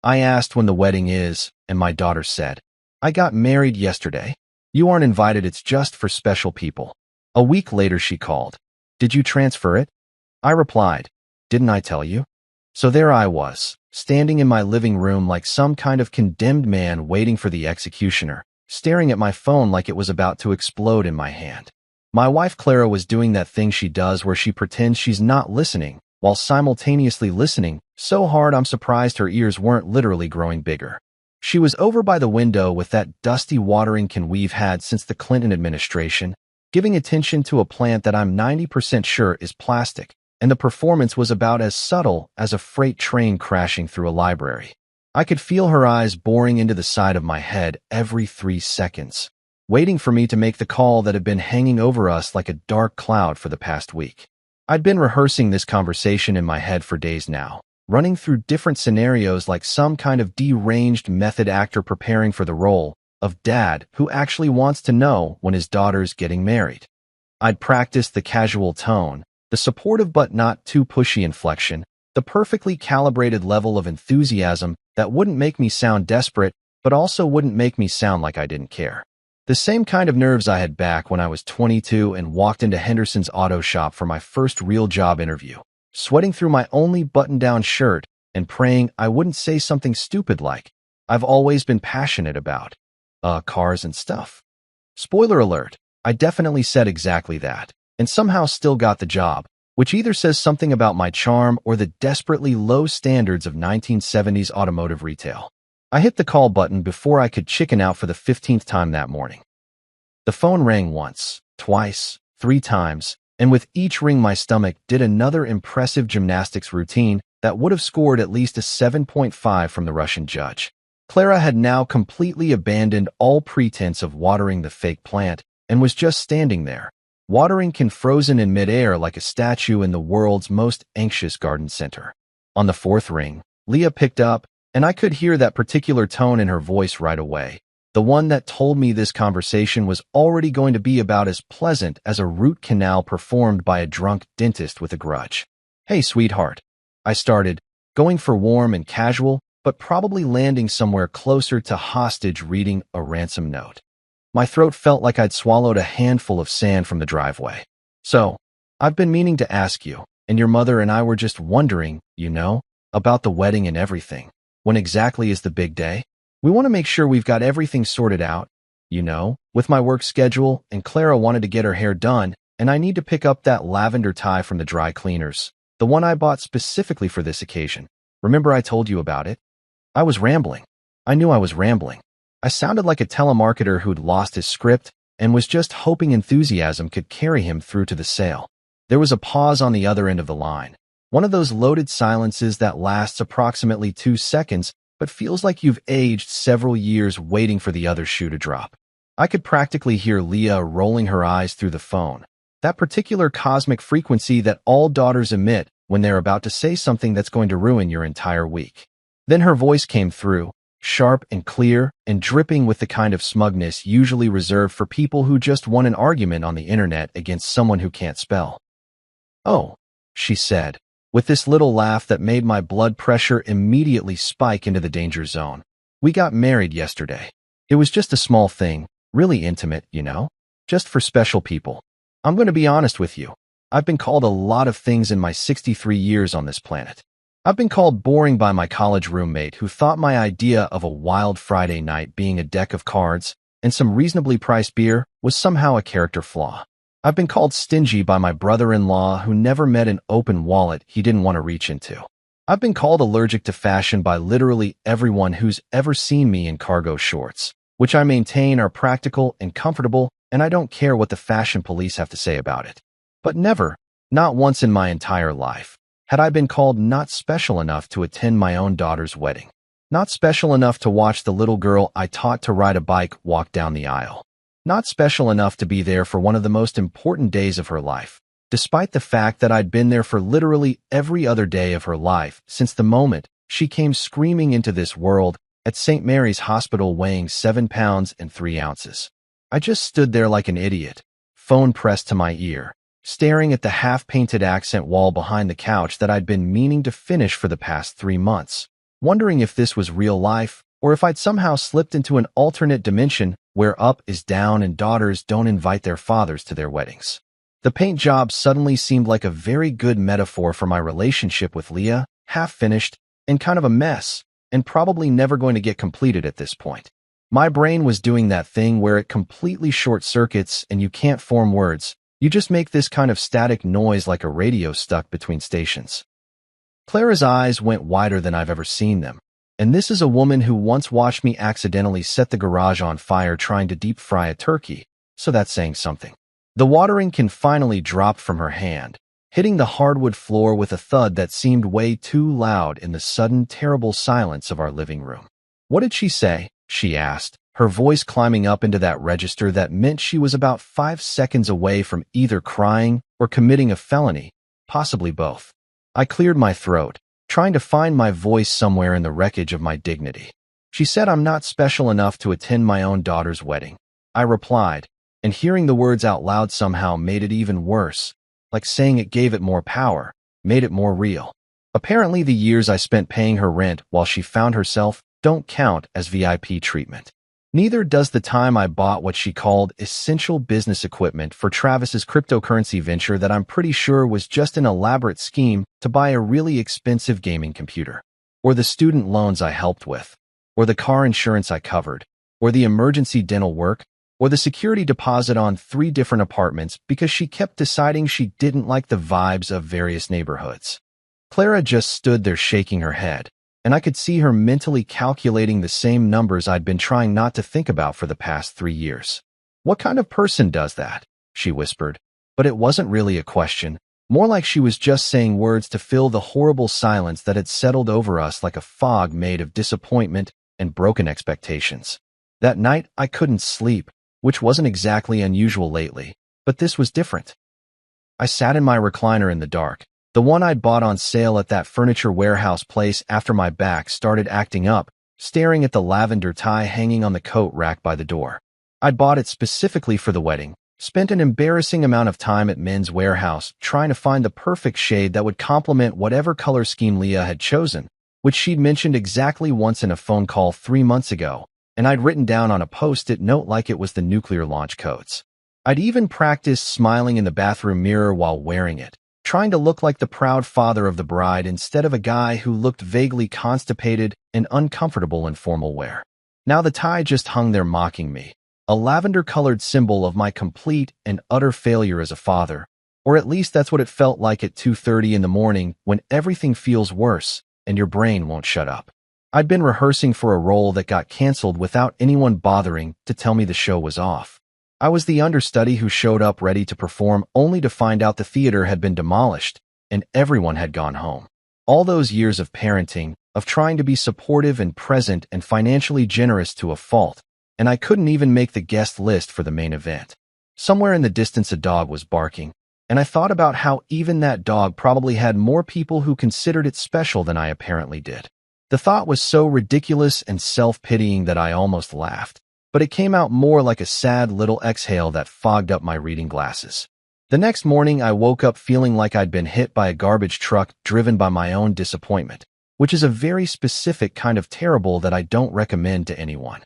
I asked when the wedding is, and my daughter said, I got married yesterday. You aren't invited, it's just for special people. A week later she called. Did you transfer it? I replied, didn't I tell you? So there I was, standing in my living room like some kind of condemned man waiting for the executioner, staring at my phone like it was about to explode in my hand. My wife Clara was doing that thing she does where she pretends she's not listening, while simultaneously listening so hard I'm surprised her ears weren't literally growing bigger. She was over by the window with that dusty watering can we've had since the Clinton administration, giving attention to a plant that I'm 90% sure is plastic, and the performance was about as subtle as a freight train crashing through a library. I could feel her eyes boring into the side of my head every 3 seconds, waiting for me to make the call that had been hanging over us like a dark cloud for the past week. I'd been rehearsing this conversation in my head for days now, running through different scenarios like some kind of deranged method actor preparing for the role of dad who actually wants to know when his daughter's getting married. I'd practiced the casual tone, the supportive but not too pushy inflection, the perfectly calibrated level of enthusiasm that wouldn't make me sound desperate but also wouldn't make me sound like I didn't care. The same kind of nerves I had back when I was 22 and walked into Henderson's auto shop for my first real job interview, sweating through my only button-down shirt and praying I wouldn't say something stupid like, I've always been passionate about, cars and stuff. Spoiler alert, I definitely said exactly that, and somehow still got the job, which either says something about my charm or the desperately low standards of 1970s automotive retail. I hit the call button before I could chicken out for the 15th time that morning. The phone rang once, twice, 3 times, and with each ring my stomach did another impressive gymnastics routine that would have scored at least a 7.5 from the Russian judge. Clara had now completely abandoned all pretense of watering the fake plant and was just standing there, watering can frozen in midair like a statue in the world's most anxious garden center. On the 4th ring, Leah picked up, and I could hear that particular tone in her voice right away, the one that told me this conversation was already going to be about as pleasant as a root canal performed by a drunk dentist with a grudge. Hey, sweetheart. I started, going for warm and casual, but probably landing somewhere closer to hostage reading a ransom note. My throat felt like I'd swallowed a handful of sand from the driveway. So, I've been meaning to ask you, and your mother and I were just wondering, about the wedding and everything. When exactly is the big day? We want to make sure we've got everything sorted out, with my work schedule, and Clara wanted to get her hair done, and I need to pick up that lavender tie from the dry cleaners, the one I bought specifically for this occasion. Remember I told you about it? I was rambling. I knew I was rambling. I sounded like a telemarketer who'd lost his script and was just hoping enthusiasm could carry him through to the sale. There was a pause on the other end of the line. One of those loaded silences that lasts approximately 2 seconds but feels like you've aged several years waiting for the other shoe to drop. I could practically hear Leah rolling her eyes through the phone, that particular cosmic frequency that all daughters emit when they're about to say something that's going to ruin your entire week. Then her voice came through, sharp and clear and dripping with the kind of smugness usually reserved for people who just won an argument on the internet against someone who can't spell. Oh, she said, with this little laugh that made my blood pressure immediately spike into the danger zone. We got married yesterday. It was just a small thing, really intimate, just for special people. I'm going to be honest with you. I've been called a lot of things in my 63 years on this planet. I've been called boring by my college roommate who thought my idea of a wild Friday night being a deck of cards and some reasonably priced beer was somehow a character flaw. I've been called stingy by my brother-in-law who never met an open wallet he didn't want to reach into. I've been called allergic to fashion by literally everyone who's ever seen me in cargo shorts, which I maintain are practical and comfortable, and I don't care what the fashion police have to say about it. But never, not once in my entire life, had I been called not special enough to attend my own daughter's wedding. Not special enough to watch the little girl I taught to ride a bike walk down the aisle. Not special enough to be there for one of the most important days of her life, despite the fact that I'd been there for literally every other day of her life since the moment she came screaming into this world at St. Mary's Hospital weighing 7 pounds and 3 ounces. I just stood there like an idiot, phone pressed to my ear, staring at the half-painted accent wall behind the couch that I'd been meaning to finish for the past 3 months. wondering if this was real life or if I'd somehow slipped into an alternate dimension where up is down and daughters don't invite their fathers to their weddings. The paint job suddenly seemed like a very good metaphor for my relationship with Leah, half finished and kind of a mess, and probably never going to get completed at this point. My brain was doing that thing where it completely short-circuits and you can't form words. You just make this kind of static noise like a radio stuck between stations. Clara's eyes went wider than I've ever seen them. And this is a woman who once watched me accidentally set the garage on fire trying to deep fry a turkey, so that's saying something. The watering can finally dropped from her hand, hitting the hardwood floor with a thud that seemed way too loud in the sudden, terrible silence of our living room. "What did she say?" she asked, her voice climbing up into that register that meant she was about 5 seconds away from either crying or committing a felony, possibly both. I cleared my throat, trying to find my voice somewhere in the wreckage of my dignity. "She said I'm not special enough to attend my own daughter's wedding," I replied, and hearing the words out loud somehow made it even worse, like saying it gave it more power, made it more real. Apparently the years I spent paying her rent while she found herself don't count as VIP treatment. Neither does the time I bought what she called essential business equipment for Travis's cryptocurrency venture that I'm pretty sure was just an elaborate scheme to buy a really expensive gaming computer, or the student loans I helped with, or the car insurance I covered, or the emergency dental work, or the security deposit on 3 different apartments because she kept deciding she didn't like the vibes of various neighborhoods. Clara just stood there shaking her head, and I could see her mentally calculating the same numbers I'd been trying not to think about for the past 3 years. "What kind of person does that?" she whispered. But it wasn't really a question, more like she was just saying words to fill the horrible silence that had settled over us like a fog made of disappointment and broken expectations. That night, I couldn't sleep, which wasn't exactly unusual lately, but this was different. I sat in my recliner in the dark, the one I'd bought on sale at that furniture warehouse place after my back started acting up, staring at the lavender tie hanging on the coat rack by the door. I'd bought it specifically for the wedding, spent an embarrassing amount of time at Men's Warehouse trying to find the perfect shade that would complement whatever color scheme Leah had chosen, which she'd mentioned exactly once in a phone call 3 months ago, and I'd written down on a post-it note like it was the nuclear launch codes. I'd even practiced smiling in the bathroom mirror while wearing it, trying to look like the proud father of the bride instead of a guy who looked vaguely constipated and uncomfortable in formal wear. Now the tie just hung there mocking me, a lavender-colored symbol of my complete and utter failure as a father, or at least that's what it felt like at 2:30 in the morning when everything feels worse and your brain won't shut up. I'd been rehearsing for a role that got canceled without anyone bothering to tell me the show was off. I was the understudy who showed up ready to perform only to find out the theater had been demolished and everyone had gone home. All those years of parenting, of trying to be supportive and present and financially generous to a fault, and I couldn't even make the guest list for the main event. Somewhere in the distance a dog was barking, and I thought about how even that dog probably had more people who considered it special than I apparently did. The thought was so ridiculous and self-pitying that I almost laughed, but it came out more like a sad little exhale that fogged up my reading glasses. The next morning, I woke up feeling like I'd been hit by a garbage truck driven by my own disappointment, which is a very specific kind of terrible that I don't recommend to anyone.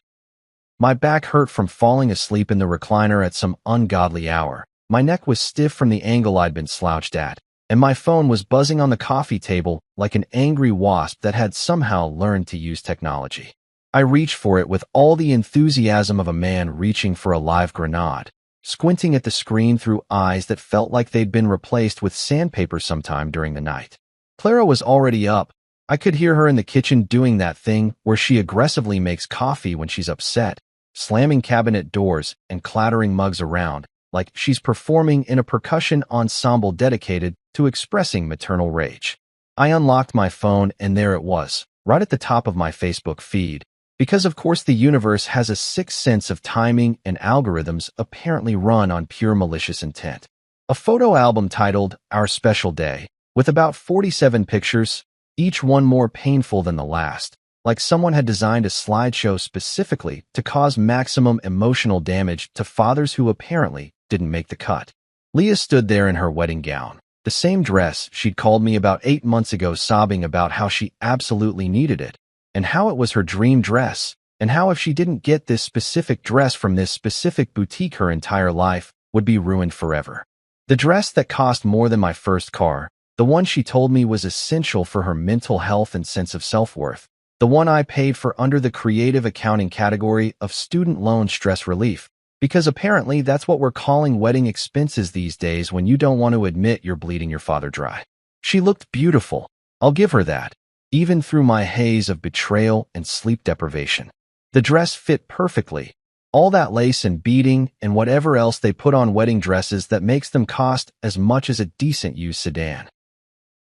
My back hurt from falling asleep in the recliner at some ungodly hour. My neck was stiff from the angle I'd been slouched at, and my phone was buzzing on the coffee table like an angry wasp that had somehow learned to use technology. I reached for it with all the enthusiasm of a man reaching for a live grenade, squinting at the screen through eyes that felt like they'd been replaced with sandpaper sometime during the night. Clara was already up. I could hear her in the kitchen doing that thing where she aggressively makes coffee when she's upset, slamming cabinet doors and clattering mugs around, like she's performing in a percussion ensemble dedicated to expressing maternal rage. I unlocked my phone and there it was, right at the top of my Facebook feed, because of course the universe has a sixth sense of timing and algorithms apparently run on pure malicious intent. A photo album titled Our Special Day, with about 47 pictures, each one more painful than the last, like someone had designed a slideshow specifically to cause maximum emotional damage to fathers who apparently didn't make the cut. Leah stood there in her wedding gown, the same dress she'd called me about 8 months ago, sobbing about how she absolutely needed it, and how it was her dream dress, and how if she didn't get this specific dress from this specific boutique her entire life would be ruined forever. The dress that cost more than my first car, the one she told me was essential for her mental health and sense of self-worth, the one I paid for under the creative accounting category of student loan stress relief, because apparently that's what we're calling wedding expenses these days when you don't want to admit you're bleeding your father dry. She looked beautiful, I'll give her that, even through my haze of betrayal and sleep deprivation. The dress fit perfectly, all that lace and beading and whatever else they put on wedding dresses that makes them cost as much as a decent used sedan.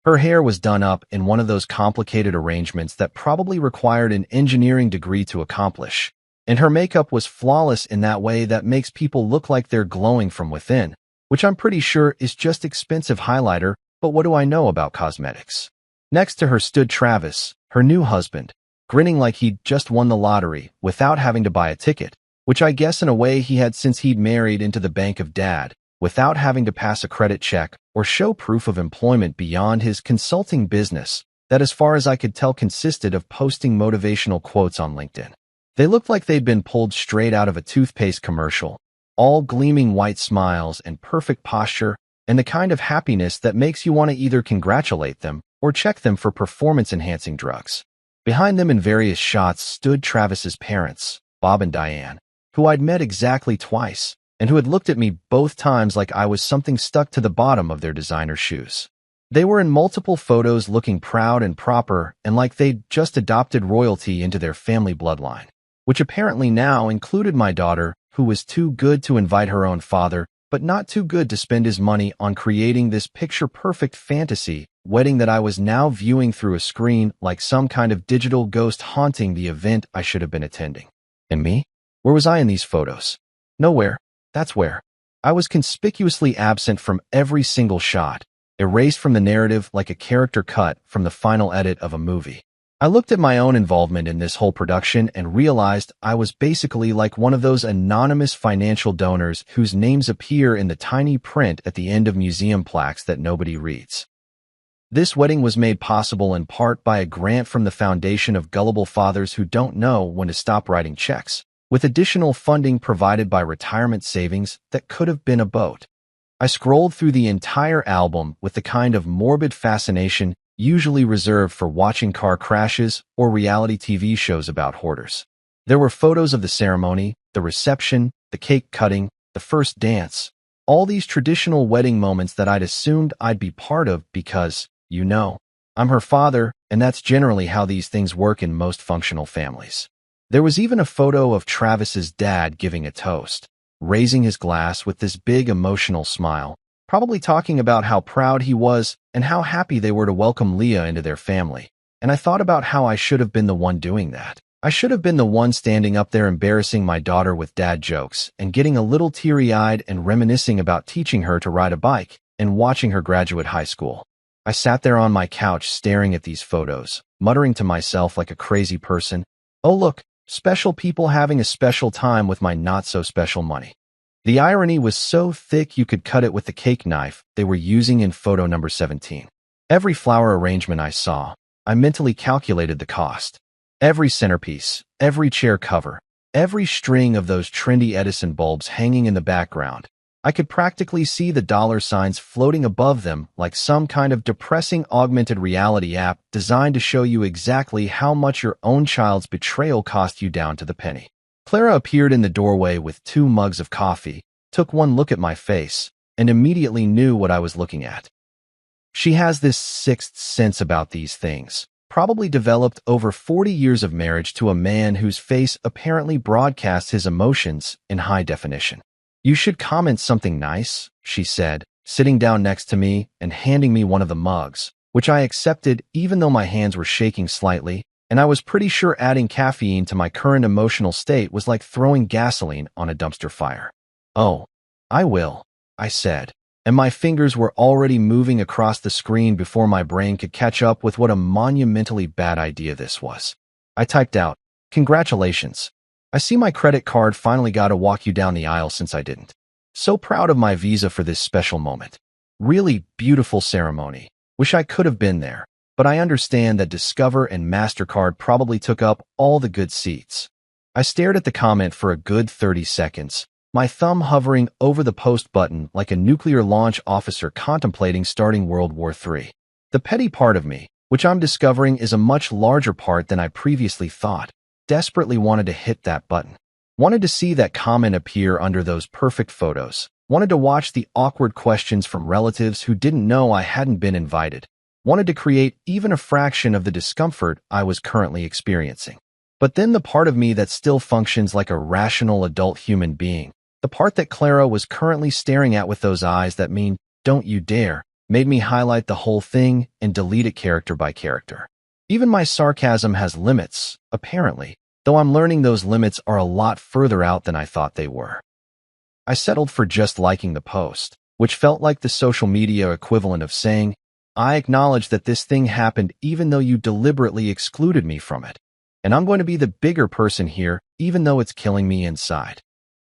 Her hair was done up in one of those complicated arrangements that probably required an engineering degree to accomplish, and her makeup was flawless in that way that makes people look like they're glowing from within, which I'm pretty sure is just expensive highlighter, but what do I know about cosmetics? Next to her stood Travis, her new husband, grinning like he'd just won the lottery without having to buy a ticket, which I guess in a way he had since he'd married into the bank of dad, without having to pass a credit check or show proof of employment beyond his consulting business that, as far as I could tell, consisted of posting motivational quotes on LinkedIn. They looked like they'd been pulled straight out of a toothpaste commercial, all gleaming white smiles and perfect posture and the kind of happiness that makes you want to either congratulate them or check them for performance-enhancing drugs. Behind them in various shots stood Travis's parents, Bob and Diane, who I'd met exactly twice, and who had looked at me both times like I was something stuck to the bottom of their designer shoes. They were in multiple photos looking proud and proper and like they'd just adopted royalty into their family bloodline, which apparently now included my daughter, who was too good to invite her own father, but not too good to spend his money on creating this picture-perfect fantasy wedding that I was now viewing through a screen like some kind of digital ghost haunting the event I should have been attending. And me? Where was I in these photos? Nowhere. That's where. I was conspicuously absent from every single shot, erased from the narrative like a character cut from the final edit of a movie. I looked at my own involvement in this whole production and realized I was basically like one of those anonymous financial donors whose names appear in the tiny print at the end of museum plaques that nobody reads. This wedding was made possible in part by a grant from the Foundation of Gullible Fathers Who Don't Know When to Stop Writing Checks, with additional funding provided by retirement savings that could have been a boat. I scrolled through the entire album with the kind of morbid fascination usually reserved for watching car crashes or reality TV shows about hoarders. There were photos of the ceremony, the reception, the cake cutting, the first dance, all these traditional wedding moments that I'd assumed I'd be part of because, you know, I'm her father, and that's generally how these things work in most functional families. There was even a photo of Travis's dad giving a toast, raising his glass with this big emotional smile, probably talking about how proud he was and how happy they were to welcome Leah into their family. And I thought about how I should have been the one doing that. I should have been the one standing up there embarrassing my daughter with dad jokes and getting a little teary-eyed and reminiscing about teaching her to ride a bike and watching her graduate high school. I sat there on my couch staring at these photos, muttering to myself like a crazy person, "Oh look, special people having a special time with my not-so-special money." The irony was so thick you could cut it with the cake knife they were using in photo number 17. Every flower arrangement I saw, I mentally calculated the cost. Every centerpiece, every chair cover, every string of those trendy Edison bulbs hanging in the background. I could practically see the dollar signs floating above them like some kind of depressing augmented reality app designed to show you exactly how much your own child's betrayal cost you down to the penny. Clara appeared in the doorway with 2 mugs of coffee, took one look at my face, and immediately knew what I was looking at. She has this sixth sense about these things, probably developed over 40 years of marriage to a man whose face apparently broadcasts his emotions in high definition. "You should comment something nice," she said, sitting down next to me and handing me one of the mugs, which I accepted even though my hands were shaking slightly, and I was pretty sure adding caffeine to my current emotional state was like throwing gasoline on a dumpster fire. "Oh, I will," I said, and my fingers were already moving across the screen before my brain could catch up with what a monumentally bad idea this was. I typed out, "Congratulations. I see my credit card finally got to walk you down the aisle since I didn't. So proud of my visa for this special moment. Really beautiful ceremony. Wish I could have been there. but I understand that Discover and MasterCard probably took up all the good seats. I stared at the comment for a good 30 seconds, my thumb hovering over the post button like a nuclear launch officer contemplating starting World War III. The petty part of me, which I'm discovering is a much larger part than I previously thought, desperately wanted to hit that button. Wanted to see that comment appear under those perfect photos. Wanted to watch the awkward questions from relatives who didn't know I hadn't been invited. Wanted to create even a fraction of the discomfort I was currently experiencing. But then the part of me that still functions like a rational adult human being, the part that Clara was currently staring at with those eyes that mean, "Don't you dare," made me highlight the whole thing and delete it character by character. Even my sarcasm has limits, apparently, though I'm learning those limits are a lot further out than I thought they were. I settled for just liking the post, which felt like the social media equivalent of saying, "I acknowledge that this thing happened even though you deliberately excluded me from it. And I'm going to be the bigger person here, even though it's killing me inside."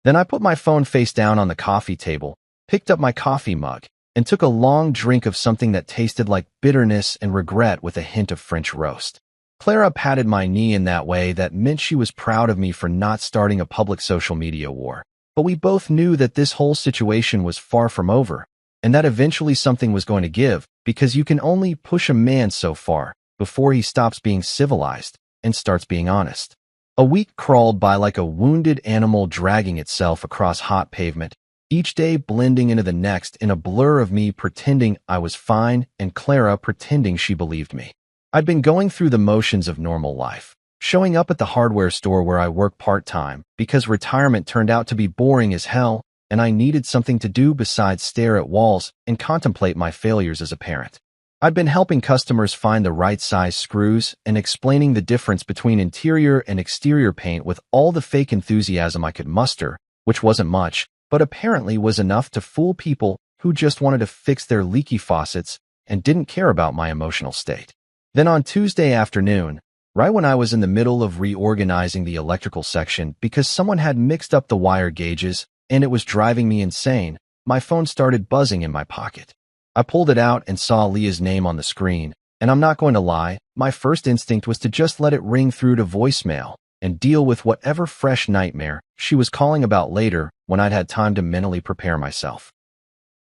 Then I put my phone face down on the coffee table, picked up my coffee mug, and took a long drink of something that tasted like bitterness and regret with a hint of French roast. Clara patted my knee in that way that meant she was proud of me for not starting a public social media war. But we both knew that this whole situation was far from over, and that eventually something was going to give, because you can only push a man so far before he stops being civilized and starts being honest. A week crawled by like a wounded animal dragging itself across hot pavement, each day blending into the next in a blur of me pretending I was fine and Clara pretending she believed me. I'd been going through the motions of normal life, showing up at the hardware store where I work part-time because retirement turned out to be boring as hell and I needed something to do besides stare at walls and contemplate my failures as a parent. I'd been helping customers find the right size screws and explaining the difference between interior and exterior paint with all the fake enthusiasm I could muster, which wasn't much, but apparently was enough to fool people who just wanted to fix their leaky faucets and didn't care about my emotional state. Then on Tuesday afternoon, right when I was in the middle of reorganizing the electrical section because someone had mixed up the wire gauges and it was driving me insane, my phone started buzzing in my pocket. I pulled it out and saw Leah's name on the screen, and I'm not going to lie, my first instinct was to just let it ring through to voicemail and deal with whatever fresh nightmare she was calling about later when I'd had time to mentally prepare myself.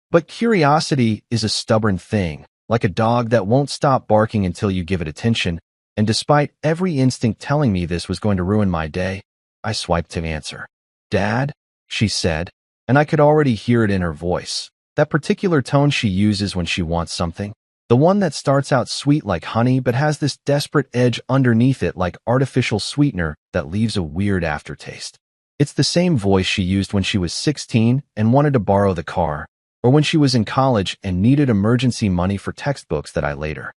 But curiosity is a stubborn thing, like a dog that won't stop barking until you give it attention, and despite every instinct telling me this was going to ruin my day, I swiped to answer. "Dad?" she said, and I could already hear it in her voice. That particular tone she uses when she wants something. The one that starts out sweet like honey but has this desperate edge underneath it like artificial sweetener that leaves a weird aftertaste. It's the same voice she used when she was 16 and wanted to borrow the car, or when she was in college and needed emergency money for textbooks that I later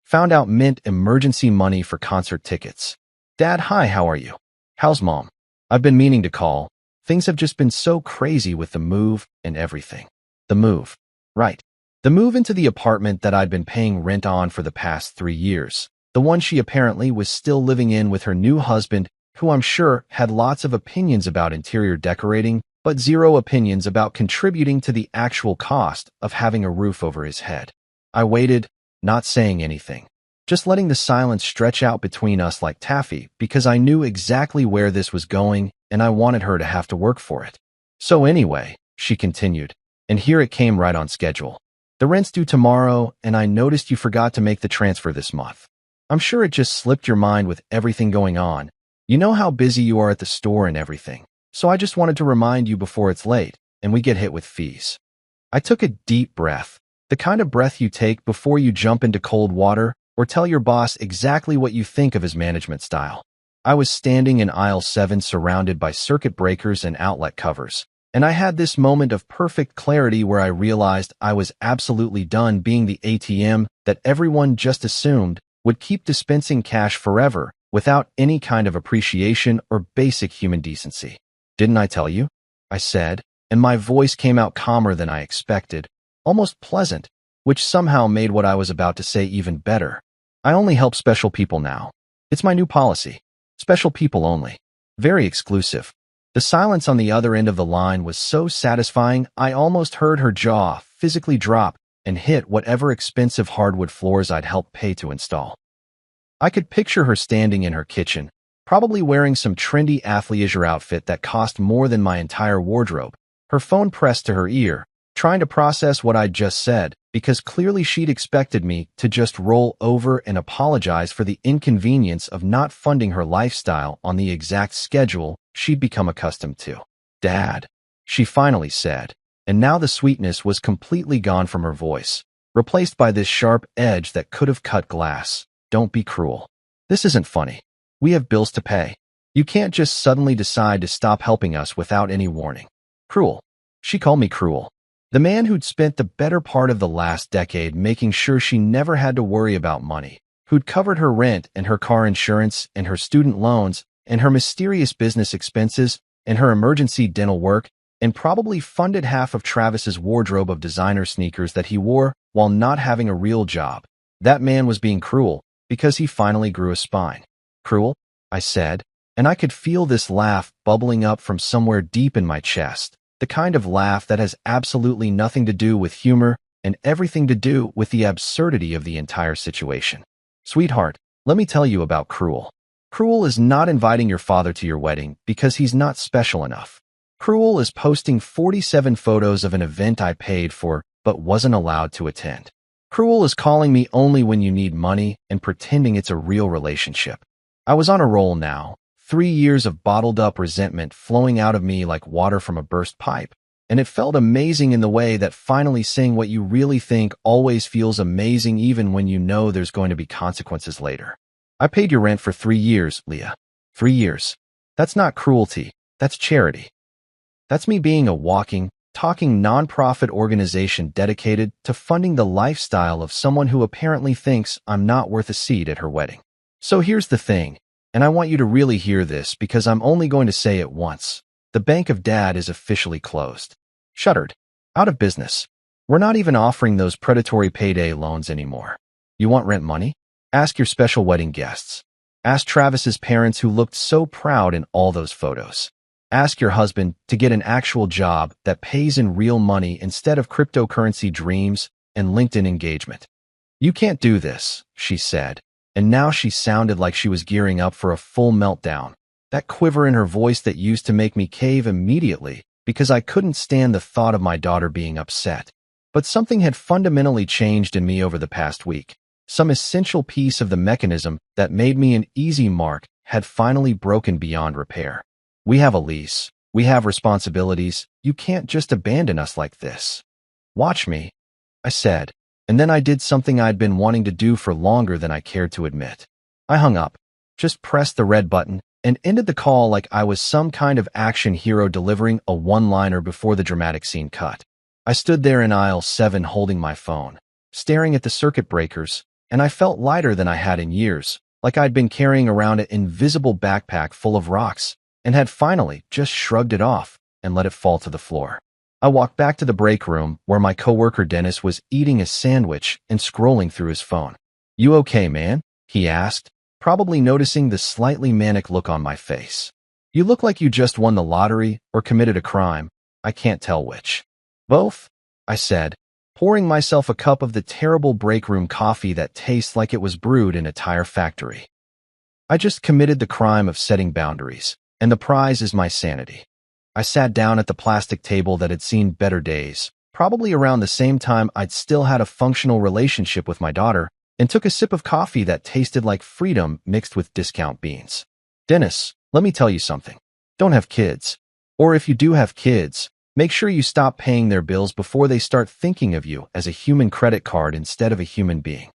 found out meant emergency money for concert tickets. "Dad, hi, how are you? How's Mom? I've been meaning to call. Things have just been so crazy with the move and everything." The move. Right. The move into the apartment that I'd been paying rent on for the past 3 years. The one she apparently was still living in with her new husband, who I'm sure had lots of opinions about interior decorating, but zero opinions about contributing to the actual cost of having a roof over his head. I waited, not saying anything, just letting the silence stretch out between us like taffy because I knew exactly where this was going and I wanted her to have to work for it. "So anyway," she continued, and here it came right on schedule. "The rent's due tomorrow, and I noticed you forgot to make the transfer this month. I'm sure it just slipped your mind with everything going on. You know how busy you are at the store and everything. So I just wanted to remind you before it's late, and we get hit with fees." I took a deep breath, the kind of breath you take before you jump into cold water or tell your boss exactly what you think of his management style. I was standing in aisle 7 surrounded by circuit breakers and outlet covers. And I had this moment of perfect clarity where I realized I was absolutely done being the ATM that everyone just assumed would keep dispensing cash forever without any kind of appreciation or basic human decency. "Didn't I tell you?" I said, and my voice came out calmer than I expected, almost pleasant, which somehow made what I was about to say even better. "I only help special people now. It's my new policy. Special people only. Very exclusive." The silence on the other end of the line was so satisfying I almost heard her jaw physically drop and hit whatever expensive hardwood floors I'd helped pay to install. I could picture her standing in her kitchen, probably wearing some trendy athleisure outfit that cost more than my entire wardrobe, her phone pressed to her ear, trying to process what I'd just said, because clearly she'd expected me to just roll over and apologize for the inconvenience of not funding her lifestyle on the exact schedule she'd become accustomed to. "Dad," she finally said, and now the sweetness was completely gone from her voice, replaced by this sharp edge that could have cut glass. "Don't be cruel. This isn't funny. We have bills to pay. You can't just suddenly decide to stop helping us without any warning." Cruel. She called me cruel. The man who'd spent the better part of the last decade making sure she never had to worry about money, who'd covered her rent and her car insurance and her student loans and her mysterious business expenses and her emergency dental work, and probably funded half of Travis's wardrobe of designer sneakers that he wore while not having a real job. That man was being cruel because he finally grew a spine. "Cruel?" I said, and I could feel this laugh bubbling up from somewhere deep in my chest. The kind of laugh that has absolutely nothing to do with humor and everything to do with the absurdity of the entire situation. "Sweetheart, let me tell you about Cruel. Cruel is not inviting your father to your wedding because he's not special enough. Cruel is posting 47 photos of an event I paid for but wasn't allowed to attend. Cruel is calling me only when you need money and pretending it's a real relationship." I was on a roll now. 3 years of bottled-up resentment flowing out of me like water from a burst pipe, and it felt amazing in the way that finally saying what you really think always feels amazing even when you know there's going to be consequences later. "I paid your rent for 3 years, Leah. 3 years. That's not cruelty. That's charity. That's me being a walking, talking nonprofit organization dedicated to funding the lifestyle of someone who apparently thinks I'm not worth a seat at her wedding. So here's the thing. And I want you to really hear this because I'm only going to say it once. The Bank of Dad is officially closed. Shuttered. Out of business. We're not even offering those predatory payday loans anymore. You want rent money? Ask your special wedding guests. Ask Travis's parents who looked so proud in all those photos. Ask your husband to get an actual job that pays in real money instead of cryptocurrency dreams and LinkedIn engagement. You can't do this, she said. And now she sounded like she was gearing up for a full meltdown. That quiver in her voice that used to make me cave immediately because I couldn't stand the thought of my daughter being upset. But something had fundamentally changed in me over the past week. Some essential piece of the mechanism that made me an easy mark had finally broken beyond repair. "We have a lease. We have responsibilities. You can't just abandon us like this." "Watch me," I said. And then I did something I'd been wanting to do for longer than I cared to admit. I hung up, just pressed the red button, and ended the call like I was some kind of action hero delivering a one-liner before the dramatic scene cut. I stood there in aisle 7 holding my phone, staring at the circuit breakers, and I felt lighter than I had in years, like I'd been carrying around an invisible backpack full of rocks, and had finally just shrugged it off and let it fall to the floor. I walked back to the break room where my coworker Dennis was eating a sandwich and scrolling through his phone. "You okay, man?" he asked, probably noticing the slightly manic look on my face. "You look like you just won the lottery or committed a crime. I can't tell which." "Both," I said, pouring myself a cup of the terrible break room coffee that tastes like it was brewed in a tire factory. "I just committed the crime of setting boundaries, and the prize is my sanity." I sat down at the plastic table that had seen better days, probably around the same time I'd still had a functional relationship with my daughter, and took a sip of coffee that tasted like freedom mixed with discount beans. "Dennis, let me tell you something. Don't have kids. Or if you do have kids, make sure you stop paying their bills before they start thinking of you as a human credit card instead of a human being."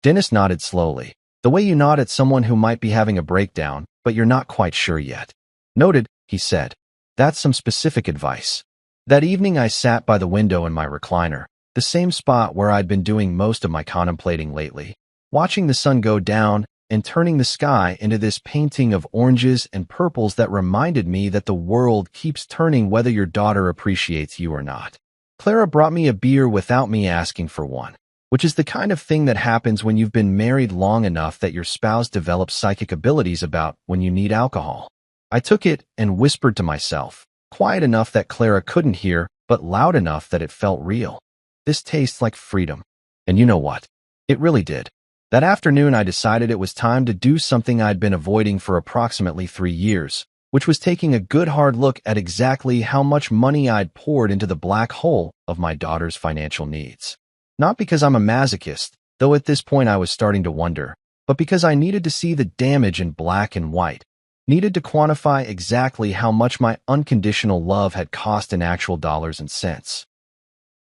Dennis nodded slowly, the way you nod at someone who might be having a breakdown, but you're not quite sure yet. "Noted," he said. "That's some specific advice." That evening I sat by the window in my recliner, the same spot where I'd been doing most of my contemplating lately, watching the sun go down and turning the sky into this painting of oranges and purples that reminded me that the world keeps turning whether your daughter appreciates you or not. Clara brought me a beer without me asking for one, which is the kind of thing that happens when you've been married long enough that your spouse develops psychic abilities about when you need alcohol. I took it and whispered to myself, quiet enough that Clara couldn't hear, but loud enough that it felt real. This tastes like freedom. And you know what? It really did. That afternoon, I decided it was time to do something I'd been avoiding for approximately 3 years, which was taking a good hard look at exactly how much money I'd poured into the black hole of my daughter's financial needs. Not because I'm a masochist, though at this point I was starting to wonder, but because I needed to see the damage in black and white, needed to quantify exactly how much my unconditional love had cost in actual dollars and cents.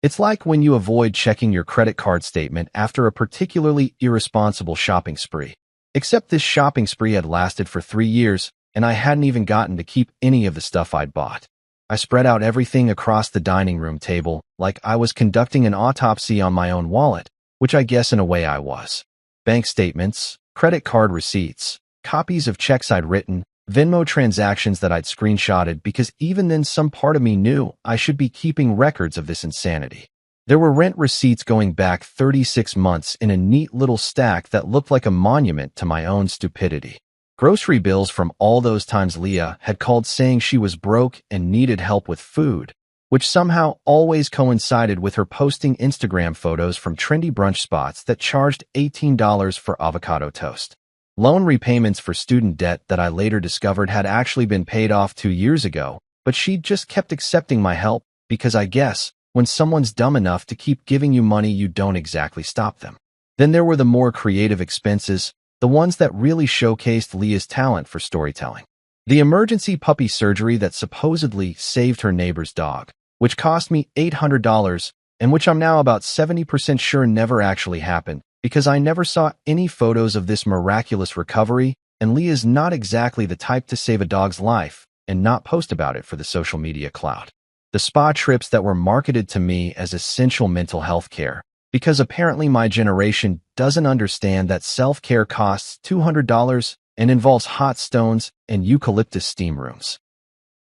It's like when you avoid checking your credit card statement after a particularly irresponsible shopping spree. Except this shopping spree had lasted for 3 years, and I hadn't even gotten to keep any of the stuff I'd bought. I spread out everything across the dining room table like I was conducting an autopsy on my own wallet, which I guess in a way I was. Bank statements, credit card receipts, copies of checks I'd written, Venmo transactions that I'd screenshotted, because even then some part of me knew I should be keeping records of this insanity. There were rent receipts going back 36 months in a neat little stack that looked like a monument to my own stupidity. Grocery bills from all those times Leah had called saying she was broke and needed help with food, which somehow always coincided with her posting Instagram photos from trendy brunch spots that charged $18 for avocado toast. Loan repayments for student debt that I later discovered had actually been paid off 2 years ago, but she'd just kept accepting my help because I guess when someone's dumb enough to keep giving you money, you don't exactly stop them. Then there were the more creative expenses, the ones that really showcased Leah's talent for storytelling. The emergency puppy surgery that supposedly saved her neighbor's dog, which cost me $800 and which I'm now about 70% sure never actually happened because I never saw any photos of this miraculous recovery, and Leah's not exactly the type to save a dog's life and not post about it for the social media clout. The spa trips that were marketed to me as essential mental health care, because apparently my generation doesn't understand that self-care costs $200 and involves hot stones and eucalyptus steam rooms.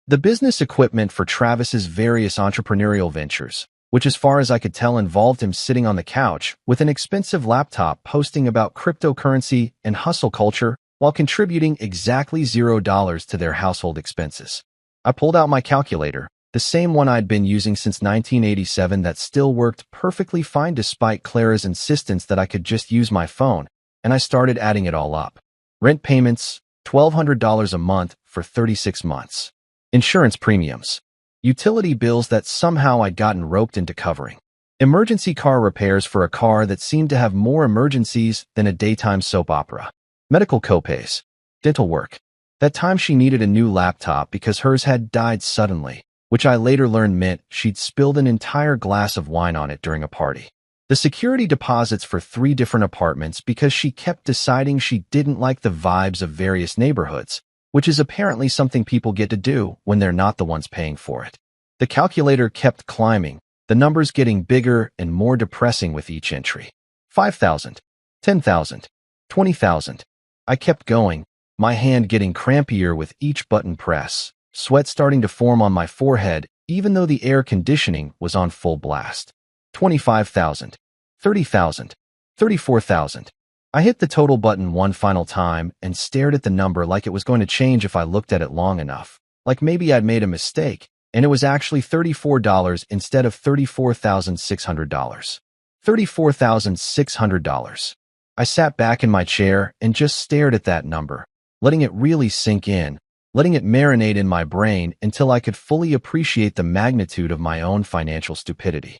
The business equipment for Travis's various entrepreneurial ventures, which as far as I could tell involved him sitting on the couch with an expensive laptop posting about cryptocurrency and hustle culture while contributing exactly $0 to their household expenses. I pulled out my calculator, the same one I'd been using since 1987 that still worked perfectly fine despite Clara's insistence that I could just use my phone, and I started adding it all up. Rent payments, $1,200 a month for 36 months. Insurance premiums. Utility bills that somehow I'd gotten roped into covering. Emergency car repairs for a car that seemed to have more emergencies than a daytime soap opera. Medical copays. Dental work. That time she needed a new laptop because hers had died suddenly, which I later learned meant she'd spilled an entire glass of wine on it during a party. The security deposits for 3 different apartments because she kept deciding she didn't like the vibes of various neighborhoods, which is apparently something people get to do when they're not the ones paying for it. The calculator kept climbing, the numbers getting bigger and more depressing with each entry. 5,000, 10,000, 20,000. I kept going, my hand getting crampier with each button press, sweat starting to form on my forehead even though the air conditioning was on full blast. 25,000, 30,000, 34,000. I hit the total button one final time and stared at the number like it was going to change if I looked at it long enough, like maybe I'd made a mistake, and it was actually $34 instead of $34,600. $34,600. I sat back in my chair and just stared at that number, letting it really sink in, letting it marinate in my brain until I could fully appreciate the magnitude of my own financial stupidity.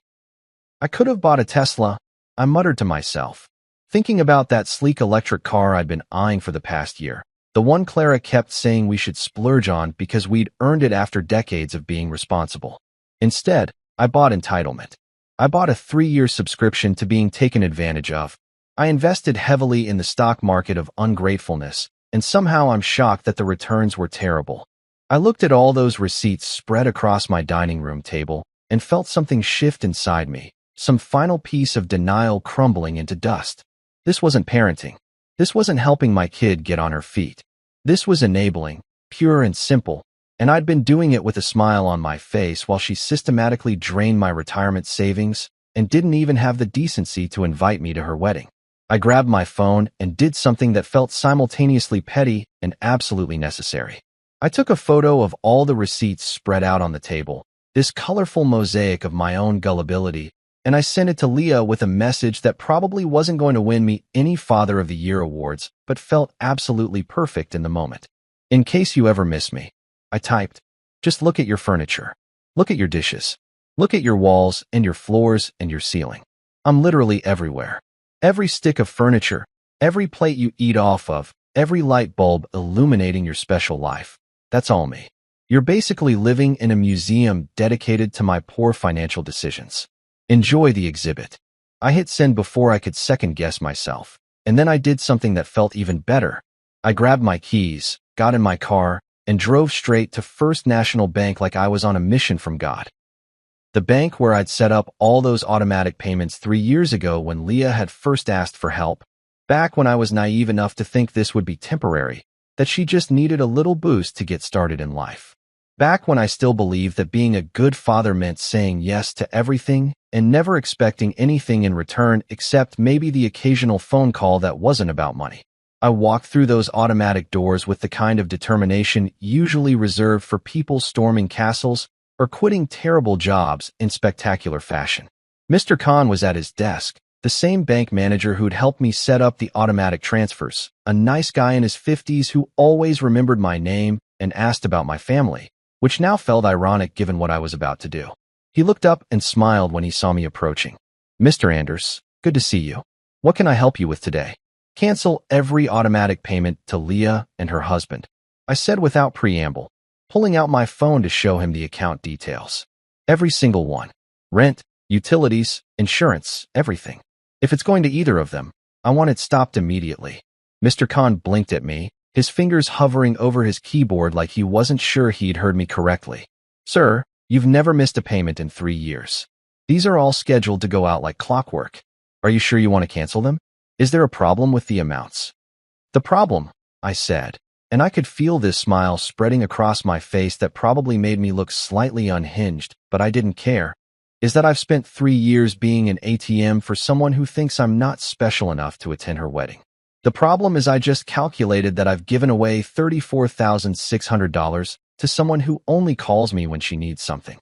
I could have bought a Tesla, I muttered to myself, thinking about that sleek electric car I'd been eyeing for the past year, the one Clara kept saying we should splurge on because we'd earned it after decades of being responsible. Instead, I bought entitlement. I bought a 3-year subscription to being taken advantage of. I invested heavily in the stock market of ungratefulness, and somehow I'm shocked that the returns were terrible. I looked at all those receipts spread across my dining room table and felt something shift inside me, some final piece of denial crumbling into dust. This wasn't parenting. This wasn't helping my kid get on her feet. This was enabling, pure and simple, and I'd been doing it with a smile on my face while she systematically drained my retirement savings and didn't even have the decency to invite me to her wedding. I grabbed my phone and did something that felt simultaneously petty and absolutely necessary. I took a photo of all the receipts spread out on the table, this colorful mosaic of my own gullibility, and I sent it to Leah with a message that probably wasn't going to win me any Father of the Year awards, but felt absolutely perfect in the moment. In case you ever miss me, I typed, just look at your furniture. Look at your dishes. Look at your walls and your floors and your ceiling. I'm literally everywhere. Every stick of furniture, every plate you eat off of, every light bulb illuminating your special life. That's all me. You're basically living in a museum dedicated to my poor financial decisions. Enjoy the exhibit. I hit send before I could second-guess myself, and then I did something that felt even better. I grabbed my keys, got in my car, and drove straight to First National Bank like I was on a mission from God. The bank where I'd set up all those automatic payments 3 years ago when Leah had first asked for help, back when I was naive enough to think this would be temporary, that she just needed a little boost to get started in life. Back when I still believed that being a good father meant saying yes to everything and never expecting anything in return except maybe the occasional phone call that wasn't about money. I walked through those automatic doors with the kind of determination usually reserved for people storming castles or quitting terrible jobs in spectacular fashion. Mr. Khan was at his desk, the same bank manager who'd helped me set up the automatic transfers, a nice guy in his 50s who always remembered my name and asked about my family, which now felt ironic given what I was about to do. He looked up and smiled when he saw me approaching. Mr. Anders, good to see you. What can I help you with today? Cancel every automatic payment to Leah and her husband, I said without preamble, pulling out my phone to show him the account details. Every single one. Rent, utilities, insurance, everything. If it's going to either of them, I want it stopped immediately. Mr. Khan blinked at me, his fingers hovering over his keyboard like he wasn't sure he'd heard me correctly. Sir, you've never missed a payment in 3 years. These are all scheduled to go out like clockwork. Are you sure you want to cancel them? Is there a problem with the amounts? The problem, I said, and I could feel this smile spreading across my face that probably made me look slightly unhinged, but I didn't care, is that I've spent 3 years being an ATM for someone who thinks I'm not special enough to attend her wedding. The problem is I just calculated that I've given away $34,600 to someone who only calls me when she needs something.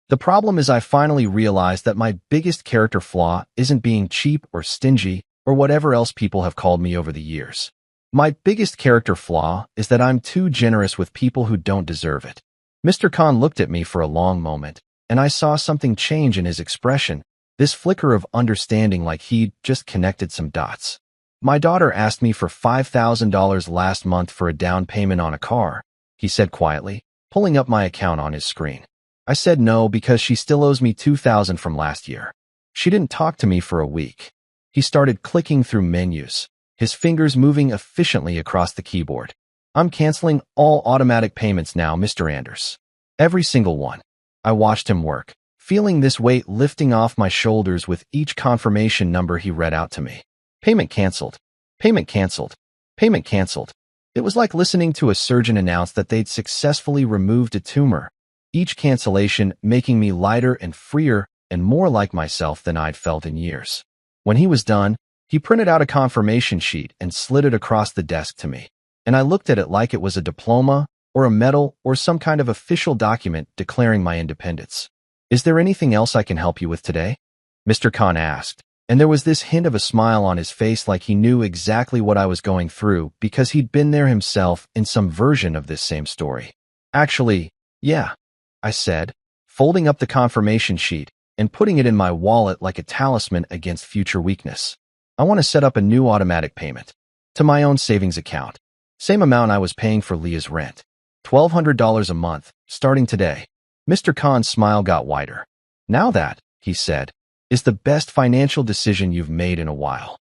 The problem is I finally realized that my biggest character flaw isn't being cheap or stingy or whatever else people have called me over the years. My biggest character flaw is that I'm too generous with people who don't deserve it. Mr. Khan looked at me for a long moment, and I saw something change in his expression, this flicker of understanding like he'd just connected some dots. My daughter asked me for $5,000 last month for a down payment on a car, he said quietly, pulling up my account on his screen. I said no because she still owes me $2,000 from last year. She didn't talk to me for a week. He started clicking through menus, his fingers moving efficiently across the keyboard. I'm canceling all automatic payments now, Mr. Anders. Every single one. I watched him work, feeling this weight lifting off my shoulders with each confirmation number he read out to me. Payment canceled. Payment canceled. Payment canceled. It was like listening to a surgeon announce that they'd successfully removed a tumor, each cancellation making me lighter and freer and more like myself than I'd felt in years. When he was done, he printed out a confirmation sheet and slid it across the desk to me, and I looked at it like it was a diploma or a medal or some kind of official document declaring my independence. Is there anything else I can help you with today? Mr. Khan asked, and there was this hint of a smile on his face like he knew exactly what I was going through because he'd been there himself in some version of this same story. Actually, yeah, I said, folding up the confirmation sheet and putting it in my wallet like a talisman against future weakness. I want to set up a new automatic payment to my own savings account. Same amount I was paying for Leah's rent. $1,200 a month, starting today. Mr. Khan's smile got wider. Now that, he said, is the best financial decision you've made in a while.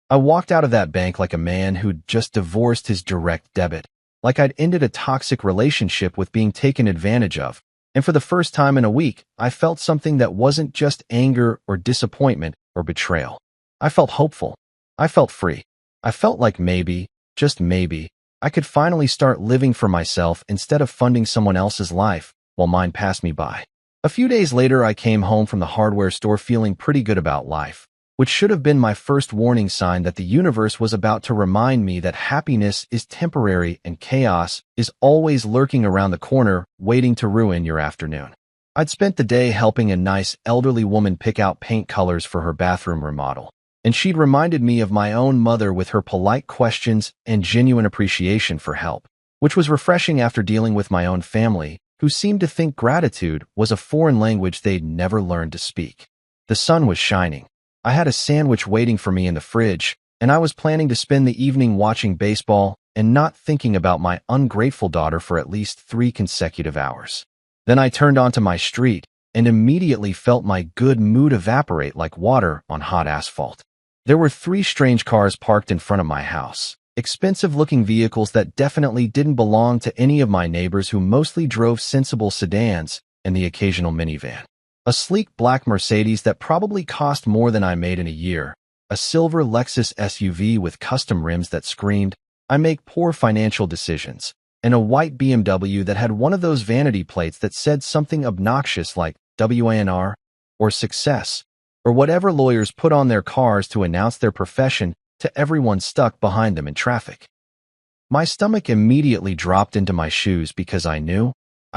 I walked out of that bank like a man who'd just divorced his direct debit, like I'd ended a toxic relationship with being taken advantage of, and for the first time in a week, I felt something that wasn't just anger or disappointment or betrayal. I felt hopeful. I felt free. I felt like maybe, just maybe, I could finally start living for myself instead of funding someone else's life while mine passed me by. A few days later, I came home from the hardware store feeling pretty good about life, which should have been my first warning sign that the universe was about to remind me that happiness is temporary and chaos is always lurking around the corner, waiting to ruin your afternoon. I'd spent the day helping a nice elderly woman pick out paint colors for her bathroom remodel, and she'd reminded me of my own mother with her polite questions and genuine appreciation for help, which was refreshing after dealing with my own family, who seemed to think gratitude was a foreign language they'd never learned to speak. The sun was shining. I had a sandwich waiting for me in the fridge, and I was planning to spend the evening watching baseball and not thinking about my ungrateful daughter for at least 3 consecutive hours. Then I turned onto my street and immediately felt my good mood evaporate like water on hot asphalt. There were 3 strange cars parked in front of my house, expensive-looking vehicles that definitely didn't belong to any of my neighbors who mostly drove sensible sedans and the occasional minivan. A sleek black Mercedes that probably cost more than I made in a year, a silver Lexus SUV with custom rims that screamed, "I make poor financial decisions," and a white BMW that had one of those vanity plates that said something obnoxious like WANR or success, or whatever lawyers put on their cars to announce their profession to everyone stuck behind them in traffic. My stomach immediately dropped into my shoes because I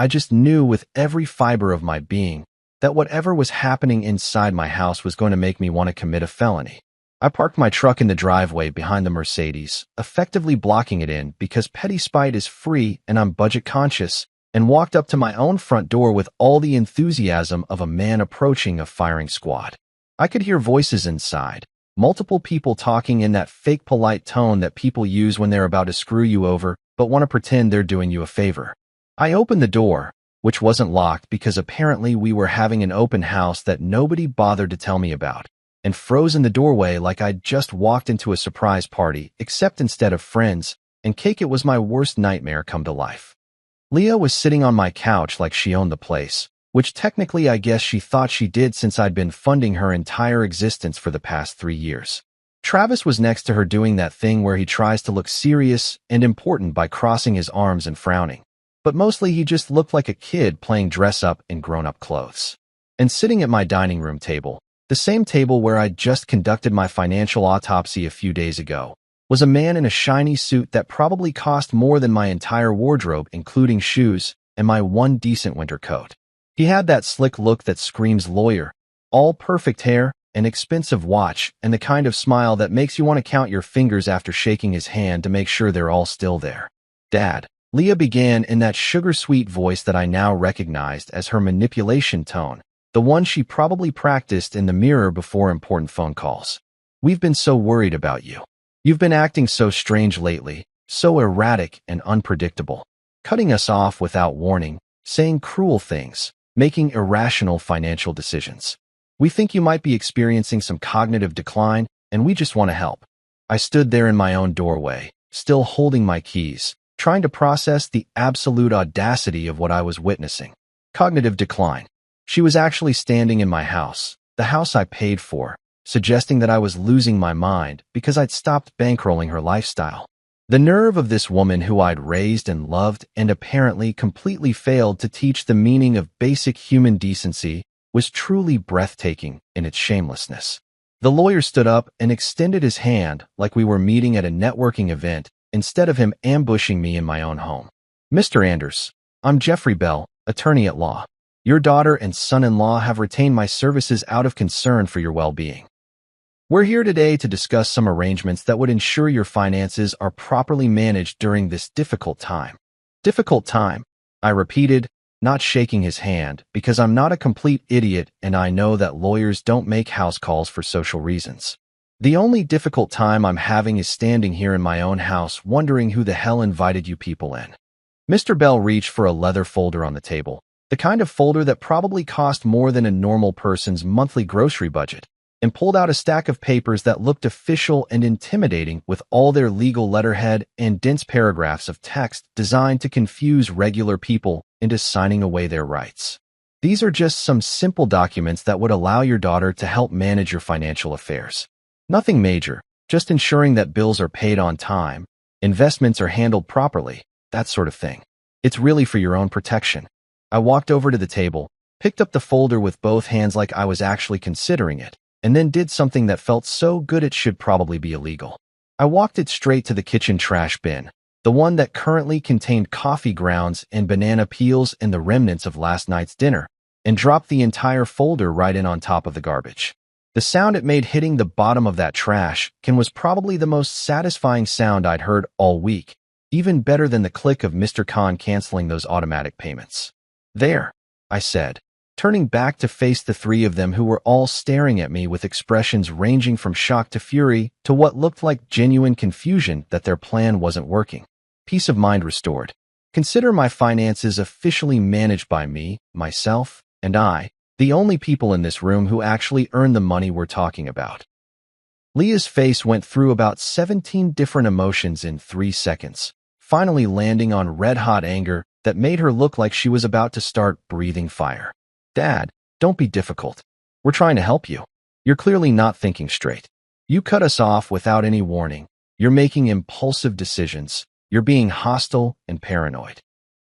just knew with every fiber of my being that whatever was happening inside my house was going to make me want to commit a felony. I parked my truck in the driveway behind the Mercedes, effectively blocking it in because petty spite is free and I'm budget conscious, and walked up to my own front door with all the enthusiasm of a man approaching a firing squad. I could hear voices inside, multiple people talking in that fake polite tone that people use when they're about to screw you over but want to pretend they're doing you a favor. I opened the door, which wasn't locked because apparently we were having an open house that nobody bothered to tell me about, and froze in the doorway like I'd just walked into a surprise party, except instead of friends and cake it was my worst nightmare come to life. Leah was sitting on my couch like she owned the place, which technically I guess she thought she did since I'd been funding her entire existence for the past 3 years. Travis was next to her doing that thing where he tries to look serious and important by crossing his arms and frowning, but mostly he just looked like a kid playing dress-up in grown-up clothes. And sitting at my dining room table, the same table where I'd just conducted my financial autopsy a few days ago, was a man in a shiny suit that probably cost more than my entire wardrobe, including shoes and my one decent winter coat. He had that slick look that screams lawyer, all perfect hair, an expensive watch, and the kind of smile that makes you want to count your fingers after shaking his hand to make sure they're all still there. "Dad," Leah began in that sugar-sweet voice that I now recognized as her manipulation tone, the one she probably practiced in the mirror before important phone calls. "We've been so worried about you. You've been acting so strange lately, so erratic and unpredictable, cutting us off without warning, saying cruel things, making irrational financial decisions. We think you might be experiencing some cognitive decline, and we just want to help." I stood there in my own doorway, still holding my keys, trying to process the absolute audacity of what I was witnessing. Cognitive decline. She was actually standing in my house, the house I paid for, suggesting that I was losing my mind because I'd stopped bankrolling her lifestyle. The nerve of this woman who I'd raised and loved and apparently completely failed to teach the meaning of basic human decency was truly breathtaking in its shamelessness. The lawyer stood up and extended his hand like we were meeting at a networking event instead of him ambushing me in my own home. "Mr. Anders, I'm Jeffrey Bell, attorney at law. Your daughter and son-in-law have retained my services out of concern for your well-being. We're here today to discuss some arrangements that would ensure your finances are properly managed during this difficult time." "Difficult time," I repeated, not shaking his hand, because I'm not a complete idiot and I know that lawyers don't make house calls for social reasons. "The only difficult time I'm having is standing here in my own house wondering who the hell invited you people in." Mr. Bell reached for a leather folder on the table, the kind of folder that probably cost more than a normal person's monthly grocery budget, and pulled out a stack of papers that looked official and intimidating with all their legal letterhead and dense paragraphs of text designed to confuse regular people into signing away their rights. "These are just some simple documents that would allow your daughter to help manage your financial affairs. Nothing major, just ensuring that bills are paid on time, investments are handled properly, that sort of thing. It's really for your own protection." I walked over to the table, picked up the folder with both hands like I was actually considering it, and then did something that felt so good it should probably be illegal. I walked it straight to the kitchen trash bin, the one that currently contained coffee grounds and banana peels and the remnants of last night's dinner, and dropped the entire folder right in on top of the garbage. The sound it made hitting the bottom of that trash can was probably the most satisfying sound I'd heard all week, even better than the click of Mr. Khan canceling those automatic payments. "There," I said, turning back to face the three of them who were all staring at me with expressions ranging from shock to fury to what looked like genuine confusion that their plan wasn't working. Peace of mind restored. Consider my finances officially managed by me, myself, and I, the only people in this room who actually earn the money we're talking about. Leah's face went through about 17 different emotions in 3 seconds, finally landing on red-hot anger that made her look like she was about to start breathing fire. "Dad, don't be difficult. We're trying to help you. You're clearly not thinking straight. You cut us off without any warning. You're making impulsive decisions. You're being hostile and paranoid."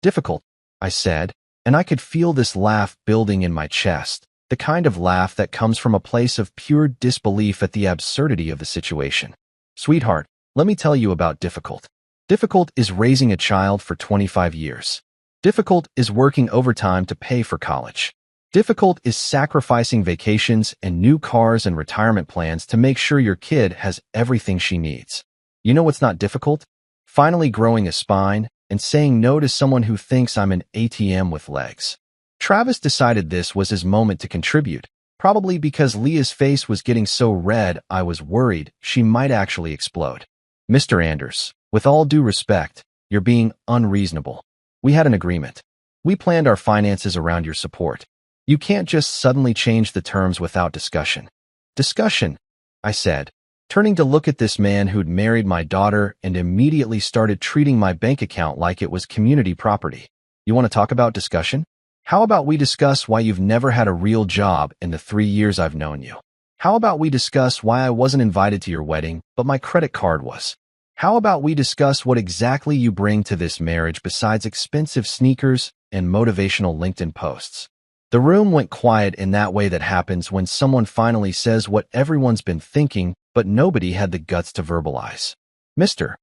"Difficult," I said, and I could feel this laugh building in my chest, the kind of laugh that comes from a place of pure disbelief at the absurdity of the situation. "Sweetheart, let me tell you about difficult. Difficult is raising a child for 25 years. Difficult is working overtime to pay for college. Difficult is sacrificing vacations and new cars and retirement plans to make sure your kid has everything she needs. You know what's not difficult? Finally growing a spine and saying no to someone who thinks I'm an ATM with legs." Travis decided this was his moment to contribute, probably because Leah's face was getting so red I was worried she might actually explode. "Mr. Anders, with all due respect, you're being unreasonable. We had an agreement. We planned our finances around your support. You can't just suddenly change the terms without discussion." "Discussion," I said, turning to look at this man who'd married my daughter and immediately started treating my bank account like it was community property. "You want to talk about discussion? How about we discuss why you've never had a real job in the 3 years I've known you? How about we discuss why I wasn't invited to your wedding, but my credit card was? How about we discuss what exactly you bring to this marriage besides expensive sneakers and motivational LinkedIn posts?" The room went quiet in that way that happens when someone finally says what everyone's been thinking, but nobody had the guts to verbalize. "Mr.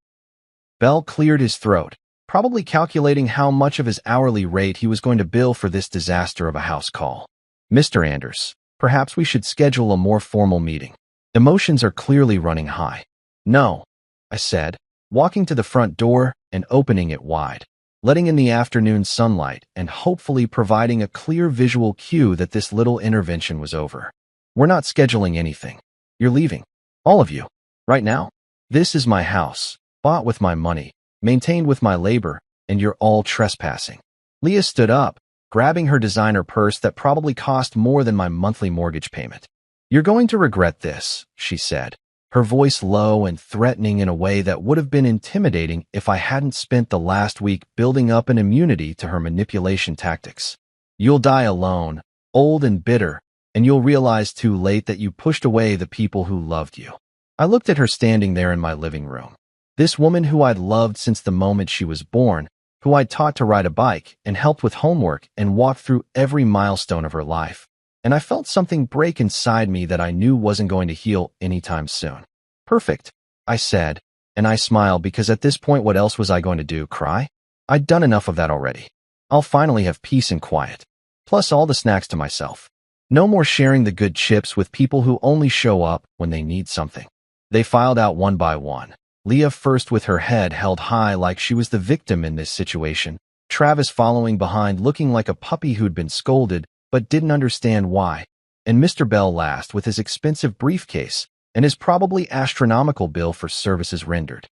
Bell cleared his throat, probably calculating how much of his hourly rate he was going to bill for this disaster of a house call. "Mr. Anders, perhaps we should schedule a more formal meeting. Emotions are clearly running high." "No," I said, walking to the front door and opening it wide, letting in the afternoon sunlight and hopefully providing a clear visual cue that this little intervention was over. "We're not scheduling anything. You're leaving. All of you. Right now. This is my house, bought with my money, maintained with my labor, and you're all trespassing." Leah stood up, grabbing her designer purse that probably cost more than my monthly mortgage payment. "You're going to regret this," she said, her voice low and threatening in a way that would have been intimidating if I hadn't spent the last week building up an immunity to her manipulation tactics. "You'll die alone, old and bitter, and you'll realize too late that you pushed away the people who loved you." I looked at her standing there in my living room. This woman who I'd loved since the moment she was born, who I'd taught to ride a bike and helped with homework and walked through every milestone of her life. And I felt something break inside me that I knew wasn't going to heal anytime soon. "Perfect," I said, and I smiled because at this point what else was I going to do, cry? I'd done enough of that already. I'll finally have peace and quiet. Plus all the snacks to myself. No more sharing the good chips with people who only show up when they need something. They filed out one by one. Leah first with her head held high like she was the victim in this situation, Travis following behind looking like a puppy who'd been scolded but didn't understand why, and Mr. Bell last with his expensive briefcase and his probably astronomical bill for services rendered.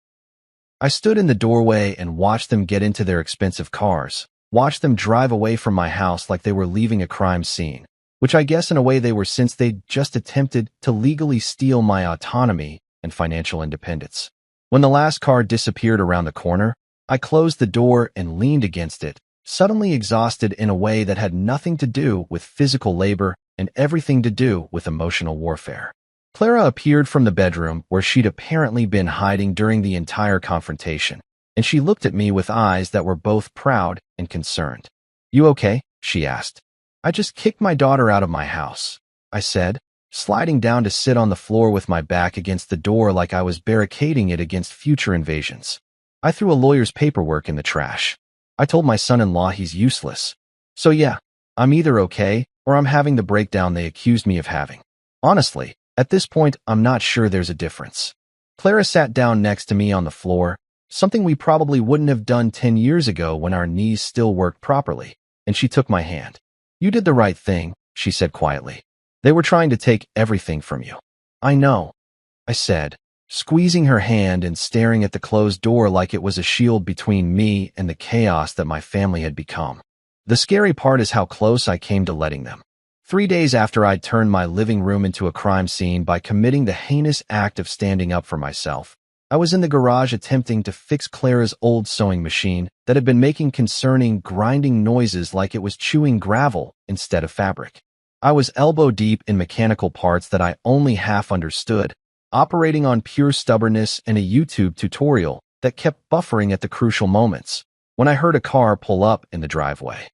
I stood in the doorway and watched them get into their expensive cars, watched them drive away from my house like they were leaving a crime scene, which I guess in a way they were since they'd just attempted to legally steal my autonomy and financial independence. When the last car disappeared around the corner, I closed the door and leaned against it, suddenly exhausted in a way that had nothing to do with physical labor and everything to do with emotional warfare. Clara appeared from the bedroom where she'd apparently been hiding during the entire confrontation, and she looked at me with eyes that were both proud and concerned. "You okay?" she asked. "I just kicked my daughter out of my house," I said, sliding down to sit on the floor with my back against the door like I was barricading it against future invasions. "I threw a lawyer's paperwork in the trash. I told my son-in-law he's useless. So yeah, I'm either okay or I'm having the breakdown they accused me of having. Honestly, at this point, I'm not sure there's a difference. Clara sat down next to me on the floor, something we probably wouldn't have done 10 years ago when our knees still worked properly, and she took my hand. You did the right thing, she said quietly. They were trying to take everything from you. I know, I said, squeezing her hand and staring at the closed door like it was a shield between me and the chaos that my family had become. The scary part is how close I came to letting them. 3 days after I'd turned my living room into a crime scene by committing the heinous act of standing up for myself, I was in the garage attempting to fix Clara's old sewing machine that had been making concerning grinding noises like it was chewing gravel instead of fabric. I was elbow deep in mechanical parts that I only half understood, operating on pure stubbornness and a YouTube tutorial that kept buffering at the crucial moments, when I heard a car pull up in the driveway.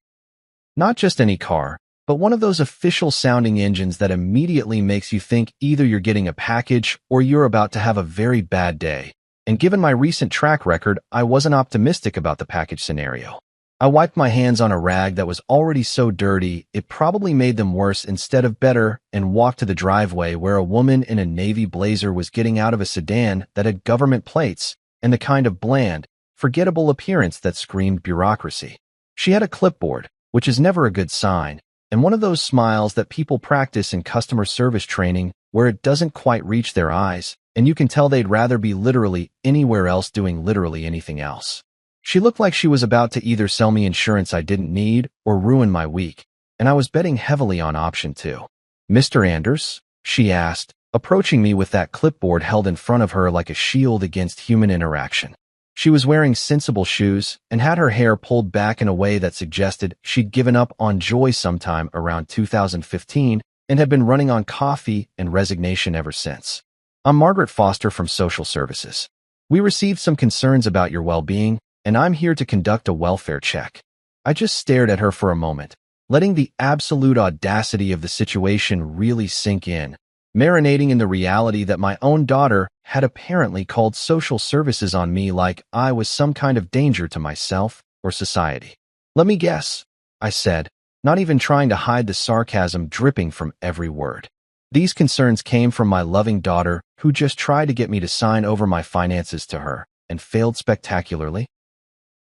Not just any car, but one of those official-sounding engines that immediately makes you think either you're getting a package or you're about to have a very bad day. And given my recent track record, I wasn't optimistic about the package scenario. I wiped my hands on a rag that was already so dirty it probably made them worse instead of better and walked to the driveway where a woman in a navy blazer was getting out of a sedan that had government plates and the kind of bland, forgettable appearance that screamed bureaucracy. She had a clipboard, which is never a good sign, and one of those smiles that people practice in customer service training where it doesn't quite reach their eyes, and you can tell they'd rather be literally anywhere else doing literally anything else. She looked like she was about to either sell me insurance I didn't need or ruin my week, and I was betting heavily on option 2. Mr. Anders? She asked, approaching me with that clipboard held in front of her like a shield against human interaction. She was wearing sensible shoes and had her hair pulled back in a way that suggested she'd given up on joy sometime around 2015 and had been running on coffee and resignation ever since. I'm Margaret Foster from Social Services. We received some concerns about your well-being, and I'm here to conduct a welfare check. I just stared at her for a moment, letting the absolute audacity of the situation really sink in, marinating in the reality that my own daughter had apparently called social services on me like I was some kind of danger to myself or society. Let me guess, I said, not even trying to hide the sarcasm dripping from every word. These concerns came from my loving daughter who just tried to get me to sign over my finances to her and failed spectacularly.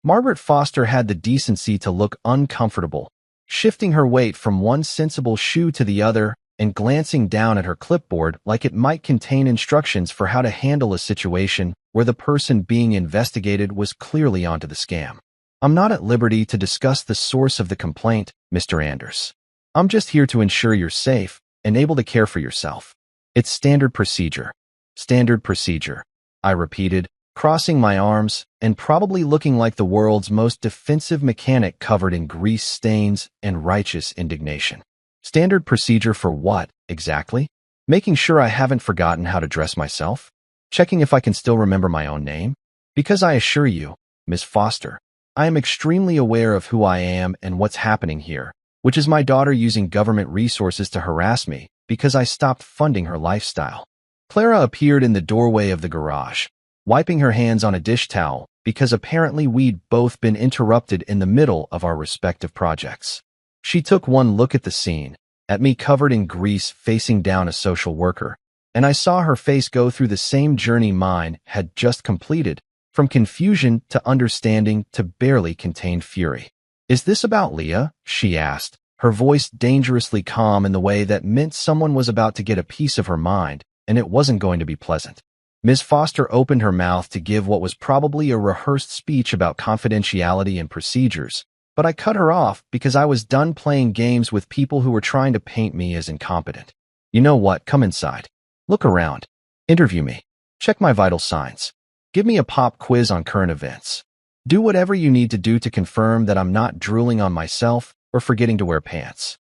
Margaret Foster had the decency to look uncomfortable, shifting her weight from one sensible shoe to the other and glancing down at her clipboard like it might contain instructions for how to handle a situation where the person being investigated was clearly onto the scam. I'm not at liberty to discuss the source of the complaint, Mr. Anders. I'm just here to ensure you're safe and able to care for yourself. It's standard procedure. Standard procedure, I repeated, crossing my arms and probably looking like the world's most defensive mechanic covered in grease stains and righteous indignation. Standard procedure for what, exactly? Making sure I haven't forgotten how to dress myself? Checking if I can still remember my own name? Because I assure you, Miss Foster, I am extremely aware of who I am and what's happening here, which is my daughter using government resources to harass me because I stopped funding her lifestyle. Clara appeared in the doorway of the garage, wiping her hands on a dish towel because apparently we'd both been interrupted in the middle of our respective projects. She took one look at the scene, at me covered in grease facing down a social worker, and I saw her face go through the same journey mine had just completed, from confusion to understanding to barely contained fury. Is this about Leah? She asked, her voice dangerously calm in the way that meant someone was about to get a piece of her mind, and it wasn't going to be pleasant. Ms. Foster opened her mouth to give what was probably a rehearsed speech about confidentiality and procedures, but I cut her off because I was done playing games with people who were trying to paint me as incompetent. You know what? Come inside. Look around. Interview me. Check my vital signs. Give me a pop quiz on current events. Do whatever you need to do to confirm that I'm not drooling on myself or forgetting to wear pants.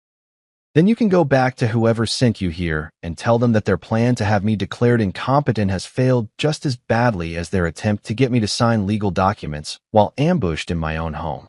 Then you can go back to whoever sent you here and tell them that their plan to have me declared incompetent has failed just as badly as their attempt to get me to sign legal documents while ambushed in my own home.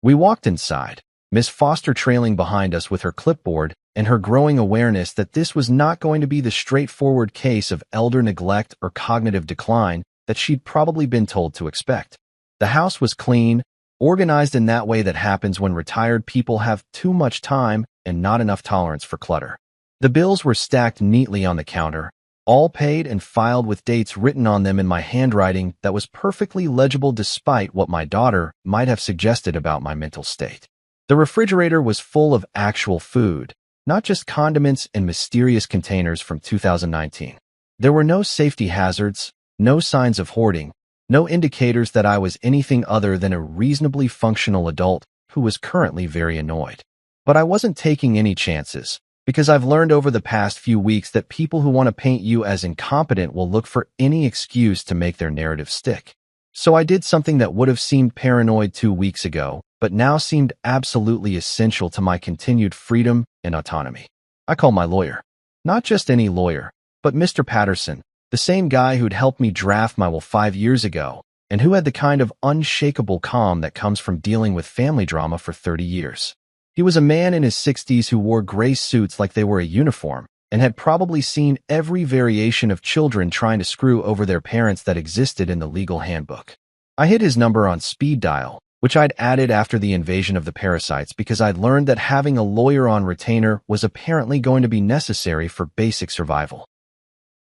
We walked inside, Miss Foster trailing behind us with her clipboard and her growing awareness that this was not going to be the straightforward case of elder neglect or cognitive decline that she'd probably been told to expect. The house was clean, organized in that way that happens when retired people have too much time and not enough tolerance for clutter. The bills were stacked neatly on the counter, all paid and filed with dates written on them in my handwriting that was perfectly legible despite what my daughter might have suggested about my mental state. The refrigerator was full of actual food, not just condiments in mysterious containers from 2019. There were no safety hazards, no signs of hoarding, no indicators that I was anything other than a reasonably functional adult who was currently very annoyed. But I wasn't taking any chances, because I've learned over the past few weeks that people who want to paint you as incompetent will look for any excuse to make their narrative stick. So I did something that would have seemed paranoid 2 weeks ago, but now seemed absolutely essential to my continued freedom and autonomy. I called my lawyer. Not just any lawyer, but Mr. Patterson, the same guy who'd helped me draft my will 5 years ago, and who had the kind of unshakable calm that comes from dealing with family drama for 30 years. He was a man in his 60s who wore gray suits like they were a uniform, and had probably seen every variation of children trying to screw over their parents that existed in the legal handbook. I hit his number on speed dial, which I'd added after the invasion of the parasites because I'd learned that having a lawyer on retainer was apparently going to be necessary for basic survival.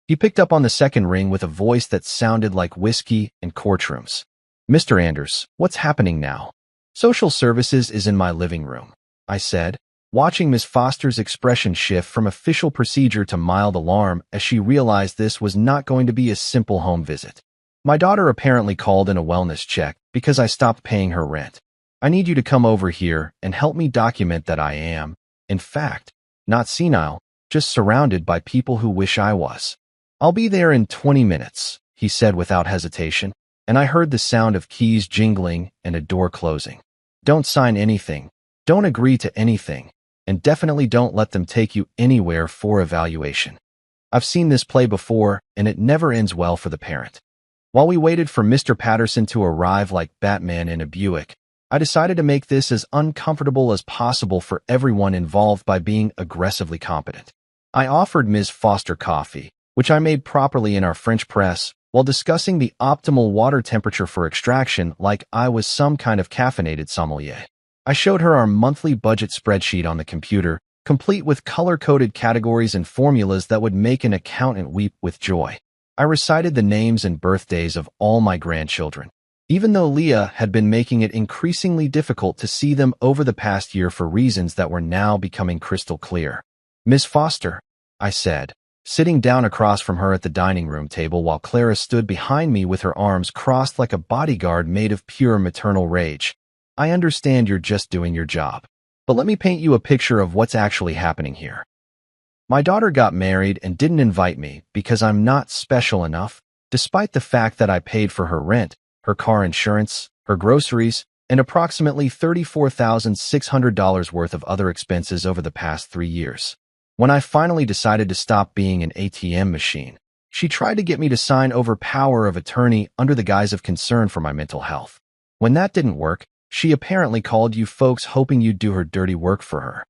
He picked up on the second ring with a voice that sounded like whiskey and courtrooms. "Mr. Anders, what's happening now?" "Social services is in my living room," I said, watching Ms. Foster's expression shift from official procedure to mild alarm as she realized this was not going to be a simple home visit. "My daughter apparently called in a wellness check because I stopped paying her rent. I need you to come over here and help me document that I am, in fact, not senile, just surrounded by people who wish I was." "I'll be there in 20 minutes, he said without hesitation, and I heard the sound of keys jingling and a door closing. "Don't sign anything, don't agree to anything, and definitely don't let them take you anywhere for evaluation. I've seen this play before, and it never ends well for the parent." While we waited for Mr. Patterson to arrive like Batman in a Buick, I decided to make this as uncomfortable as possible for everyone involved by being aggressively competent. I offered Ms. Foster coffee, which I made properly in our French press, while discussing the optimal water temperature for extraction like I was some kind of caffeinated sommelier. I showed her our monthly budget spreadsheet on the computer, complete with color-coded categories and formulas that would make an accountant weep with joy. I recited the names and birthdays of all my grandchildren, even though Leah had been making it increasingly difficult to see them over the past year for reasons that were now becoming crystal clear. "Miss Foster," I said, sitting down across from her at the dining room table while Clara stood behind me with her arms crossed like a bodyguard made of pure maternal rage. "I understand you're just doing your job, but let me paint you a picture of what's actually happening here. My daughter got married and didn't invite me because I'm not special enough, despite the fact that I paid for her rent, her car insurance, her groceries, and approximately $34,600 worth of other expenses over the past 3 years. When I finally decided to stop being an ATM machine, she tried to get me to sign over power of attorney under the guise of concern for my mental health. When that didn't work, she apparently called you folks hoping you'd do her dirty work for her."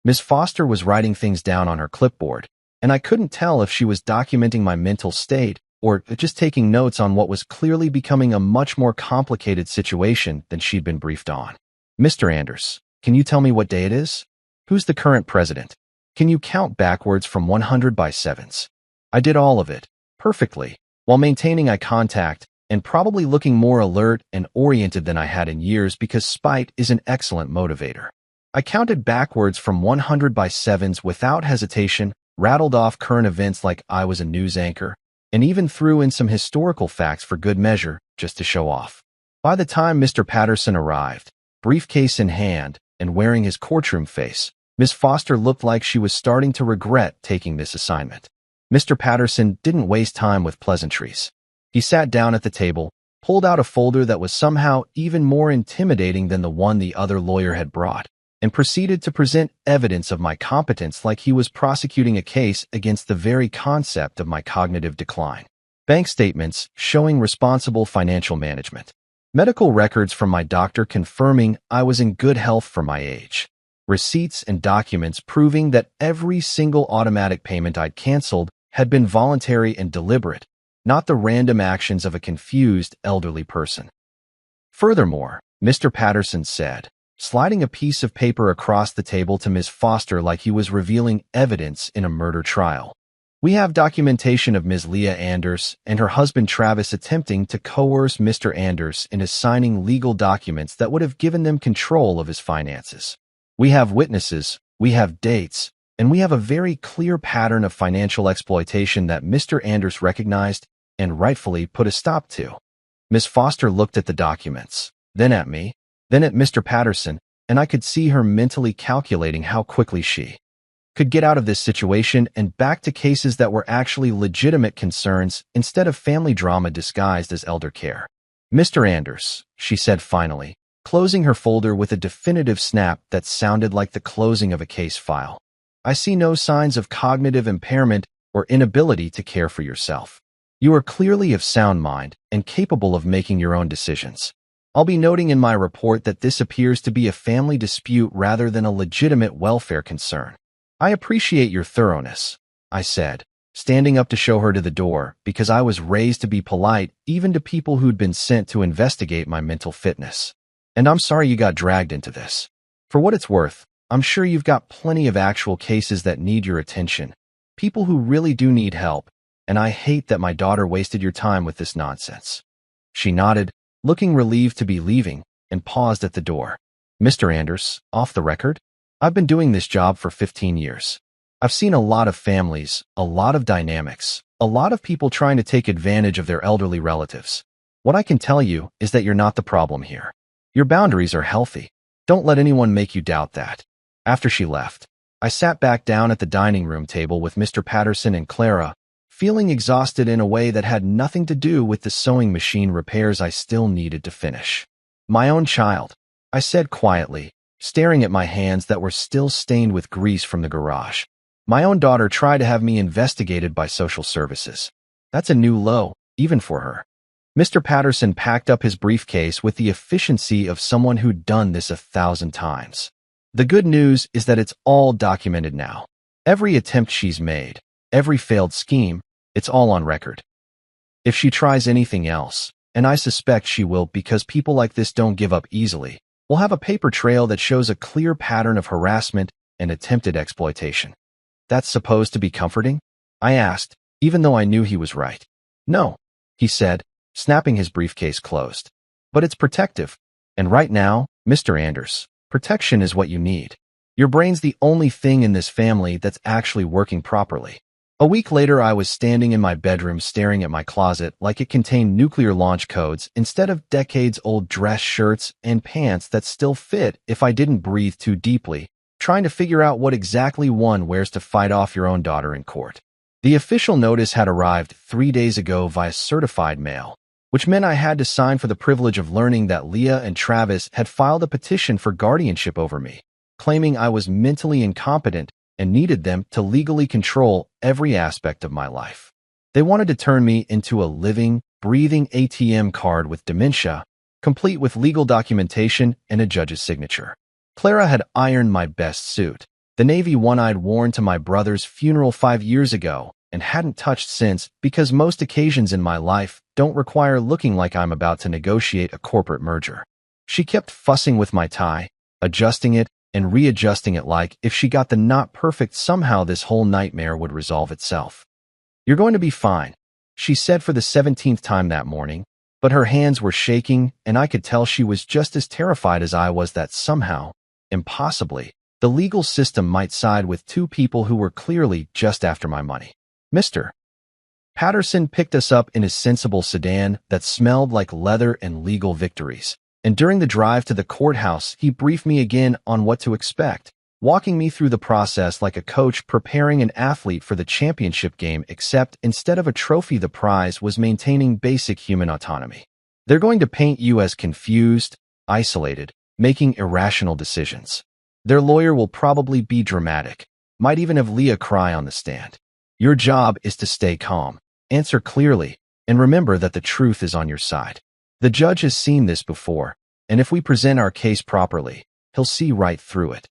Ms. Foster was writing things down on her clipboard, and I couldn't tell if she was documenting my mental state or just taking notes on what was clearly becoming a much more complicated situation than she'd been briefed on. "Mr. Anders, can you tell me what day it is? Who's the current president? Can you count backwards from 100 by sevens?" I did all of it, perfectly, while maintaining eye contact and probably looking more alert and oriented than I had in years because spite is an excellent motivator. I counted backwards from 100 by sevens without hesitation, rattled off current events like I was a news anchor, and even threw in some historical facts for good measure, just to show off. By the time Mr. Patterson arrived, briefcase in hand and wearing his courtroom face, Miss Foster looked like she was starting to regret taking this assignment. Mr. Patterson didn't waste time with pleasantries. He sat down at the table, pulled out a folder that was somehow even more intimidating than the one the other lawyer had brought, and proceeded to present evidence of my competence like he was prosecuting a case against the very concept of my cognitive decline. Bank statements showing responsible financial management. Medical records from my doctor confirming I was in good health for my age. Receipts and documents proving that every single automatic payment I'd canceled had been voluntary and deliberate, not the random actions of a confused elderly person. Furthermore, Mr. Patterson said, sliding a piece of paper across the table to Ms. Foster like he was revealing evidence in a murder trial. We have documentation of Ms. Leah Anders and her husband Travis attempting to coerce Mr. Anders into signing legal documents that would have given them control of his finances. We have witnesses, we have dates, and we have a very clear pattern of financial exploitation that Mr. Anders recognized and rightfully put a stop to. Ms. Foster looked at the documents, then at me, then at Mr. Patterson, and I could see her mentally calculating how quickly she could get out of this situation and back to cases that were actually legitimate concerns instead of family drama disguised as elder care. Mr. Anders, she said finally, closing her folder with a definitive snap that sounded like the closing of a case file. I see no signs of cognitive impairment or inability to care for yourself. You are clearly of sound mind and capable of making your own decisions. I'll be noting in my report that this appears to be a family dispute rather than a legitimate welfare concern. I appreciate your thoroughness, I said, standing up to show her to the door because I was raised to be polite even to people who'd been sent to investigate my mental fitness. And I'm sorry you got dragged into this. For what it's worth, I'm sure you've got plenty of actual cases that need your attention, people who really do need help, and I hate that my daughter wasted your time with this nonsense. She nodded, looking relieved to be leaving, and paused at the door. Mr. Anders, off the record? I've been doing this job for 15 years. I've seen a lot of families, a lot of dynamics, a lot of people trying to take advantage of their elderly relatives. What I can tell you is that you're not the problem here. Your boundaries are healthy. Don't let anyone make you doubt that. After she left, I sat back down at the dining room table with Mr. Patterson and Clara, feeling exhausted in a way that had nothing to do with the sewing machine repairs I still needed to finish. My own child, I said quietly, staring at my hands that were still stained with grease from the garage. My own daughter tried to have me investigated by social services. That's a new low, even for her. Mr. Patterson packed up his briefcase with the efficiency of someone who'd done this 1,000 times. The good news is that it's all documented now. Every attempt she's made, every failed scheme, it's all on record. If she tries anything else, and I suspect she will because people like this don't give up easily, we'll have a paper trail that shows a clear pattern of harassment and attempted exploitation. That's supposed to be comforting? I asked, even though I knew he was right. No, he said, snapping his briefcase closed. But it's protective. And right now, Mr. Anders, protection is what you need. Your brain's the only thing in this family that's actually working properly. A week later, I was standing in my bedroom staring at my closet like it contained nuclear launch codes instead of decades-old dress shirts and pants that still fit if I didn't breathe too deeply, trying to figure out what exactly one wears to fight off your own daughter in court. The official notice had arrived 3 days ago via certified mail, which meant I had to sign for the privilege of learning that Leah and Travis had filed a petition for guardianship over me, claiming I was mentally incompetent and needed them to legally control every aspect of my life. They wanted to turn me into a living, breathing ATM card with dementia, complete with legal documentation and a judge's signature. Clara had ironed my best suit, the navy one I'd worn to my brother's funeral 5 years ago and hadn't touched since because most occasions in my life don't require looking like I'm about to negotiate a corporate merger. She kept fussing with my tie, adjusting it and readjusting it like if she got the knot perfect somehow this whole nightmare would resolve itself. You're going to be fine, she said for the 17th time that morning, but her hands were shaking and I could tell she was just as terrified as I was that somehow, impossibly, the legal system might side with two people who were clearly just after my money. Mr. Patterson picked us up in his sensible sedan that smelled like leather and legal victories. And during the drive to the courthouse, he briefed me again on what to expect, walking me through the process like a coach preparing an athlete for the championship game, except instead of a trophy, the prize was maintaining basic human autonomy. They're going to paint you as confused, isolated, making irrational decisions. Their lawyer will probably be dramatic, might even have Leah cry on the stand. Your job is to stay calm, answer clearly, and remember that the truth is on your side. The judge has seen this before, and if we present our case properly, he'll see right through it.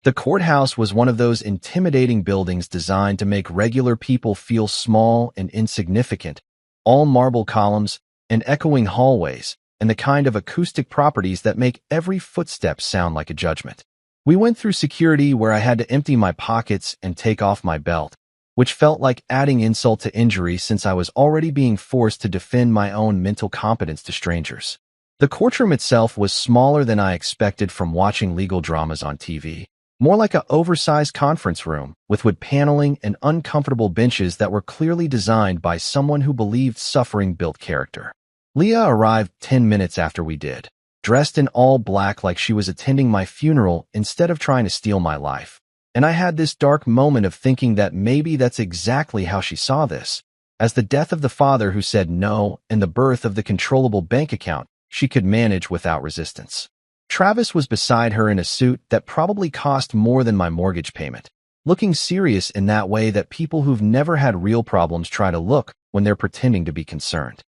The courthouse was one of those intimidating buildings designed to make regular people feel small and insignificant, all marble columns and echoing hallways, and the kind of acoustic properties that make every footstep sound like a judgment. We went through security where I had to empty my pockets and take off my belt, which felt like adding insult to injury since I was already being forced to defend my own mental competence to strangers. The courtroom itself was smaller than I expected from watching legal dramas on TV. More like an oversized conference room, with wood paneling and uncomfortable benches that were clearly designed by someone who believed suffering built character. Leah arrived 10 minutes after we did, dressed in all black like she was attending my funeral instead of trying to steal my life. And I had this dark moment of thinking that maybe that's exactly how she saw this, as the death of the father who said no and the birth of the controllable bank account she could manage without resistance. Travis was beside her in a suit that probably cost more than my mortgage payment, looking serious in that way that people who've never had real problems try to look when they're pretending to be concerned.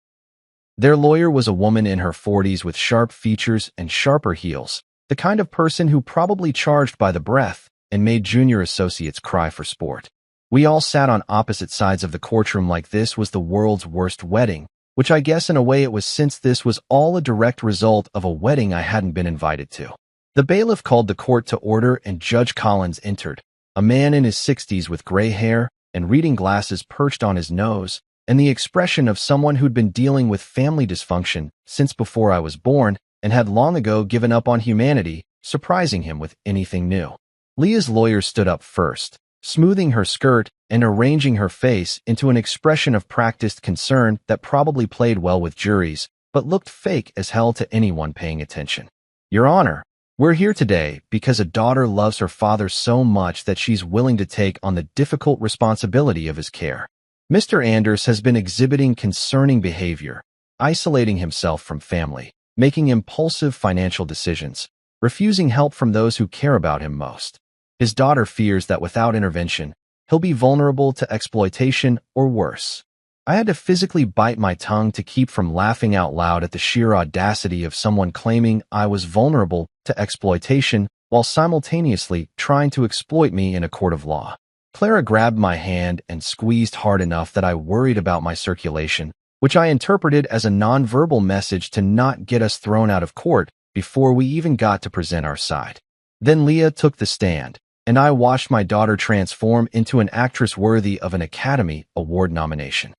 Their lawyer was a woman in her 40s with sharp features and sharper heels, the kind of person who probably charged by the breath and made junior associates cry for sport. We all sat on opposite sides of the courtroom like this was the world's worst wedding, which I guess in a way it was since this was all a direct result of a wedding I hadn't been invited to. The bailiff called the court to order and Judge Collins entered, a man in his 60s with gray hair and reading glasses perched on his nose, and the expression of someone who'd been dealing with family dysfunction since before I was born and had long ago given up on humanity, surprising him with anything new. Leah's lawyer stood up first, smoothing her skirt and arranging her face into an expression of practiced concern that probably played well with juries, but looked fake as hell to anyone paying attention. Your Honor, we're here today because a daughter loves her father so much that she's willing to take on the difficult responsibility of his care. Mr. Anders has been exhibiting concerning behavior, isolating himself from family, making impulsive financial decisions, refusing help from those who care about him most. His daughter fears that without intervention, he'll be vulnerable to exploitation or worse. I had to physically bite my tongue to keep from laughing out loud at the sheer audacity of someone claiming I was vulnerable to exploitation while simultaneously trying to exploit me in a court of law. Clara grabbed my hand and squeezed hard enough that I worried about my circulation, which I interpreted as a nonverbal message to not get us thrown out of court before we even got to present our side. Then Leah took the stand, and I watched my daughter transform into an actress worthy of an Academy Award nomination.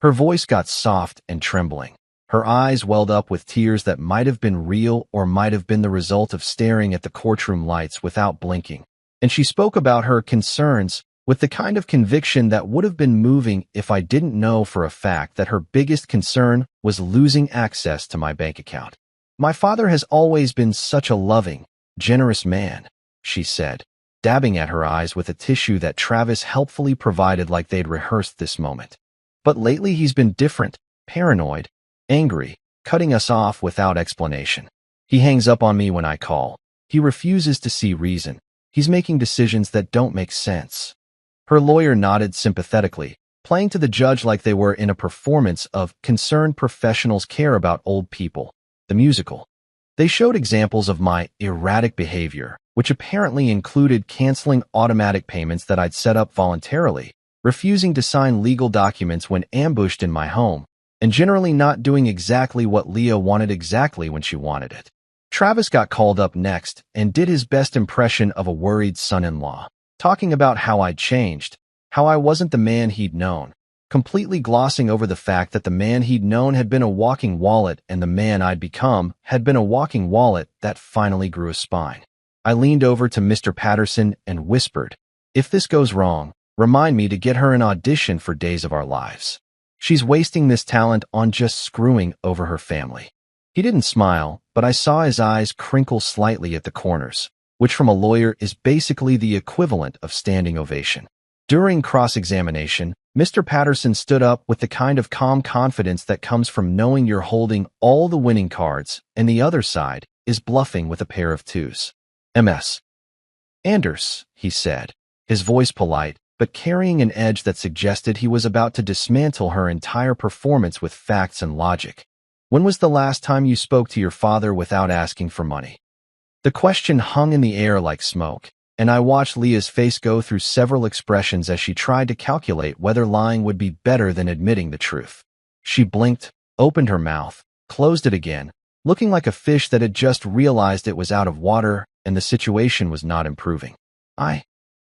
Her voice got soft and trembling. Her eyes welled up with tears that might have been real or might have been the result of staring at the courtroom lights without blinking. And she spoke about her concerns with the kind of conviction that would have been moving if I didn't know for a fact that her biggest concern was losing access to my bank account. My father has always been such a loving, generous man, she said, dabbing at her eyes with a tissue that Travis helpfully provided like they'd rehearsed this moment. But lately he's been different, paranoid, angry, cutting us off without explanation. He hangs up on me when I call. He refuses to see reason. He's making decisions that don't make sense. Her lawyer nodded sympathetically, playing to the judge like they were in a performance of Concerned Professionals Care About Old People, the musical. They showed examples of my erratic behavior, which apparently included canceling automatic payments that I'd set up voluntarily, refusing to sign legal documents when ambushed in my home, and generally not doing exactly what Leah wanted exactly when she wanted it. Travis got called up next and did his best impression of a worried son-in-law, talking about how I'd changed, how I wasn't the man he'd known, completely glossing over the fact that the man he'd known had been a walking wallet and the man I'd become had been a walking wallet that finally grew a spine. I leaned over to Mr. Patterson and whispered, "If this goes wrong, remind me to get her an audition for Days of Our Lives. She's wasting this talent on just screwing over her family." He didn't smile, but I saw his eyes crinkle slightly at the corners, which from a lawyer is basically the equivalent of standing ovation. During cross-examination, Mr. Patterson stood up with the kind of calm confidence that comes from knowing you're holding all the winning cards and the other side is bluffing with a pair of twos. "Ms. Anders," he said, his voice polite, but carrying an edge that suggested he was about to dismantle her entire performance with facts and logic. "When was the last time you spoke to your father without asking for money?" The question hung in the air like smoke, and I watched Leah's face go through several expressions as she tried to calculate whether lying would be better than admitting the truth. She blinked, opened her mouth, closed it again, looking like a fish that had just realized it was out of water and the situation was not improving.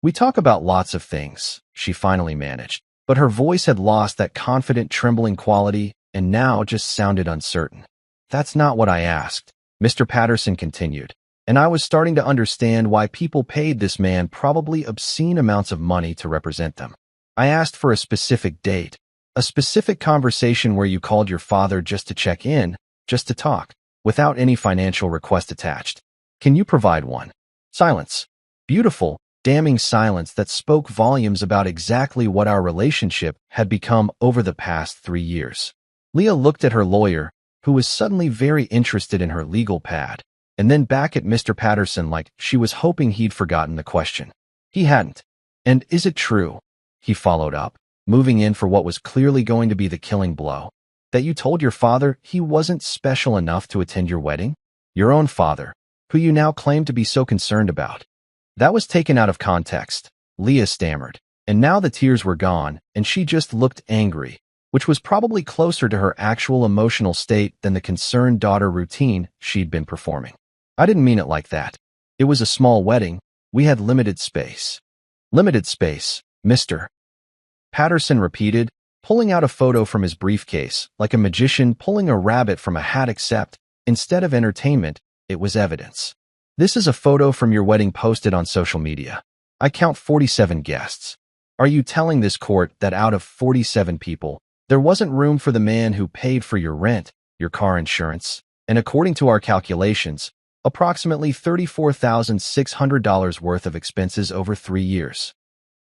We talk about lots of things, she finally managed, but her voice had lost that confident, trembling quality and now just sounded uncertain. That's not what I asked, Mr. Patterson continued, and I was starting to understand why people paid this man probably obscene amounts of money to represent them. I asked for a specific date, a specific conversation where you called your father just to check in, just to talk, without any financial request attached. Can you provide one? Silence. Beautiful, damning silence that spoke volumes about exactly what our relationship had become over the past 3 years. Leah looked at her lawyer, who was suddenly very interested in her legal pad, and then back at Mr. Patterson like she was hoping he'd forgotten the question. He hadn't. And is it true? He followed up, moving in for what was clearly going to be the killing blow, that you told your father he wasn't special enough to attend your wedding? Your own father, who you now claim to be so concerned about. That was taken out of context, Leah stammered, and now the tears were gone, and she just looked angry, which was probably closer to her actual emotional state than the concerned daughter routine she'd been performing. I didn't mean it like that. It was a small wedding. We had limited space. Limited space, Mr. Patterson repeated, pulling out a photo from his briefcase, like a magician pulling a rabbit from a hat, except, instead of entertainment, it was evidence. This is a photo from your wedding posted on social media. I count 47 guests. Are you telling this court that out of 47 people, there wasn't room for the man who paid for your rent, your car insurance, and according to our calculations, approximately $34,600 worth of expenses over 3 years?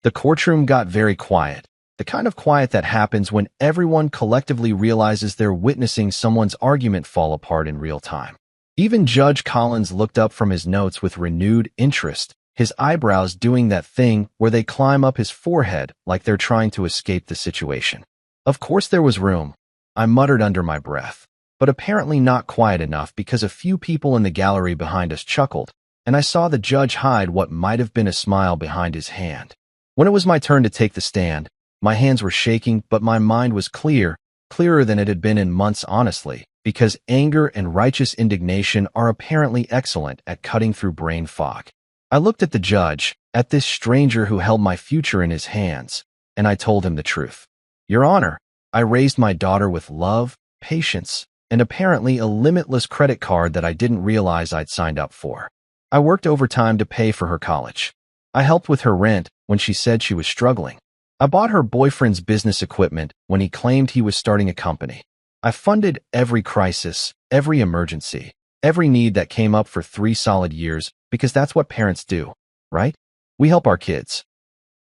The courtroom got very quiet, the kind of quiet that happens when everyone collectively realizes they're witnessing someone's argument fall apart in real time. Even Judge Collins looked up from his notes with renewed interest, his eyebrows doing that thing where they climb up his forehead like they're trying to escape the situation. Of course there was room, I muttered under my breath, but apparently not quiet enough because a few people in the gallery behind us chuckled, and I saw the judge hide what might have been a smile behind his hand. When it was my turn to take the stand, my hands were shaking, but my mind was clear, clearer than it had been in months, honestly, because anger and righteous indignation are apparently excellent at cutting through brain fog. I looked at the judge, at this stranger who held my future in his hands, and I told him the truth. Your Honor, I raised my daughter with love, patience, and apparently a limitless credit card that I didn't realize I'd signed up for. I worked overtime to pay for her college. I helped with her rent when she said she was struggling. I bought her boyfriend's business equipment when he claimed he was starting a company. I funded every crisis, every emergency, every need that came up for 3 solid years because that's what parents do, right? We help our kids.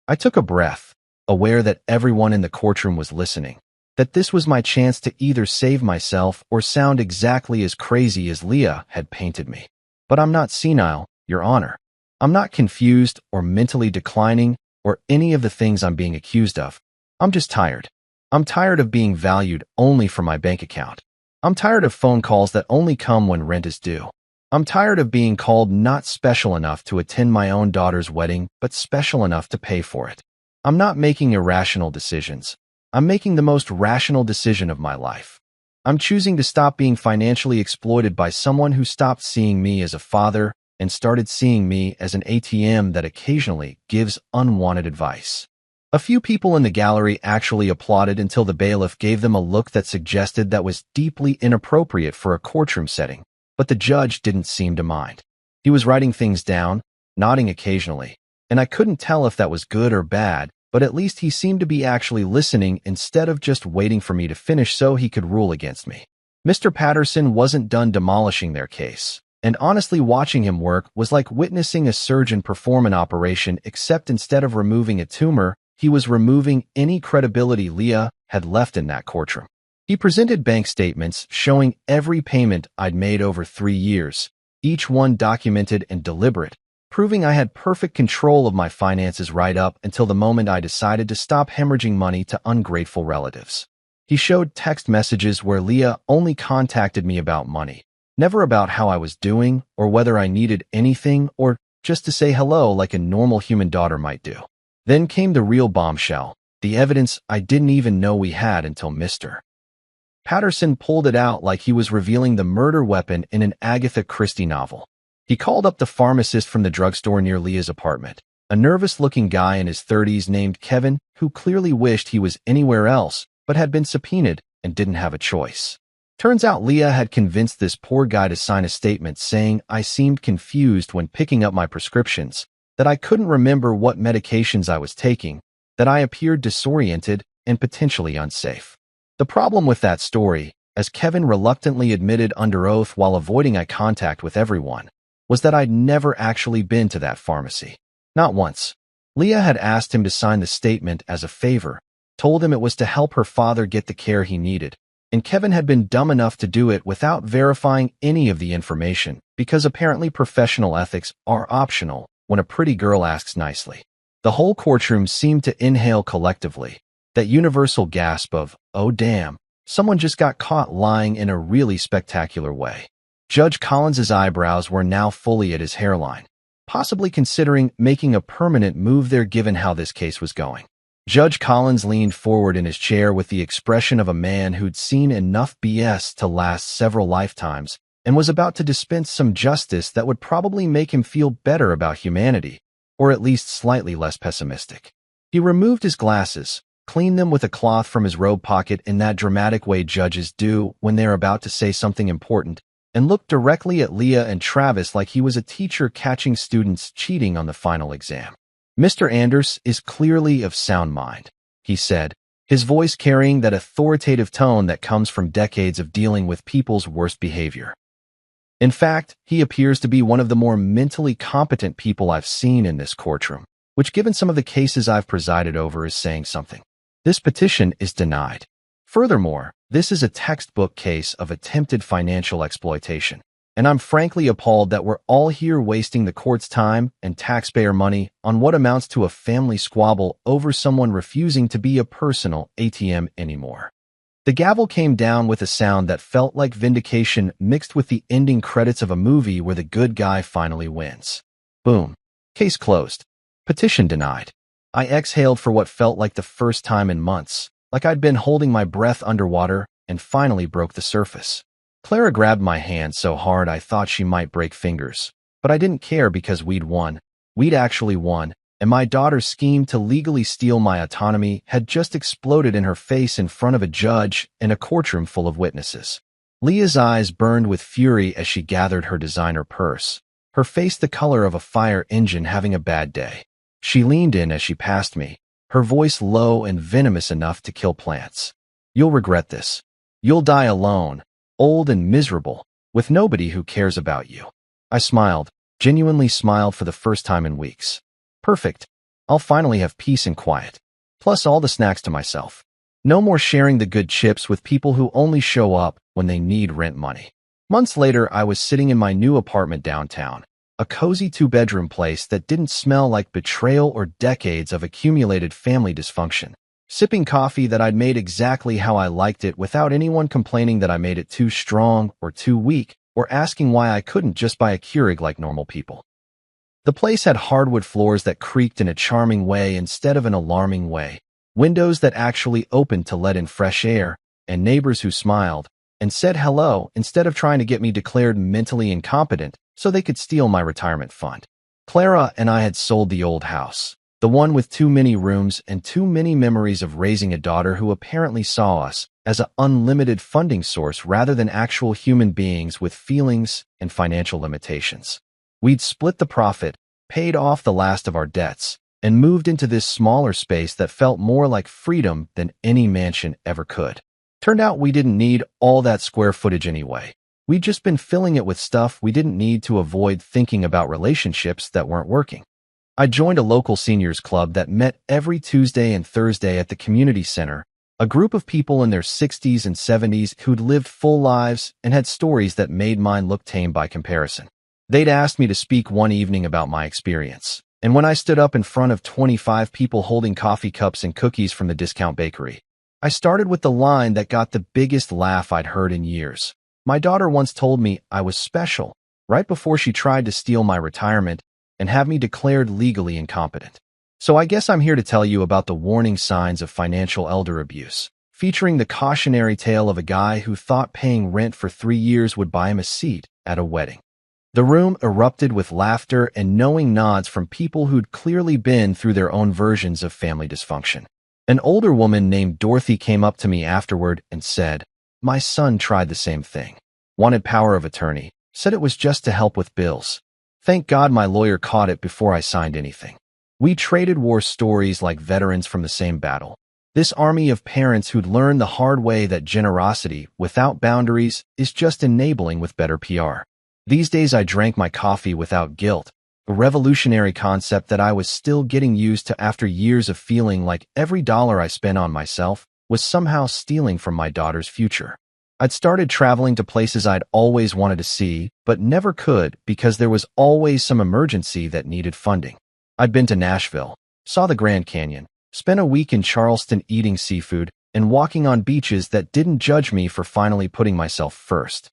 I took a breath, aware that everyone in the courtroom was listening, that this was my chance to either save myself or sound exactly as crazy as Leah had painted me. But I'm not senile, Your Honor. I'm not confused or mentally declining or any of the things I'm being accused of. I'm just tired. I'm tired of being valued only for my bank account. I'm tired of phone calls that only come when rent is due. I'm tired of being called not special enough to attend my own daughter's wedding, but special enough to pay for it. I'm not making irrational decisions. I'm making the most rational decision of my life. I'm choosing to stop being financially exploited by someone who stopped seeing me as a father and started seeing me as an ATM that occasionally gives unwanted advice. A few people in the gallery actually applauded until the bailiff gave them a look that suggested that was deeply inappropriate for a courtroom setting, but the judge didn't seem to mind. He was writing things down, nodding occasionally, and I couldn't tell if that was good or bad, but at least he seemed to be actually listening instead of just waiting for me to finish so he could rule against me. Mr. Patterson wasn't done demolishing their case, and honestly watching him work was like witnessing a surgeon perform an operation, except instead of removing a tumor, he was removing any credibility Leah had left in that courtroom. He presented bank statements showing every payment I'd made over 3 years, each one documented and deliberate, proving I had perfect control of my finances right up until the moment I decided to stop hemorrhaging money to ungrateful relatives. He showed text messages where Leah only contacted me about money, never about how I was doing or whether I needed anything or just to say hello like a normal human daughter might do. Then came the real bombshell, the evidence I didn't even know we had until Mr. Patterson pulled it out like he was revealing the murder weapon in an Agatha Christie novel. He called up the pharmacist from the drugstore near Leah's apartment, a nervous-looking guy in his 30s named Kevin who clearly wished he was anywhere else but had been subpoenaed and didn't have a choice. Turns out Leah had convinced this poor guy to sign a statement saying I seemed confused when picking up my prescriptions, that I couldn't remember what medications I was taking, that I appeared disoriented and potentially unsafe. The problem with that story, as Kevin reluctantly admitted under oath while avoiding eye contact with everyone, was that I'd never actually been to that pharmacy. Not once. Leah had asked him to sign the statement as a favor, told him it was to help her father get the care he needed, and Kevin had been dumb enough to do it without verifying any of the information because apparently professional ethics are optional when a pretty girl asks nicely. The whole courtroom seemed to inhale collectively, that universal gasp of, oh damn, someone just got caught lying in a really spectacular way. Judge Collins's eyebrows were now fully at his hairline, possibly considering making a permanent move there given how this case was going. Judge Collins leaned forward in his chair with the expression of a man who'd seen enough BS to last several lifetimes and was about to dispense some justice that would probably make him feel better about humanity, or at least slightly less pessimistic. He removed his glasses, cleaned them with a cloth from his robe pocket in that dramatic way judges do when they're about to say something important, and looked directly at Leah and Travis like he was a teacher catching students cheating on the final exam. Mr. Anders is clearly of sound mind, he said, his voice carrying that authoritative tone that comes from decades of dealing with people's worst behavior. In fact, he appears to be one of the more mentally competent people I've seen in this courtroom, which given some of the cases I've presided over is saying something. This petition is denied. Furthermore, this is a textbook case of attempted financial exploitation, and I'm frankly appalled that we're all here wasting the court's time and taxpayer money on what amounts to a family squabble over someone refusing to be a personal ATM anymore. The gavel came down with a sound that felt like vindication mixed with the ending credits of a movie where the good guy finally wins. Boom. Case closed. Petition denied. I exhaled for what felt like the first time in months, like I'd been holding my breath underwater and finally broke the surface. Clara grabbed my hand so hard I thought she might break fingers, but I didn't care because we'd won. We'd actually won, and my daughter's scheme to legally steal my autonomy had just exploded in her face in front of a judge and a courtroom full of witnesses. Leah's eyes burned with fury as she gathered her designer purse, her face the color of a fire engine having a bad day. She leaned in as she passed me, her voice low and venomous enough to kill plants. You'll regret this. You'll die alone, old and miserable, with nobody who cares about you. I smiled, genuinely smiled for the first time in weeks. Perfect. I'll finally have peace and quiet. Plus all the snacks to myself. No more sharing the good chips with people who only show up when they need rent money. Months later, I was sitting in my new apartment downtown, a cozy two-bedroom place that didn't smell like betrayal or decades of accumulated family dysfunction. Sipping coffee that I'd made exactly how I liked it without anyone complaining that I made it too strong or too weak or asking why I couldn't just buy a Keurig like normal people. The place had hardwood floors that creaked in a charming way instead of an alarming way, windows that actually opened to let in fresh air, and neighbors who smiled and said hello instead of trying to get me declared mentally incompetent so they could steal my retirement fund. Clara and I had sold the old house, the one with too many rooms and too many memories of raising a daughter who apparently saw us as an unlimited funding source rather than actual human beings with feelings and financial limitations. We'd split the profit, paid off the last of our debts, and moved into this smaller space that felt more like freedom than any mansion ever could. Turned out we didn't need all that square footage anyway. We'd just been filling it with stuff we didn't need to avoid thinking about relationships that weren't working. I joined a local seniors club that met every Tuesday and Thursday at the community center, a group of people in their 60s and 70s who'd lived full lives and had stories that made mine look tame by comparison. They'd asked me to speak one evening about my experience, and when I stood up in front of 25 people holding coffee cups and cookies from the discount bakery, I started with the line that got the biggest laugh I'd heard in years. My daughter once told me I was special, right before she tried to steal my retirement and have me declared legally incompetent. So I guess I'm here to tell you about the warning signs of financial elder abuse. featuring the cautionary tale of a guy who thought paying rent for 3 years would buy him a seat at a wedding. The room erupted with laughter and knowing nods from people who'd clearly been through their own versions of family dysfunction. An older woman named Dorothy came up to me afterward and said, "My son tried the same thing. Wanted power of attorney. Said it was just to help with bills. Thank God my lawyer caught it before I signed anything." We traded war stories like veterans from the same battle. This army of parents who'd learned the hard way that generosity, without boundaries, is just enabling with better PR. These days I drank my coffee without guilt, a revolutionary concept that I was still getting used to after years of feeling like every dollar I spent on myself was somehow stealing from my daughter's future. I'd started traveling to places I'd always wanted to see, but never could because there was always some emergency that needed funding. I'd been to Nashville, saw the Grand Canyon, spent a week in Charleston eating seafood and walking on beaches that didn't judge me for finally putting myself first.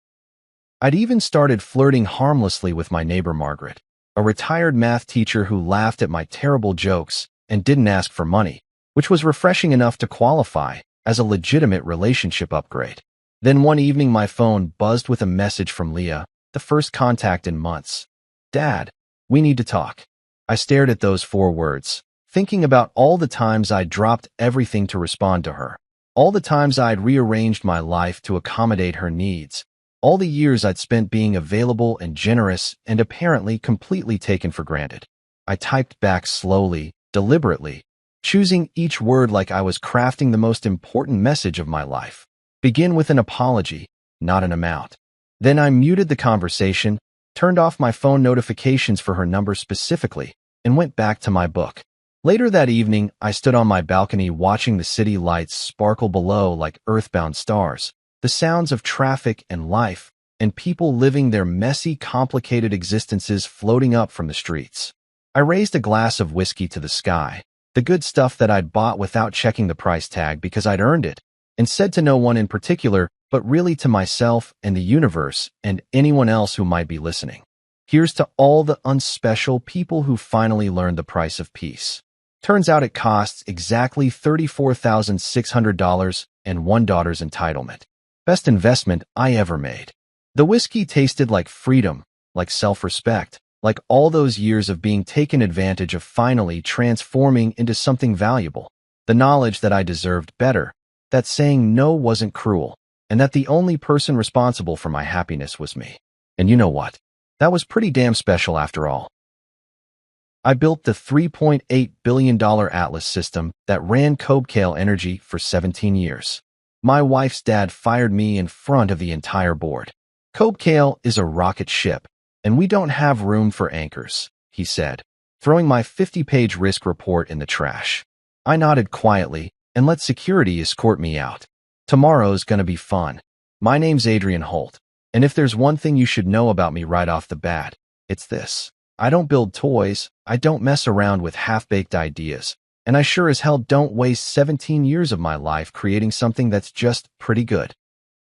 I'd even started flirting harmlessly with my neighbor Margaret, a retired math teacher who laughed at my terrible jokes and didn't ask for money, which was refreshing enough to qualify as a legitimate relationship upgrade. Then one evening my phone buzzed with a message from Leah, the first contact in months. "Dad, we need to talk." I stared at those 4 words, thinking about all the times I'd dropped everything to respond to her, all the times I'd rearranged my life to accommodate her needs, all the years I'd spent being available and generous and apparently completely taken for granted. I typed back slowly, deliberately, choosing each word like I was crafting the most important message of my life. Begin with an apology, not an amount. Then I muted the conversation, turned off my phone notifications for her number specifically, and went back to my book. Later that evening, I stood on my balcony watching the city lights sparkle below like earthbound stars, the sounds of traffic and life, and people living their messy, complicated existences floating up from the streets. I raised a glass of whiskey to the sky, the good stuff that I'd bought without checking the price tag because I'd earned it, and said to no one in particular, but really to myself and the universe and anyone else who might be listening. Here's to all the unspecial people who finally learned the price of peace. Turns out it costs exactly $34,600 and one daughter's entitlement. Best investment I ever made. The whiskey tasted like freedom, like self-respect, like all those years of being taken advantage of finally transforming into something valuable. The knowledge that I deserved better, that saying no wasn't cruel, and that the only person responsible for my happiness was me. And you know what? That was pretty damn special after all. I built the $3.8 billion Atlas system that ran Cobecale Energy for 17 years. My wife's dad fired me in front of the entire board. "Cobecale is a rocket ship, and we don't have room for anchors," he said, throwing my 50-page risk report in the trash. I nodded quietly and let security escort me out. Tomorrow's gonna be fun. My name's Adrian Holt, and if there's one thing you should know about me right off the bat, it's this. I don't build toys, I don't mess around with half-baked ideas, and I sure as hell don't waste 17 years of my life creating something that's just pretty good.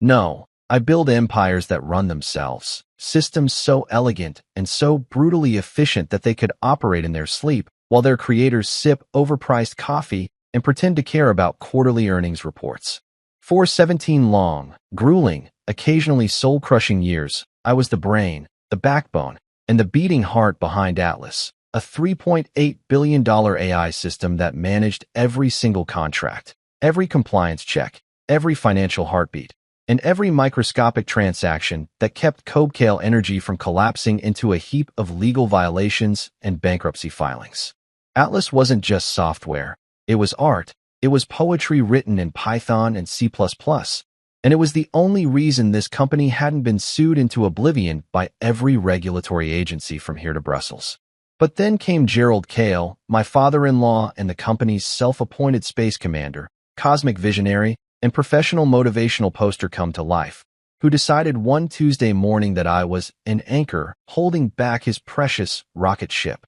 No, I build empires that run themselves, systems so elegant and so brutally efficient that they could operate in their sleep while their creators sip overpriced coffee and pretend to care about quarterly earnings reports. For 17 long, grueling, occasionally soul-crushing years, I was the brain, the backbone, and the beating heart behind Atlas, a $3.8 billion AI system that managed every single contract, every compliance check, every financial heartbeat, and every microscopic transaction that kept Cobecale Energy from collapsing into a heap of legal violations and bankruptcy filings. Atlas wasn't just software. It was art. It was poetry written in Python and C++. And it was the only reason this company hadn't been sued into oblivion by every regulatory agency from here to Brussels. But then came Gerald Kale, my father-in-law and the company's self-appointed space commander, cosmic visionary, and professional motivational poster come to life, who decided one Tuesday morning that I was an anchor holding back his precious rocket ship.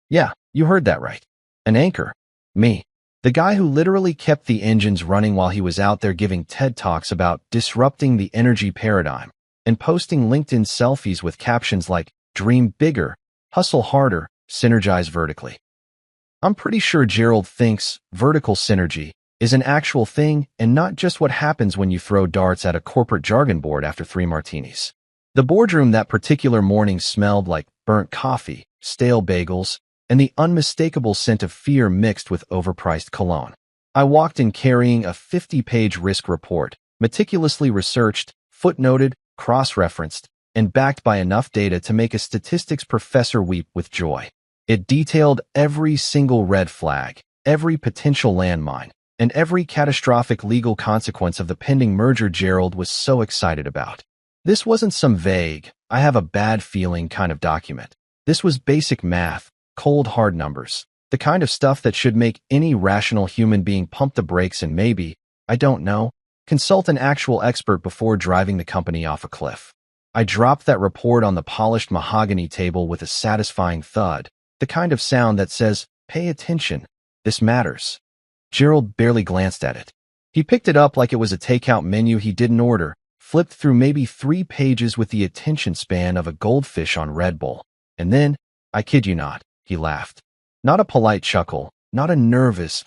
Yeah, you heard that right. An anchor. Me. The guy who literally kept the engines running while he was out there giving TED Talks about disrupting the energy paradigm and posting LinkedIn selfies with captions like, "Dream bigger, hustle harder, synergize vertically." I'm pretty sure Gerald thinks vertical synergy is an actual thing and not just what happens when you throw darts at a corporate jargon board after 3 martinis. The boardroom that particular morning smelled like burnt coffee, stale bagels, and the unmistakable scent of fear mixed with overpriced cologne. I walked in carrying a 50-page risk report, meticulously researched, footnoted, cross-referenced, and backed by enough data to make a statistics professor weep with joy. It detailed every single red flag, every potential landmine, and every catastrophic legal consequence of the pending merger Gerald was so excited about. This wasn't some vague, I have a bad feeling kind of document. This was basic math, cold hard numbers, the kind of stuff that should make any rational human being pump the brakes and maybe, I don't know, consult an actual expert before driving the company off a cliff. I dropped that report on the polished mahogany table with a satisfying thud, the kind of sound that says, pay attention, this matters. Gerald barely glanced at it. He picked it up like it was a takeout menu he didn't order, flipped through maybe 3 pages with the attention span of a goldfish on Red Bull. And then, I kid you not, he laughed. Not a polite chuckle, not a nervous,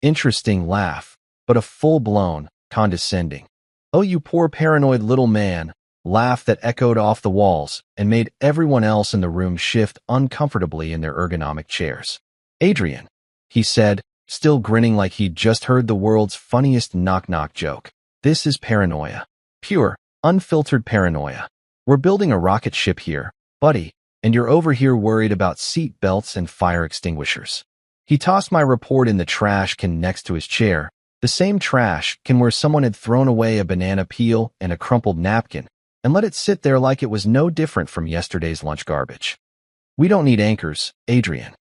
interesting laugh, but a full-blown, condescending, oh you poor paranoid little man, laugh that echoed off the walls and made everyone else in the room shift uncomfortably in their ergonomic chairs. Adrian, he said, still grinning like he'd just heard the world's funniest knock-knock joke. This is paranoia. Pure, unfiltered paranoia. We're building a rocket ship here, buddy, and you're over here worried about seat belts and fire extinguishers. He tossed my report in the trash can next to his chair, the same trash can where someone had thrown away a banana peel and a crumpled napkin, and let it sit there like it was no different from yesterday's lunch garbage. We don't need anchors, Adrian.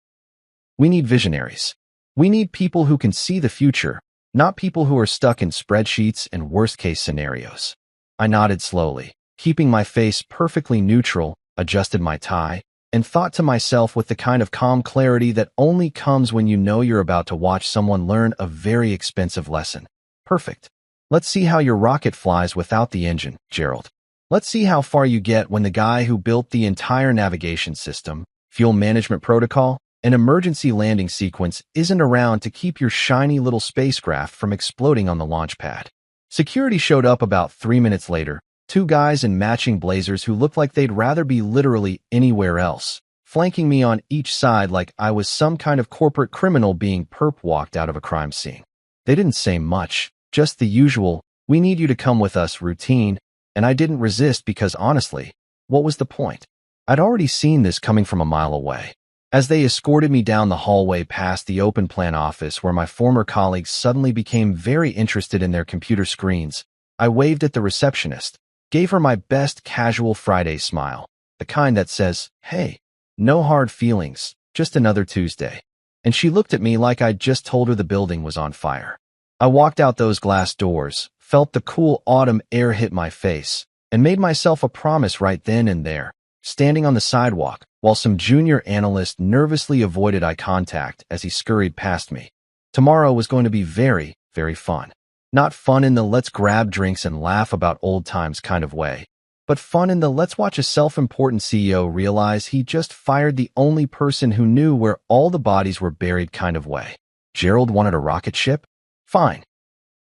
We need visionaries. We need people who can see the future, not people who are stuck in spreadsheets and worst-case scenarios. I nodded slowly, keeping my face perfectly neutral, adjusted my tie, and thought to myself with the kind of calm clarity that only comes when you know you're about to watch someone learn a very expensive lesson. Perfect. Let's see how your rocket flies without the engine, Gerald. Let's see how far you get when the guy who built the entire navigation system, fuel management protocol, and emergency landing sequence isn't around to keep your shiny little spacecraft from exploding on the launch pad. Security showed up about 3 minutes later, 2 guys in matching blazers who looked like they'd rather be literally anywhere else, flanking me on each side like I was some kind of corporate criminal being perp-walked out of a crime scene. They didn't say much, just the usual, we need you to come with us routine, and I didn't resist because honestly, what was the point? I'd already seen this coming from a mile away. As they escorted me down the hallway past the open plan office where my former colleagues suddenly became very interested in their computer screens, I waved at the receptionist, gave her my best casual Friday smile, the kind that says, hey, no hard feelings, just another Tuesday. And she looked at me like I'd just told her the building was on fire. I walked out those glass doors, felt the cool autumn air hit my face, and made myself a promise right then and there, standing on the sidewalk, while some junior analyst nervously avoided eye contact as he scurried past me. Tomorrow was going to be very, very fun. Not fun in the let's grab drinks and laugh about old times kind of way, but fun in the let's watch a self-important CEO realize he just fired the only person who knew where all the bodies were buried kind of way. Gerald wanted a rocket ship? Fine.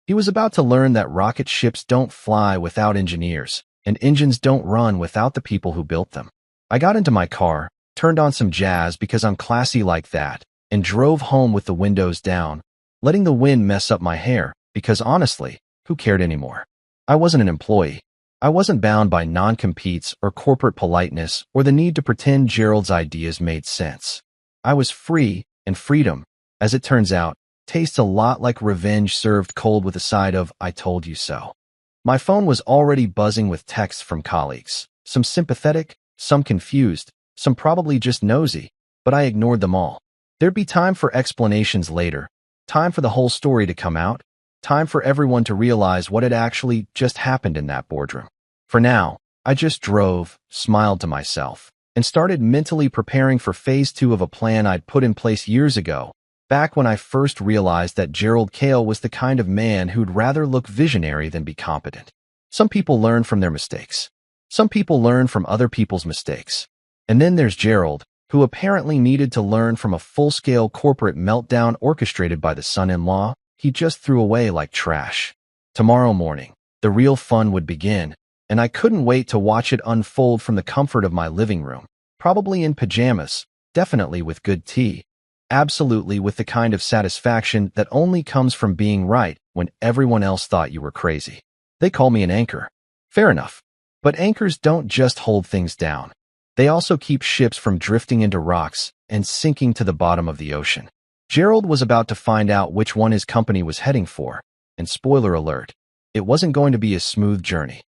He was about to learn that rocket ships don't fly without engineers, and engines don't run without the people who built them. I got into my car, turned on some jazz because I'm classy like that, and drove home with the windows down, letting the wind mess up my hair, because honestly, who cared anymore? I wasn't an employee. I wasn't bound by non-competes or corporate politeness or the need to pretend Gerald's ideas made sense. I was free, and freedom, as it turns out, tastes a lot like revenge served cold with a side of I told you so. My phone was already buzzing with texts from colleagues, some sympathetic, some confused, some probably just nosy, but I ignored them all. There'd be time for explanations later, time for the whole story to come out, time for everyone to realize what had actually just happened in that boardroom. For now, I just drove, smiled to myself, and started mentally preparing for phase 2 of a plan I'd put in place years ago, back when I first realized that Gerald Kale was the kind of man who'd rather look visionary than be competent. Some people learn from their mistakes. Some people learn from other people's mistakes. And then there's Gerald, who apparently needed to learn from a full-scale corporate meltdown orchestrated by the son-in-law, he just threw away like trash. Tomorrow morning, the real fun would begin, and I couldn't wait to watch it unfold from the comfort of my living room, probably in pajamas, definitely with good tea, absolutely with the kind of satisfaction that only comes from being right when everyone else thought you were crazy. They call me an anchor. Fair enough. But anchors don't just hold things down. They also keep ships from drifting into rocks and sinking to the bottom of the ocean. Gerald was about to find out which one his company was heading for, and spoiler alert, it wasn't going to be a smooth journey.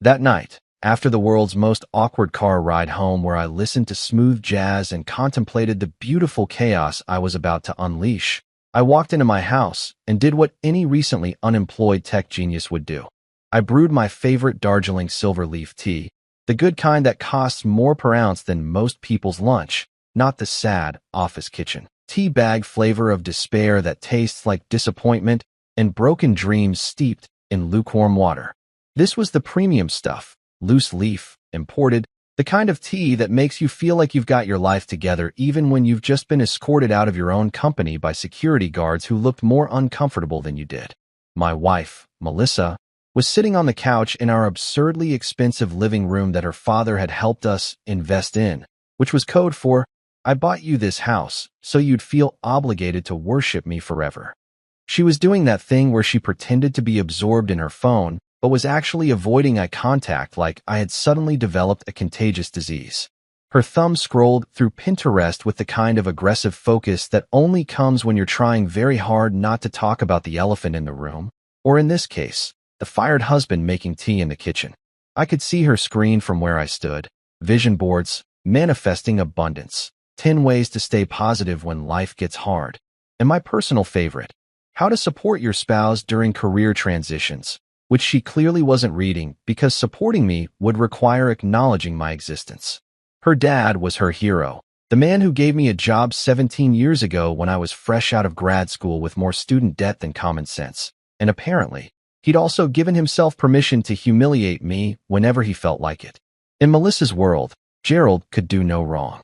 That night, after the world's most awkward car ride home where I listened to smooth jazz and contemplated the beautiful chaos I was about to unleash, I walked into my house and did what any recently unemployed tech genius would do. I brewed my favorite Darjeeling silver leaf tea, the good kind that costs more per ounce than most people's lunch, not the sad office kitchen tea bag flavor of despair that tastes like disappointment and broken dreams steeped in lukewarm water. This was the premium stuff, loose leaf, imported, the kind of tea that makes you feel like you've got your life together even when you've just been escorted out of your own company by security guards who looked more uncomfortable than you did. My wife, Melissa, was sitting on the couch in our absurdly expensive living room that her father had helped us invest in, which was code for, "I bought you this house, so you'd feel obligated to worship me forever." She was doing that thing where she pretended to be absorbed in her phone, but was actually avoiding eye contact like I had suddenly developed a contagious disease. Her thumb scrolled through Pinterest with the kind of aggressive focus that only comes when you're trying very hard not to talk about the elephant in the room, or in this case, the fired husband making tea in the kitchen. I could see her screen from where I stood. Vision boards, manifesting abundance, 10 ways to stay positive when life gets hard, and my personal favorite, how to support your spouse during career transitions, which she clearly wasn't reading because supporting me would require acknowledging my existence. Her dad was her hero, the man who gave me a job 17 years ago when I was fresh out of grad school with more student debt than common sense, and apparently, he'd also given himself permission to humiliate me whenever he felt like it. In Melissa's world, Gerald could do no wrong.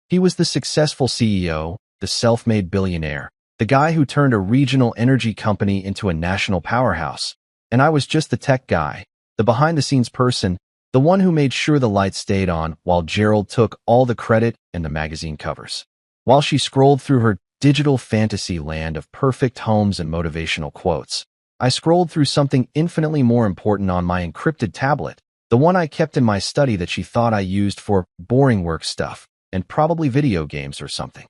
He was the successful CEO, the self-made billionaire, the guy who turned a regional energy company into a national powerhouse, and I was just the tech guy, the behind-the-scenes person, the one who made sure the lights stayed on while Gerald took all the credit and the magazine covers. While she scrolled through her digital fantasy land of perfect homes and motivational quotes, I scrolled through something infinitely more important on my encrypted tablet, the one I kept in my study that she thought I used for boring work stuff, and probably video games or something.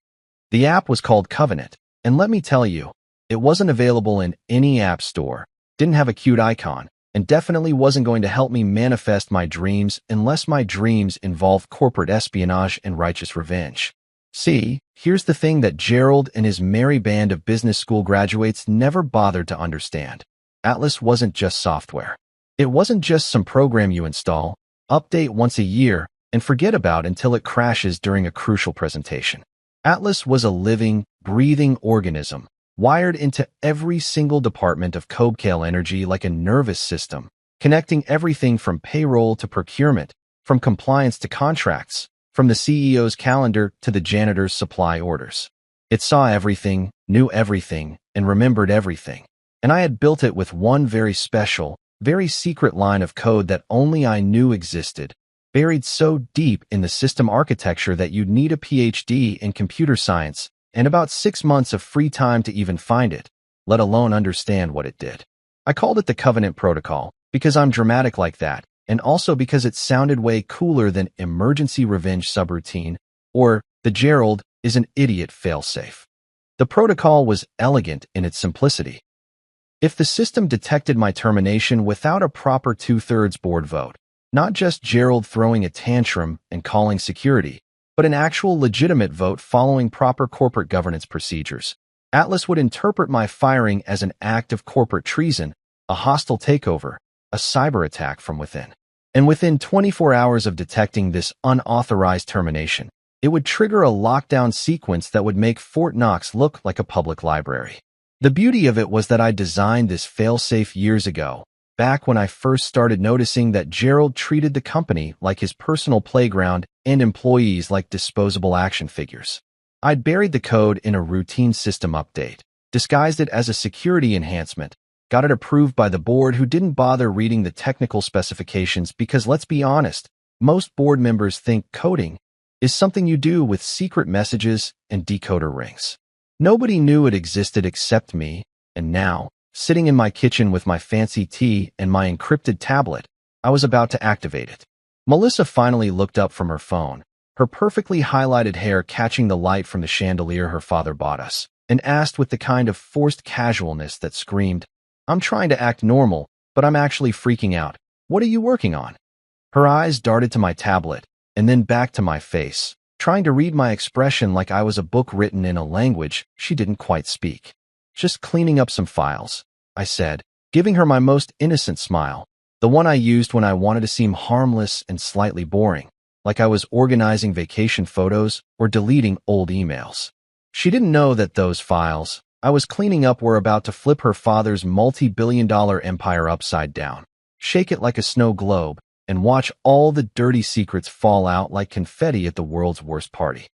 The app was called Covenant, and let me tell you, it wasn't available in any app store, didn't have a cute icon, and definitely wasn't going to help me manifest my dreams unless my dreams involved corporate espionage and righteous revenge. See, here's the thing that Gerald and his merry band of business school graduates never bothered to understand. Atlas wasn't just software. It wasn't just some program you install, update once a year, and forget about until it crashes during a crucial presentation. Atlas was a living, breathing organism, wired into every single department of Cobcale Energy like a nervous system, connecting everything from payroll to procurement, from compliance to contracts, from the CEO's calendar to the janitor's supply orders. It saw everything, knew everything, and remembered everything. And I had built it with one very special, very secret line of code that only I knew existed, buried so deep in the system architecture that you'd need a PhD in computer science and about 6 months of free time to even find it, let alone understand what it did. I called it the Covenant Protocol because I'm dramatic like that, and also because it sounded way cooler than emergency revenge subroutine or the Gerald is an idiot failsafe. The protocol was elegant in its simplicity. If the system detected my termination without a proper 2/3 board vote, not just Gerald throwing a tantrum and calling security, but an actual legitimate vote following proper corporate governance procedures, Atlas would interpret my firing as an act of corporate treason, a hostile takeover, a cyber attack from within. And within 24 hours of detecting this unauthorized termination, it would trigger a lockdown sequence that would make Fort Knox look like a public library. The beauty of it was that I designed this failsafe years ago, back when I first started noticing that Gerald treated the company like his personal playground and employees like disposable action figures. I'd buried the code in a routine system update, disguised it as a security enhancement, got it approved by the board who didn't bother reading the technical specifications because let's be honest, most board members think coding is something you do with secret messages and decoder rings. Nobody knew it existed except me, and now, sitting in my kitchen with my fancy tea and my encrypted tablet, I was about to activate it. Melissa finally looked up from her phone, her perfectly highlighted hair catching the light from the chandelier her father bought us, and asked with the kind of forced casualness that screamed, "I'm trying to act normal, but I'm actually freaking out. What are you working on?" Her eyes darted to my tablet, and then back to my face, trying to read my expression like I was a book written in a language she didn't quite speak. "Just cleaning up some files," I said, giving her my most innocent smile, the one I used when I wanted to seem harmless and slightly boring, like I was organizing vacation photos or deleting old emails. She didn't know that those files I was cleaning up were about to flip her father's multi-billion-dollar empire upside down, shake it like a snow globe, and watch all the dirty secrets fall out like confetti at the world's worst party.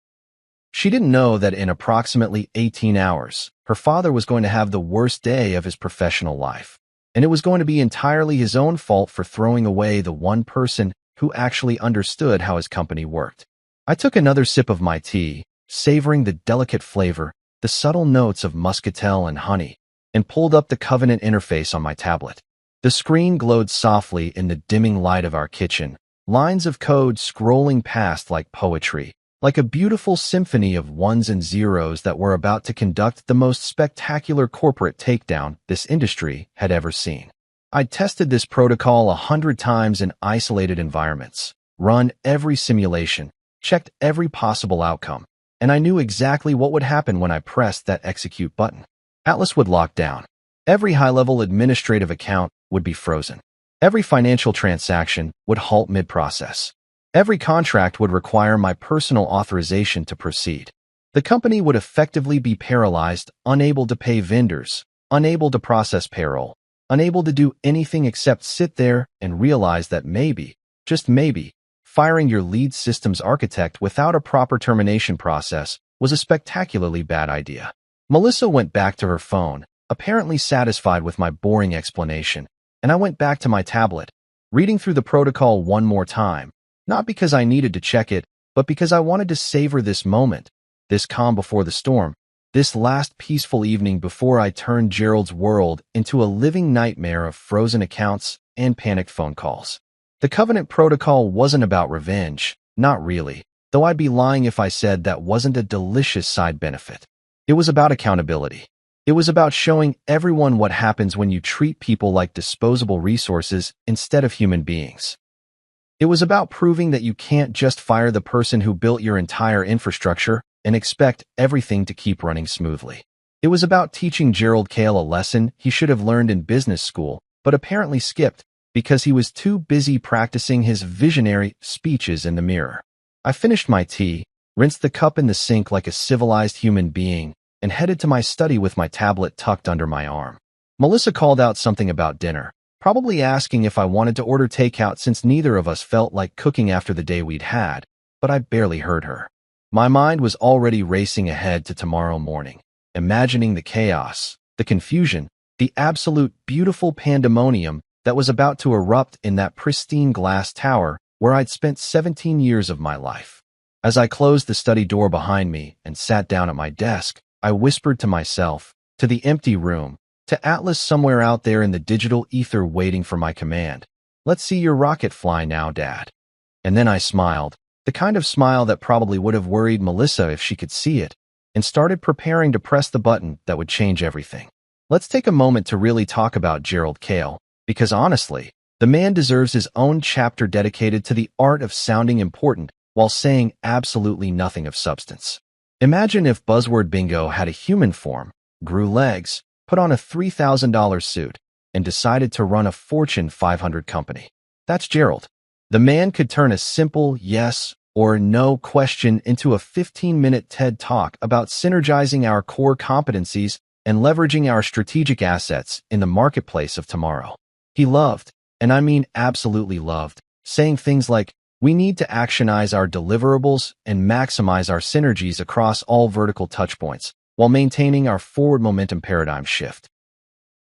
She didn't know that in approximately 18 hours, her father was going to have the worst day of his professional life, and it was going to be entirely his own fault for throwing away the one person who actually understood how his company worked. I took another sip of my tea, savoring the delicate flavor, the subtle notes of muscatel and honey, and pulled up the Covenant interface on my tablet. The screen glowed softly in the dimming light of our kitchen, lines of code scrolling past like poetry, like a beautiful symphony of ones and zeros that were about to conduct the most spectacular corporate takedown this industry had ever seen. I'd tested this protocol 100 times in isolated environments, run every simulation, checked every possible outcome, and I knew exactly what would happen when I pressed that execute button. Atlas would lock down. Every high-level administrative account would be frozen. Every financial transaction would halt mid-process. Every contract would require my personal authorization to proceed. The company would effectively be paralyzed, unable to pay vendors, unable to process payroll, unable to do anything except sit there and realize that maybe, just maybe, firing your lead systems architect without a proper termination process was a spectacularly bad idea. Melissa went back to her phone, apparently satisfied with my boring explanation, and I went back to my tablet, reading through the protocol one more time, not because I needed to check it, but because I wanted to savor this moment, this calm before the storm, this last peaceful evening before I turned Gerald's world into a living nightmare of frozen accounts and panicked phone calls. The Covenant protocol wasn't about revenge, not really, though I'd be lying if I said that wasn't a delicious side benefit. It was about accountability. It was about showing everyone what happens when you treat people like disposable resources instead of human beings. It was about proving that you can't just fire the person who built your entire infrastructure and expect everything to keep running smoothly. It was about teaching Gerald Kale a lesson he should have learned in business school, but apparently skipped because he was too busy practicing his visionary speeches in the mirror. I finished my tea, rinsed the cup in the sink like a civilized human being, and headed to my study with my tablet tucked under my arm. Melissa called out something about dinner, probably asking if I wanted to order takeout since neither of us felt like cooking after the day we'd had, but I barely heard her. My mind was already racing ahead to tomorrow morning, imagining the chaos, the confusion, the absolute beautiful pandemonium that was about to erupt in that pristine glass tower where I'd spent 17 years of my life. As I closed the study door behind me and sat down at my desk, I whispered to myself, to the empty room, to Atlas somewhere out there in the digital ether waiting for my command. "Let's see your rocket fly now, Dad." And then I smiled, the kind of smile that probably would have worried Melissa if she could see it, and started preparing to press the button that would change everything. Let's take a moment to really talk about Gerald Kale, because honestly, the man deserves his own chapter dedicated to the art of sounding important while saying absolutely nothing of substance. Imagine if Buzzword Bingo had a human form, grew legs, put on a $3,000 suit, and decided to run a Fortune 500 company. That's Gerald. The man could turn a simple yes or no question into a 15-minute TED Talk about synergizing our core competencies and leveraging our strategic assets in the marketplace of tomorrow. He loved, and I mean absolutely loved, saying things like, "We need to actionize our deliverables and maximize our synergies across all vertical touchpoints," while maintaining our forward momentum paradigm shift.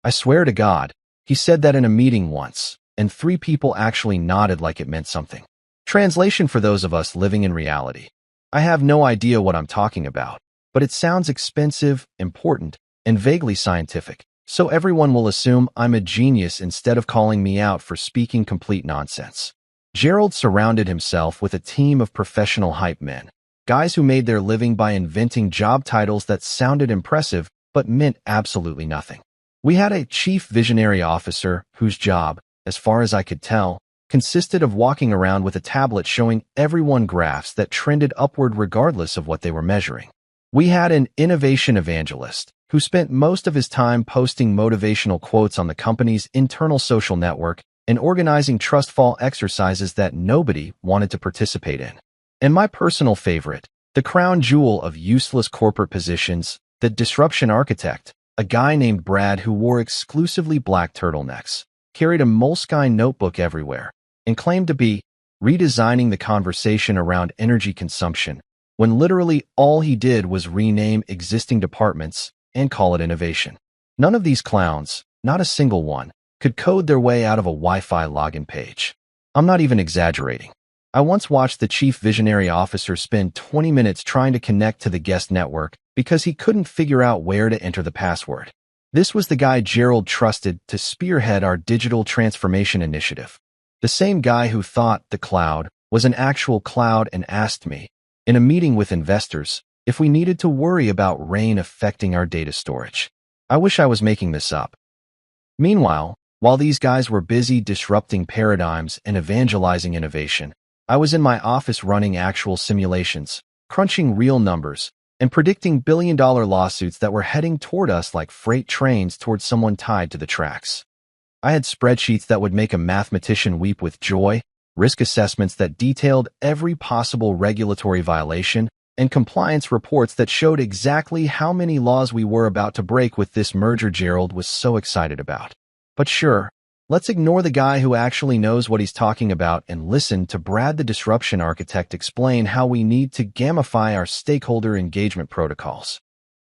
I swear to God, he said that in a meeting once, and 3 people actually nodded like it meant something. Translation for those of us living in reality. I have no idea what I'm talking about, but it sounds expensive, important, and vaguely scientific, so everyone will assume I'm a genius instead of calling me out for speaking complete nonsense. Gerald surrounded himself with a team of professional hype men, guys who made their living by inventing job titles that sounded impressive but meant absolutely nothing. We had a chief visionary officer whose job, as far as I could tell, consisted of walking around with a tablet showing everyone graphs that trended upward regardless of what they were measuring. We had an innovation evangelist who spent most of his time posting motivational quotes on the company's internal social network and organizing trust fall exercises that nobody wanted to participate in. And my personal favorite, the crown jewel of useless corporate positions, the disruption architect, a guy named Brad who wore exclusively black turtlenecks, carried a Moleskine notebook everywhere, and claimed to be redesigning the conversation around energy consumption, when literally all he did was rename existing departments and call it innovation. None of these clowns, not a single one, could code their way out of a Wi-Fi login page. I'm not even exaggerating. I once watched the chief visionary officer spend 20 minutes trying to connect to the guest network because he couldn't figure out where to enter the password. This was the guy Gerald trusted to spearhead our digital transformation initiative. The same guy who thought the cloud was an actual cloud and asked me, in a meeting with investors, if we needed to worry about rain affecting our data storage. I wish I was making this up. Meanwhile, while these guys were busy disrupting paradigms and evangelizing innovation, I was in my office running actual simulations, crunching real numbers, and predicting billion-dollar lawsuits that were heading toward us like freight trains toward someone tied to the tracks. I had spreadsheets that would make a mathematician weep with joy, risk assessments that detailed every possible regulatory violation, and compliance reports that showed exactly how many laws we were about to break with this merger Gerald was so excited about. But sure, let's ignore the guy who actually knows what he's talking about and listen to Brad the disruption architect explain how we need to gamify our stakeholder engagement protocols.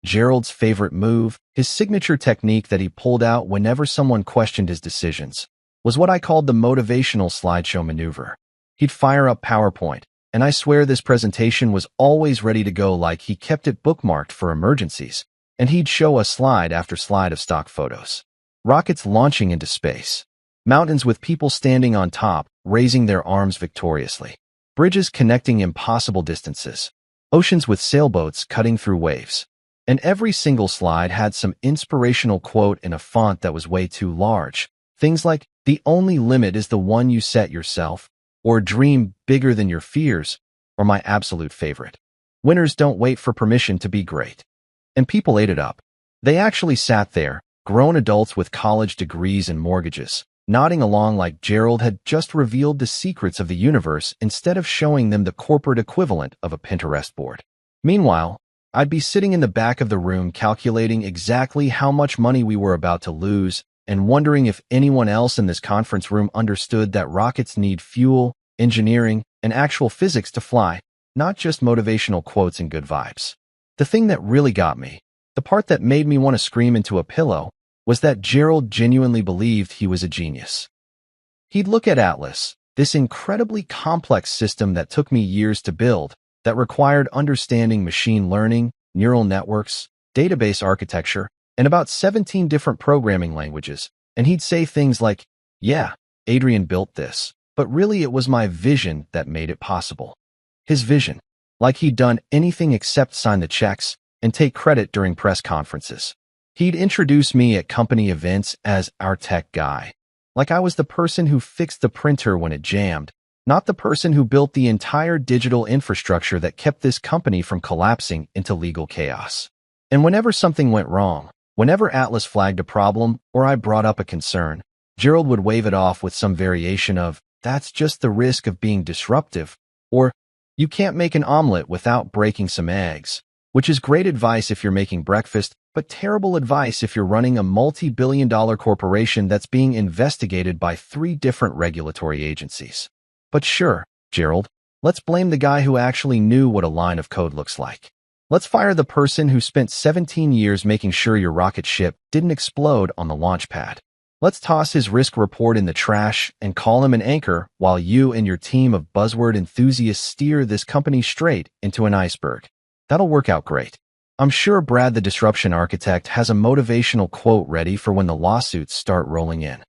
Gerald's favorite move, his signature technique that he pulled out whenever someone questioned his decisions, was what I called the motivational slideshow maneuver. He'd fire up PowerPoint, and I swear this presentation was always ready to go like he kept it bookmarked for emergencies, and he'd show us slide after slide of stock photos. Rockets launching into space. Mountains with people standing on top, raising their arms victoriously. Bridges connecting impossible distances. Oceans with sailboats cutting through waves. And every single slide had some inspirational quote in a font that was way too large. Things like, "The only limit is the one you set yourself," or "Dream bigger than your fears," or my absolute favorite, "Winners don't wait for permission to be great." And people ate it up. They actually sat there, grown adults with college degrees and mortgages, nodding along like Gerald had just revealed the secrets of the universe instead of showing them the corporate equivalent of a Pinterest board. Meanwhile, I'd be sitting in the back of the room calculating exactly how much money we were about to lose and wondering if anyone else in this conference room understood that rockets need fuel, engineering, and actual physics to fly, not just motivational quotes and good vibes. The thing that really got me, the part that made me want to scream into a pillow, was that Gerald genuinely believed he was a genius. He'd look at Atlas, this incredibly complex system that took me years to build, that required understanding machine learning, neural networks, database architecture, and about 17 different programming languages, and he'd say things like, "Yeah, Adrian built this, but really it was my vision that made it possible." His vision, like he'd done anything except sign the checks and take credit during press conferences. He'd introduce me at company events as our tech guy, like I was the person who fixed the printer when it jammed, not the person who built the entire digital infrastructure that kept this company from collapsing into legal chaos. And whenever something went wrong, whenever Atlas flagged a problem or I brought up a concern, Gerald would wave it off with some variation of, "That's just the risk of being disruptive," or "You can't make an omelet without breaking some eggs," which is great advice if you're making breakfast, but terrible advice if you're running a multi-billion-dollar corporation that's being investigated by 3 different regulatory agencies. But sure, Gerald, let's blame the guy who actually knew what a line of code looks like. Let's fire the person who spent 17 years making sure your rocket ship didn't explode on the launch pad. Let's toss his risk report in the trash and call him an anchor while you and your team of buzzword enthusiasts steer this company straight into an iceberg. That'll work out great. I'm sure Brad the disruption architect has a motivational quote ready for when the lawsuits start rolling in.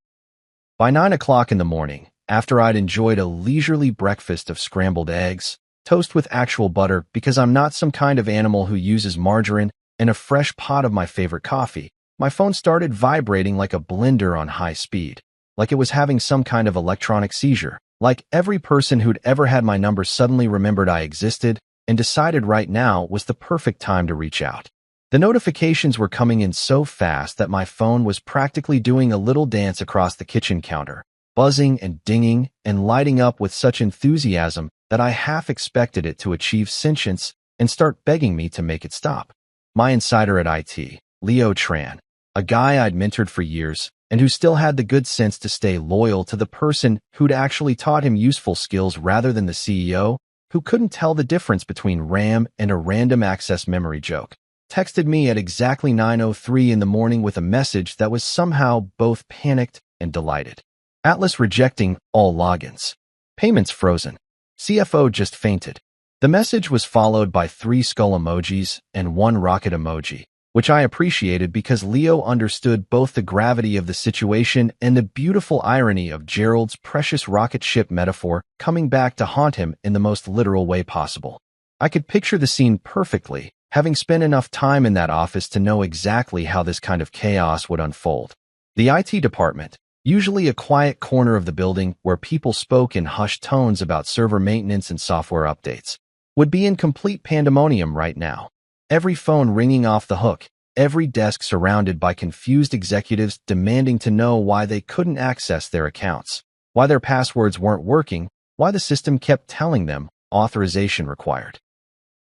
By 9 o'clock in the morning, after I'd enjoyed a leisurely breakfast of scrambled eggs, toast with actual butter because I'm not some kind of animal who uses margarine, and a fresh pot of my favorite coffee, my phone started vibrating like a blender on high speed, like it was having some kind of electronic seizure, like every person who'd ever had my number suddenly remembered I existed and decided right now was the perfect time to reach out. The notifications were coming in so fast that my phone was practically doing a little dance across the kitchen counter, buzzing and dinging and lighting up with such enthusiasm that I half expected it to achieve sentience and start begging me to make it stop. My insider at IT, Leo Tran, a guy I'd mentored for years and who still had the good sense to stay loyal to the person who'd actually taught him useful skills rather than the CEO, who couldn't tell the difference between RAM and a random access memory joke, texted me at exactly 9:03 in the morning with a message that was somehow both panicked and delighted. Atlas rejecting all logins. Payments frozen. CFO just fainted. The message was followed by 3 skull emojis and 1 rocket emoji, which I appreciated because Leo understood both the gravity of the situation and the beautiful irony of Gerald's precious rocket ship metaphor coming back to haunt him in the most literal way possible. I could picture the scene perfectly, having spent enough time in that office to know exactly how this kind of chaos would unfold. The IT department, usually a quiet corner of the building where people spoke in hushed tones about server maintenance and software updates, would be in complete pandemonium right now. Every phone ringing off the hook, every desk surrounded by confused executives demanding to know why they couldn't access their accounts, why their passwords weren't working, why the system kept telling them authorization required.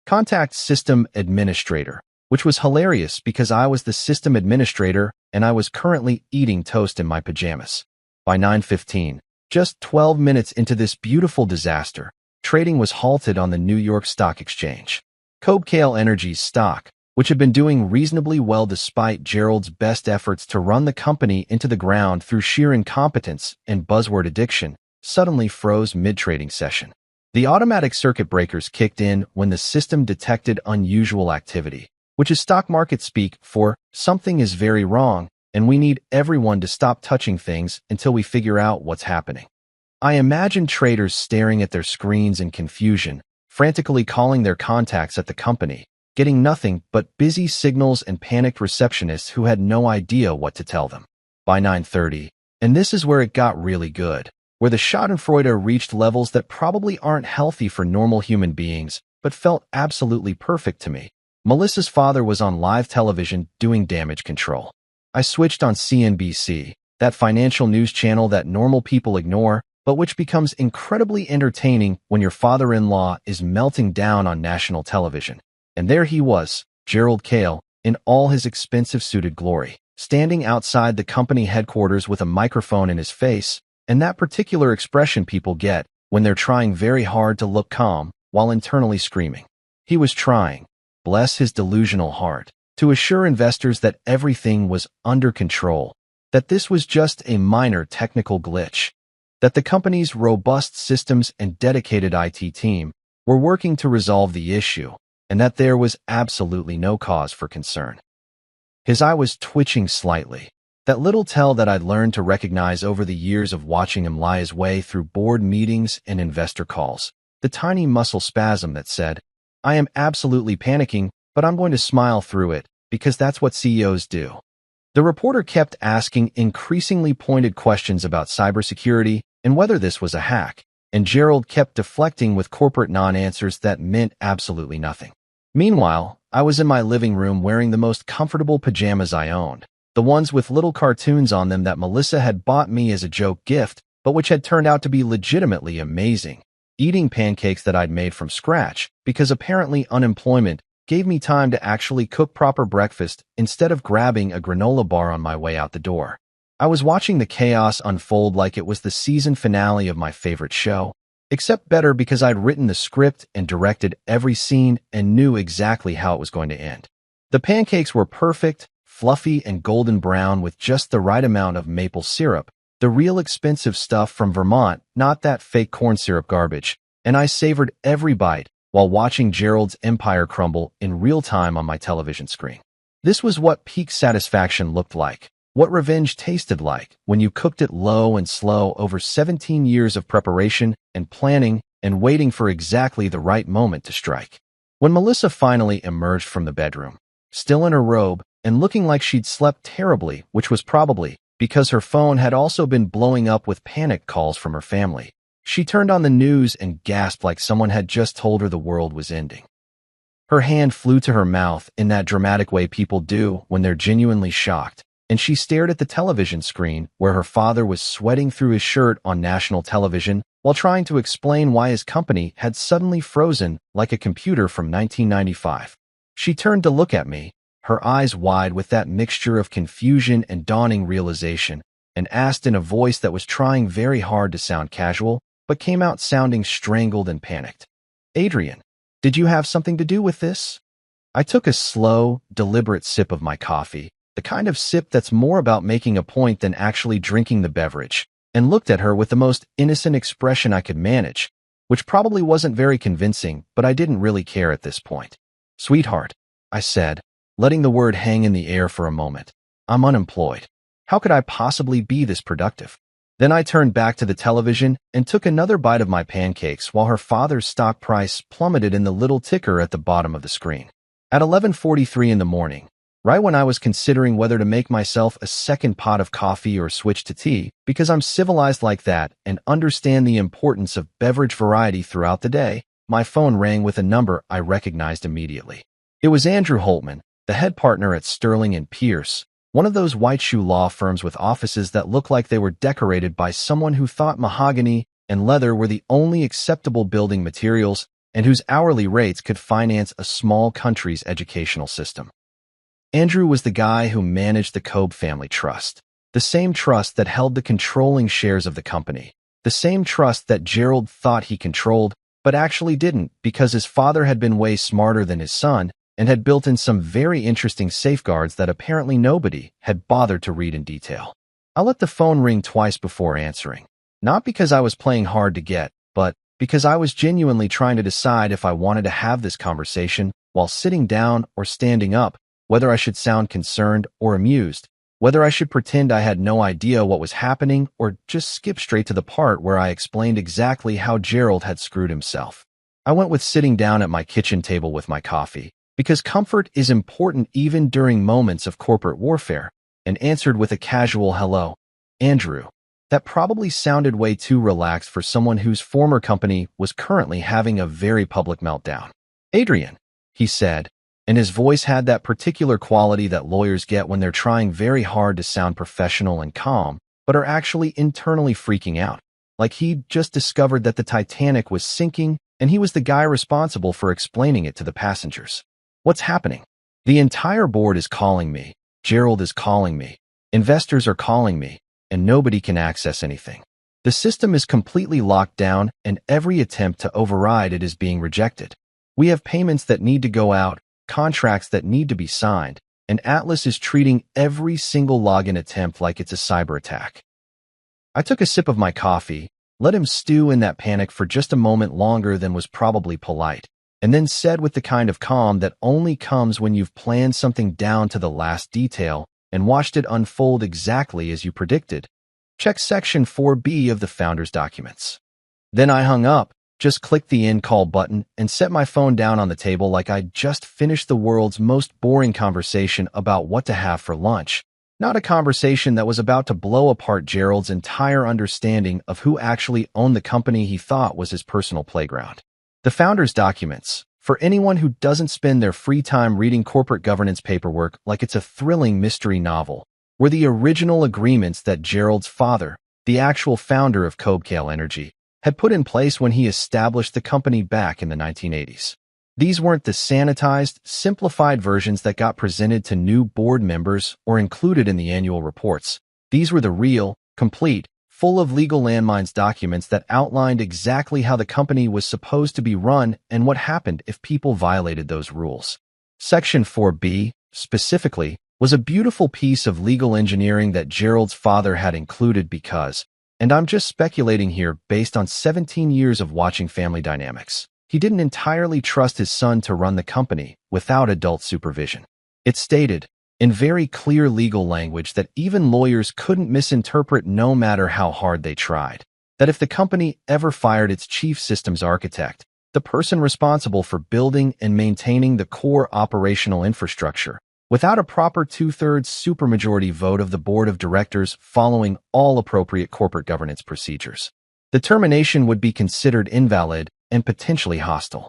Contact System Administrator, which was hilarious because I was the system administrator and I was currently eating toast in my pajamas. By 9:15, just 12 minutes into this beautiful disaster, trading was halted on the New York Stock Exchange. Cobecale Energy's stock, which had been doing reasonably well despite Gerald's best efforts to run the company into the ground through sheer incompetence and buzzword addiction, suddenly froze mid-trading session. The automatic circuit breakers kicked in when the system detected unusual activity, which is stock market speak for something is very wrong and we need everyone to stop touching things until we figure out what's happening. I imagine traders staring at their screens in confusion, frantically calling their contacts at the company, getting nothing but busy signals and panicked receptionists who had no idea what to tell them. By 9:30, and this is where it got really good, where the schadenfreude reached levels that probably aren't healthy for normal human beings, but felt absolutely perfect to me. Melissa's father was on live television doing damage control. I switched on CNBC, that financial news channel that normal people ignore, but which becomes incredibly entertaining when your father-in-law is melting down on national television. And there he was, Gerald Kale, in all his expensive suited glory, standing outside the company headquarters with a microphone in his face, and that particular expression people get when they're trying very hard to look calm while internally screaming. He was trying, bless his delusional heart, to assure investors that everything was under control, that this was just a minor technical glitch, that the company's robust systems and dedicated IT team were working to resolve the issue, and that there was absolutely no cause for concern. His eye was twitching slightly, that little tell that I'd learned to recognize over the years of watching him lie his way through board meetings and investor calls, the tiny muscle spasm that said, I am absolutely panicking, but I'm going to smile through it, because that's what CEOs do. The reporter kept asking increasingly pointed questions about cybersecurity and whether this was a hack, and Gerald kept deflecting with corporate non-answers that meant absolutely nothing. Meanwhile, I was in my living room wearing the most comfortable pajamas I owned, the ones with little cartoons on them that Melissa had bought me as a joke gift, but which had turned out to be legitimately amazing, eating pancakes that I'd made from scratch, because apparently unemployment gave me time to actually cook proper breakfast instead of grabbing a granola bar on my way out the door. I was watching the chaos unfold like it was the season finale of my favorite show, except better because I'd written the script and directed every scene and knew exactly how it was going to end. The pancakes were perfect, fluffy and golden brown with just the right amount of maple syrup, the real expensive stuff from Vermont, not that fake corn syrup garbage, and I savored every bite while watching Gerald's empire crumble in real time on my television screen. This was what peak satisfaction looked like, what revenge tasted like when you cooked it low and slow over 17 years of preparation and planning and waiting for exactly the right moment to strike. When Melissa finally emerged from the bedroom, still in her robe and looking like she'd slept terribly, which was probably because her phone had also been blowing up with panic calls from her family, she turned on the news and gasped like someone had just told her the world was ending. Her hand flew to her mouth in that dramatic way people do when they're genuinely shocked, and she stared at the television screen where her father was sweating through his shirt on national television while trying to explain why his company had suddenly frozen like a computer from 1995. She turned to look at me, her eyes wide with that mixture of confusion and dawning realization, and asked in a voice that was trying very hard to sound casual, but came out sounding strangled and panicked. "Adrian, did you have something to do with this?" I took a slow, deliberate sip of my coffee, the kind of sip that's more about making a point than actually drinking the beverage, and looked at her with the most innocent expression I could manage, which probably wasn't very convincing, but I didn't really care at this point. "Sweetheart," I said, letting the word hang in the air for a moment. "I'm unemployed. How could I possibly be this productive?" Then I turned back to the television and took another bite of my pancakes while her father's stock price plummeted in the little ticker at the bottom of the screen. At 11:43 in the morning, right when I was considering whether to make myself a second pot of coffee or switch to tea, because I'm civilized like that and understand the importance of beverage variety throughout the day, my phone rang with a number I recognized immediately. It was Andrew Holtman, the head partner at Sterling & Pierce, one of those white shoe law firms with offices that look like they were decorated by someone who thought mahogany and leather were the only acceptable building materials and whose hourly rates could finance a small country's educational system. Andrew was the guy who managed the Koeb family trust, the same trust that held the controlling shares of the company, the same trust that Gerald thought he controlled but actually didn't because his father had been way smarter than his son and had built in some very interesting safeguards that apparently nobody had bothered to read in detail. I let the phone ring twice before answering, not because I was playing hard to get, but because I was genuinely trying to decide if I wanted to have this conversation while sitting down or standing up, whether I should sound concerned or amused, whether I should pretend I had no idea what was happening or just skip straight to the part where I explained exactly how Gerald had screwed himself. I went with sitting down at my kitchen table with my coffee, because comfort is important even during moments of corporate warfare, and answered with a casual hello. "Andrew." That probably sounded way too relaxed for someone whose former company was currently having a very public meltdown. "Adrian," he said, and his voice had that particular quality that lawyers get when they're trying very hard to sound professional and calm, but are actually internally freaking out, like he'd just discovered that the Titanic was sinking and he was the guy responsible for explaining it to the passengers. "What's happening? The entire board is calling me. Gerald is calling me. Investors are calling me, and nobody can access anything. The system is completely locked down, and every attempt to override it is being rejected. We have payments that need to go out, contracts that need to be signed, and Atlas is treating every single login attempt like it's a cyber attack." I took a sip of my coffee, let him stew in that panic for just a moment longer than was probably polite, and then said with the kind of calm that only comes when you've planned something down to the last detail and watched it unfold exactly as you predicted, "Check Section 4B of the Founder's documents." Then I hung up, just clicked the end call button, and set my phone down on the table like I'd just finished the world's most boring conversation about what to have for lunch, not a conversation that was about to blow apart Gerald's entire understanding of who actually owned the company he thought was his personal playground. The Founder's documents, for anyone who doesn't spend their free time reading corporate governance paperwork like it's a thrilling mystery novel, were the original agreements that Gerald's father, the actual founder of Koeb Energy, had put in place when he established the company back in the 1980s. These weren't the sanitized, simplified versions that got presented to new board members or included in the annual reports. These were the real, complete, full of legal landmines documents that outlined exactly how the company was supposed to be run and what happened if people violated those rules. Section 4B, specifically, was a beautiful piece of legal engineering that Gerald's father had included because, and I'm just speculating here based on 17 years of watching Family Dynamics, he didn't entirely trust his son to run the company without adult supervision. It stated, in very clear legal language that even lawyers couldn't misinterpret no matter how hard they tried, that if the company ever fired its chief systems architect, the person responsible for building and maintaining the core operational infrastructure, without a proper two-thirds supermajority vote of the board of directors following all appropriate corporate governance procedures, the termination would be considered invalid and potentially hostile.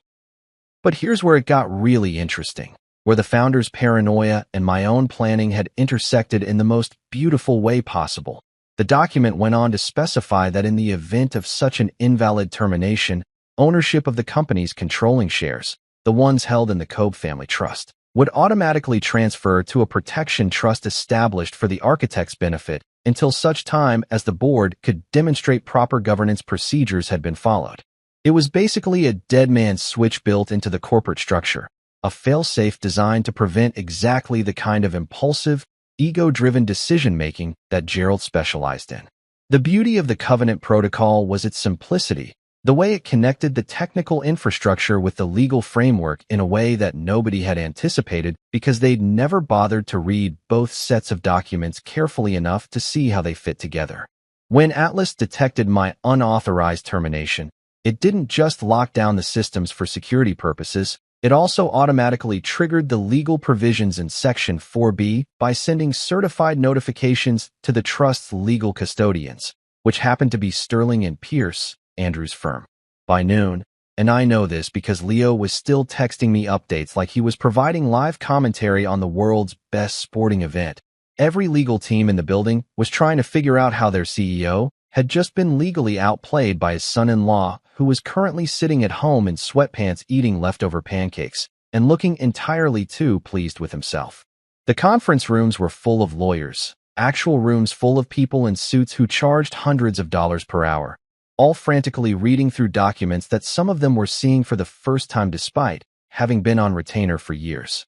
But here's where it got really interesting, where the founder's paranoia and my own planning had intersected in the most beautiful way possible. The document went on to specify that in the event of such an invalid termination, ownership of the company's controlling shares, the ones held in the Kobe family trust, would automatically transfer to a protection trust established for the architect's benefit until such time as the board could demonstrate proper governance procedures had been followed. It was basically a dead man's switch built into the corporate structure, a fail-safe designed to prevent exactly the kind of impulsive, ego-driven decision-making that Gerald specialized in. The beauty of the Covenant Protocol was its simplicity, the way it connected the technical infrastructure with the legal framework in a way that nobody had anticipated because they'd never bothered to read both sets of documents carefully enough to see how they fit together. When Atlas detected my unauthorized termination, it didn't just lock down the systems for security purposes, it also automatically triggered the legal provisions in Section 4B by sending certified notifications to the trust's legal custodians, which happened to be Sterling and Pierce, Andrew's firm. By noon, and I know this because Leo was still texting me updates like he was providing live commentary on the world's best sporting event. Every legal team in the building was trying to figure out how their CEO had just been legally outplayed by his son-in-law, who was currently sitting at home in sweatpants eating leftover pancakes and looking entirely too pleased with himself. The conference rooms were full of lawyers, actual rooms full of people in suits who charged hundreds of dollars per hour, all frantically reading through documents that some of them were seeing for the first time despite having been on retainer for years.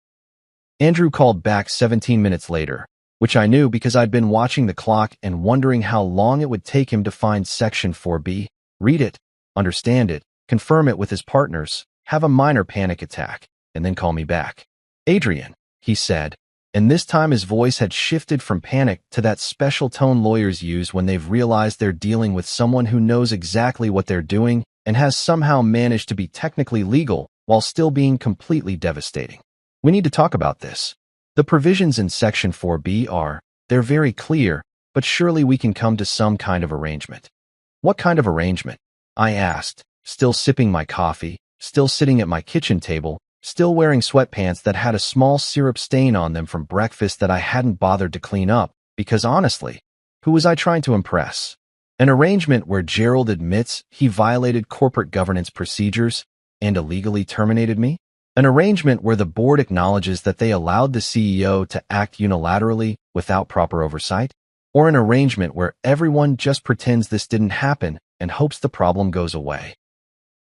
Andrew called back 17 minutes later, which I knew because I'd been watching the clock and wondering how long it would take him to find Section 4B, read it, understand it, confirm it with his partners, have a minor panic attack, and then call me back. Adrian, he said, and this time his voice had shifted from panic to that special tone lawyers use when they've realized they're dealing with someone who knows exactly what they're doing and has somehow managed to be technically legal while still being completely devastating. We need to talk about this. The provisions in Section 4B they're very clear, but surely we can come to some kind of arrangement. What kind of arrangement? I asked, still sipping my coffee, still sitting at my kitchen table, still wearing sweatpants that had a small syrup stain on them from breakfast that I hadn't bothered to clean up, because honestly, who was I trying to impress? An arrangement where Gerald admits he violated corporate governance procedures and illegally terminated me? An arrangement where the board acknowledges that they allowed the CEO to act unilaterally without proper oversight? Or an arrangement where everyone just pretends this didn't happen and hopes the problem goes away?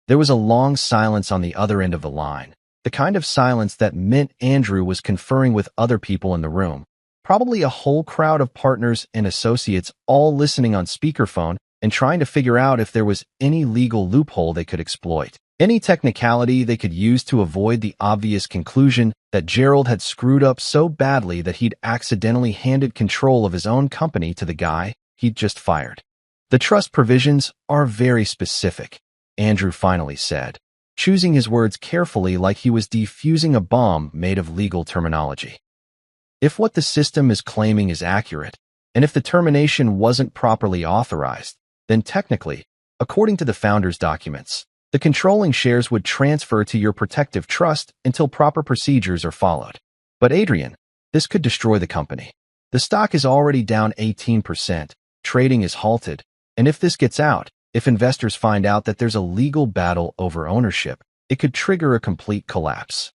There was a long silence on the other end of the line, the kind of silence that meant Andrew was conferring with other people in the room, probably a whole crowd of partners and associates all listening on speakerphone and trying to figure out if there was any legal loophole they could exploit. Any technicality they could use to avoid the obvious conclusion that Gerald had screwed up so badly that he'd accidentally handed control of his own company to the guy he'd just fired. The trust provisions are very specific, Andrew finally said, choosing his words carefully like he was defusing a bomb made of legal terminology. If what the system is claiming is accurate, and if the termination wasn't properly authorized, then technically, according to the founder's documents, the controlling shares would transfer to your protective trust until proper procedures are followed. But Adrian, this could destroy the company. The stock is already down 18%, trading is halted, and if this gets out, if investors find out that there's a legal battle over ownership, it could trigger a complete collapse.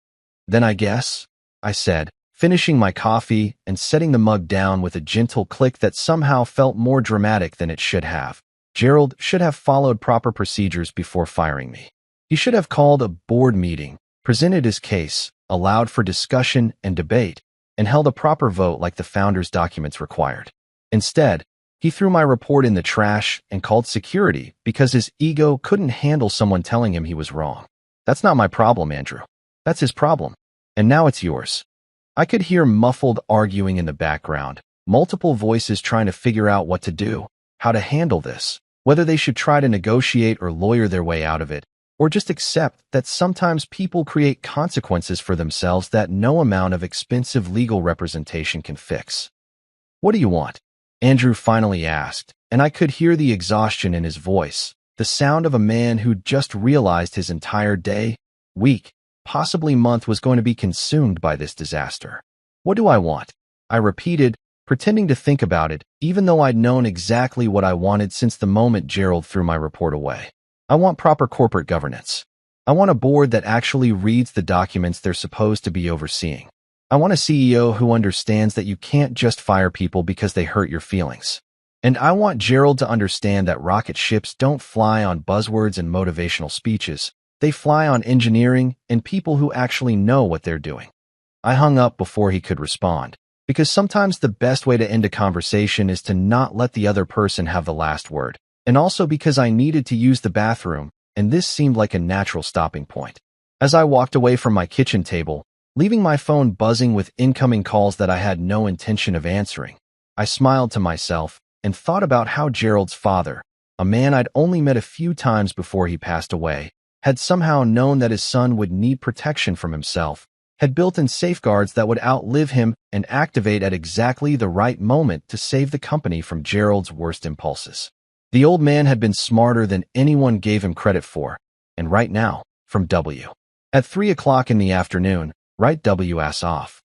Then I guess, I said, finishing my coffee and setting the mug down with a gentle click that somehow felt more dramatic than it should have. Gerald should have followed proper procedures before firing me. He should have called a board meeting, presented his case, allowed for discussion and debate, and held a proper vote like the founder's documents required. Instead, he threw my report in the trash and called security because his ego couldn't handle someone telling him he was wrong. That's not my problem, Andrew. That's his problem. And now it's yours. I could hear muffled arguing in the background, multiple voices trying to figure out what to do, how to handle this, whether they should try to negotiate or lawyer their way out of it, or just accept that sometimes people create consequences for themselves that no amount of expensive legal representation can fix. What do you want? Andrew finally asked, and I could hear the exhaustion in his voice, the sound of a man who'd just realized his entire day, week, possibly month was going to be consumed by this disaster. What do I want? I repeated, pretending to think about it, even though I'd known exactly what I wanted since the moment Gerald threw my report away. I want proper corporate governance. I want a board that actually reads the documents they're supposed to be overseeing. I want a CEO who understands that you can't just fire people because they hurt your feelings. And I want Gerald to understand that rocket ships don't fly on buzzwords and motivational speeches. They fly on engineering and people who actually know what they're doing. I hung up before he could respond, because sometimes the best way to end a conversation is to not let the other person have the last word, and also because I needed to use the bathroom, and this seemed like a natural stopping point. As I walked away from my kitchen table, leaving my phone buzzing with incoming calls that I had no intention of answering, I smiled to myself and thought about how Gerald's father, a man I'd only met a few times before he passed away, had somehow known that his son would need protection from himself, had built in safeguards that would outlive him and activate at exactly the right moment to save the company from Gerald's worst impulses. The old man had been smarter than anyone gave him credit for, and right now, from W. At 3 o'clock in the afternoon, right W ass off.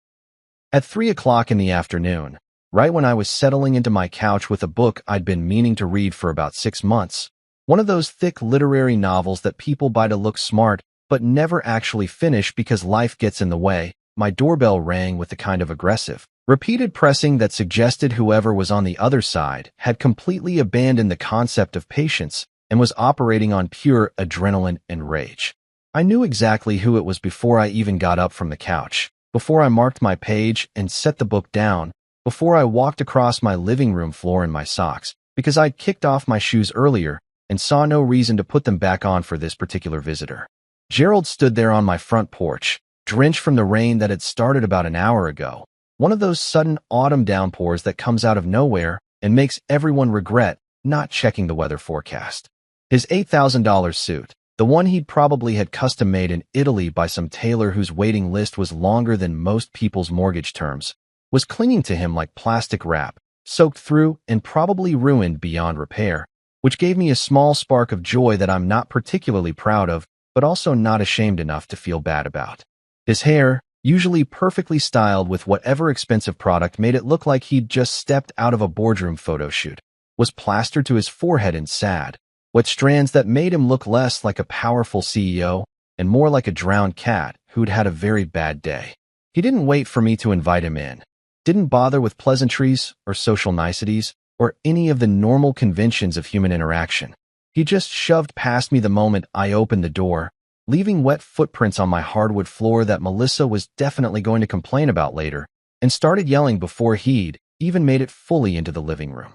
At 3 o'clock in the afternoon, right when I was settling into my couch with a book I'd been meaning to read for about 6 months, one of those thick literary novels that people buy to look smart but never actually finish because life gets in the way, my doorbell rang with the kind of aggressive, repeated pressing that suggested whoever was on the other side had completely abandoned the concept of patience and was operating on pure adrenaline and rage. I knew exactly who it was before I even got up from the couch, before I marked my page and set the book down, before I walked across my living room floor in my socks, because I'd kicked off my shoes earlier and saw no reason to put them back on for this particular visitor. Gerald stood there on my front porch, drenched from the rain that had started about an hour ago, one of those sudden autumn downpours that comes out of nowhere and makes everyone regret not checking the weather forecast. His $8,000 suit, the one he'd probably had custom-made in Italy by some tailor whose waiting list was longer than most people's mortgage terms, was clinging to him like plastic wrap, soaked through and probably ruined beyond repair, which gave me a small spark of joy that I'm not particularly proud of, but also not ashamed enough to feel bad about. His hair, usually perfectly styled with whatever expensive product made it look like he'd just stepped out of a boardroom photo shoot, was plastered to his forehead in sad, wet strands that made him look less like a powerful CEO and more like a drowned cat who'd had a very bad day. He didn't wait for me to invite him in, didn't bother with pleasantries or social niceties, or any of the normal conventions of human interaction. He just shoved past me the moment I opened the door, leaving wet footprints on my hardwood floor that Melissa was definitely going to complain about later, and started yelling before he'd even made it fully into the living room.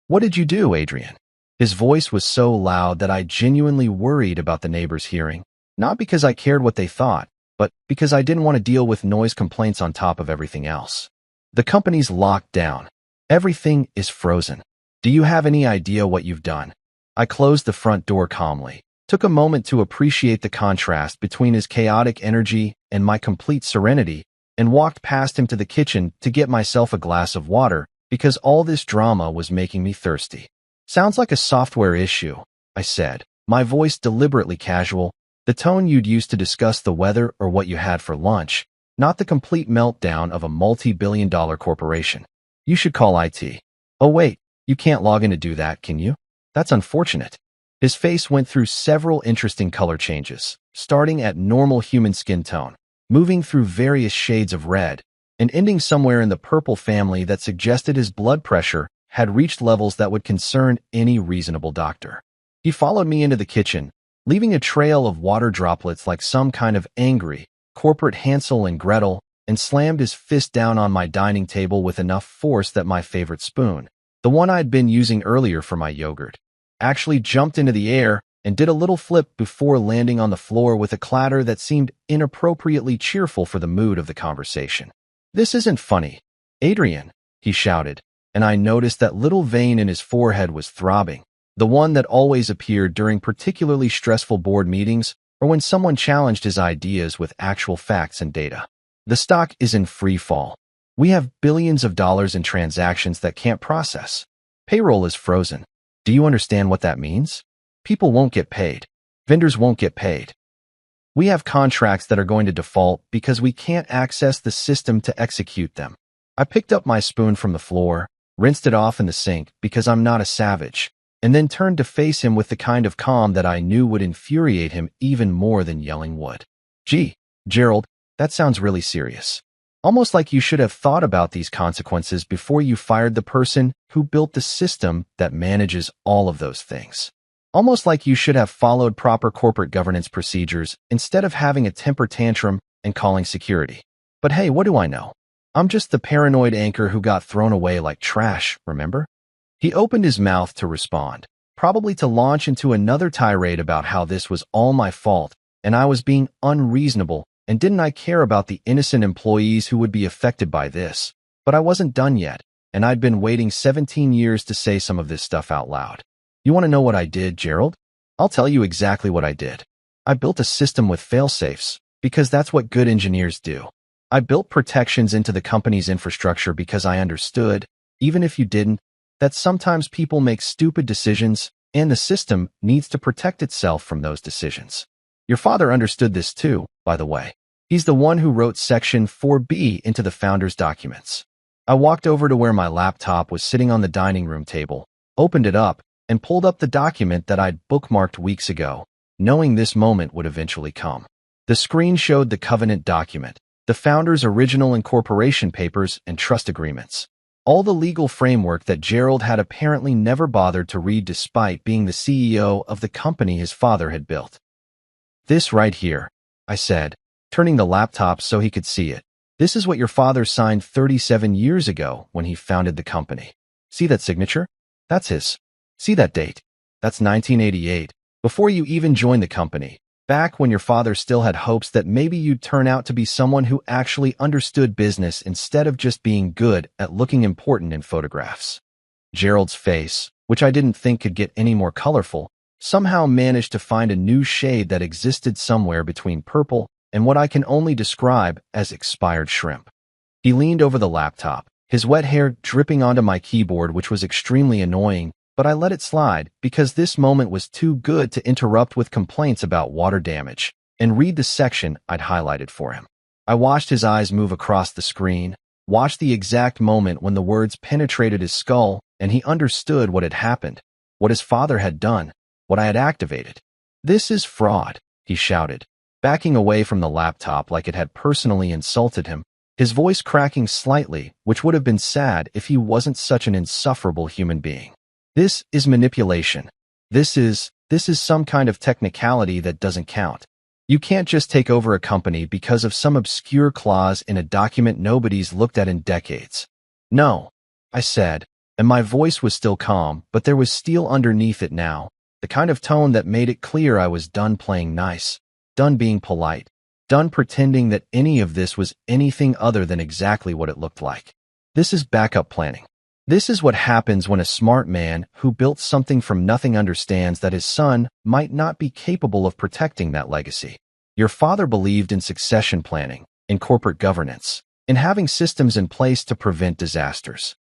"What did you do, Adrian?" His voice was so loud that I genuinely worried about the neighbors hearing, not because I cared what they thought, but because I didn't want to deal with noise complaints on top of everything else. "The company's locked down. Everything is frozen. Do you have any idea what you've done?" I closed the front door calmly, took a moment to appreciate the contrast between his chaotic energy and my complete serenity, and walked past him to the kitchen to get myself a glass of water because all this drama was making me thirsty. "Sounds like a software issue," I said, my voice deliberately casual, the tone you'd use to discuss the weather or what you had for lunch, not the complete meltdown of a multi-billion-dollar corporation. "You should call IT. "Oh wait, you can't log in to do that, can you? That's unfortunate." His face went through several interesting color changes, starting at normal human skin tone, moving through various shades of red, and ending somewhere in the purple family that suggested his blood pressure had reached levels that would concern any reasonable doctor. He followed me into the kitchen, leaving a trail of water droplets like some kind of angry, corporate Hansel and Gretel, and slammed his fist down on my dining table with enough force that my favorite spoon, the one I'd been using earlier for my yogurt, actually jumped into the air and did a little flip before landing on the floor with a clatter that seemed inappropriately cheerful for the mood of the conversation. "This isn't funny, Adrian," he shouted, and I noticed that little vein in his forehead was throbbing, the one that always appeared during particularly stressful board meetings or when someone challenged his ideas with actual facts and data. "The stock is in free fall. We have billions of dollars in transactions that can't process. Payroll is frozen. Do you understand what that means? People won't get paid. Vendors won't get paid. We have contracts that are going to default because we can't access the system to execute them." I picked up my spoon from the floor, rinsed it off in the sink because I'm not a savage, and then turned to face him with the kind of calm that I knew would infuriate him even more than yelling would. "Gee, Gerald, that sounds really serious. Almost like you should have thought about these consequences before you fired the person who built the system that manages all of those things. Almost like you should have followed proper corporate governance procedures instead of having a temper tantrum and calling security. But hey, what do I know? I'm just the paranoid anchor who got thrown away like trash, remember?" He opened his mouth to respond, probably to launch into another tirade about how this was all my fault and I was being unreasonable and didn't I care about the innocent employees who would be affected by this. But I wasn't done yet, and I'd been waiting 17 years to say some of this stuff out loud. "You want to know what I did, Gerald? I'll tell you exactly what I did. I built a system with fail-safes, because that's what good engineers do. I built protections into the company's infrastructure because I understood, even if you didn't, that sometimes people make stupid decisions, and the system needs to protect itself from those decisions. Your father understood this too, by the way. He's the one who wrote Section 4B into the founder's documents." I walked over to where my laptop was sitting on the dining room table, opened it up, and pulled up the document that I'd bookmarked weeks ago, knowing this moment would eventually come. The screen showed the covenant document, the founder's original incorporation papers and trust agreements, all the legal framework that Gerald had apparently never bothered to read despite being the CEO of the company his father had built. "This right here," I said, turning the laptop so he could see it. "This is what your father signed 37 years ago when he founded the company. See that signature? That's his. See that date? That's 1988, before you even joined the company, back when your father still had hopes that maybe you'd turn out to be someone who actually understood business instead of just being good at looking important in photographs." Gerald's face, which I didn't think could get any more colorful, somehow managed to find a new shade that existed somewhere between purple and what I can only describe as expired shrimp. He leaned over the laptop, his wet hair dripping onto my keyboard, which was extremely annoying, but I let it slide because this moment was too good to interrupt with complaints about water damage and read the section I'd highlighted for him. I watched his eyes move across the screen, watched the exact moment when the words penetrated his skull and he understood what had happened, what his father had done, what I had activated. "This is fraud," he shouted, backing away from the laptop like it had personally insulted him, his voice cracking slightly, which would have been sad if he wasn't such an insufferable human being. "This is manipulation. This is some kind of technicality that doesn't count. You can't just take over a company because of some obscure clause in a document nobody's looked at in decades." "No," I said, and my voice was still calm, but there was steel underneath it now, the kind of tone that made it clear I was done playing nice, done being polite, done pretending that any of this was anything other than exactly what it looked like. "This is backup planning. This is what happens when a smart man who built something from nothing understands that his son might not be capable of protecting that legacy. Your father believed in succession planning, in corporate governance, in having systems in place to prevent disasters.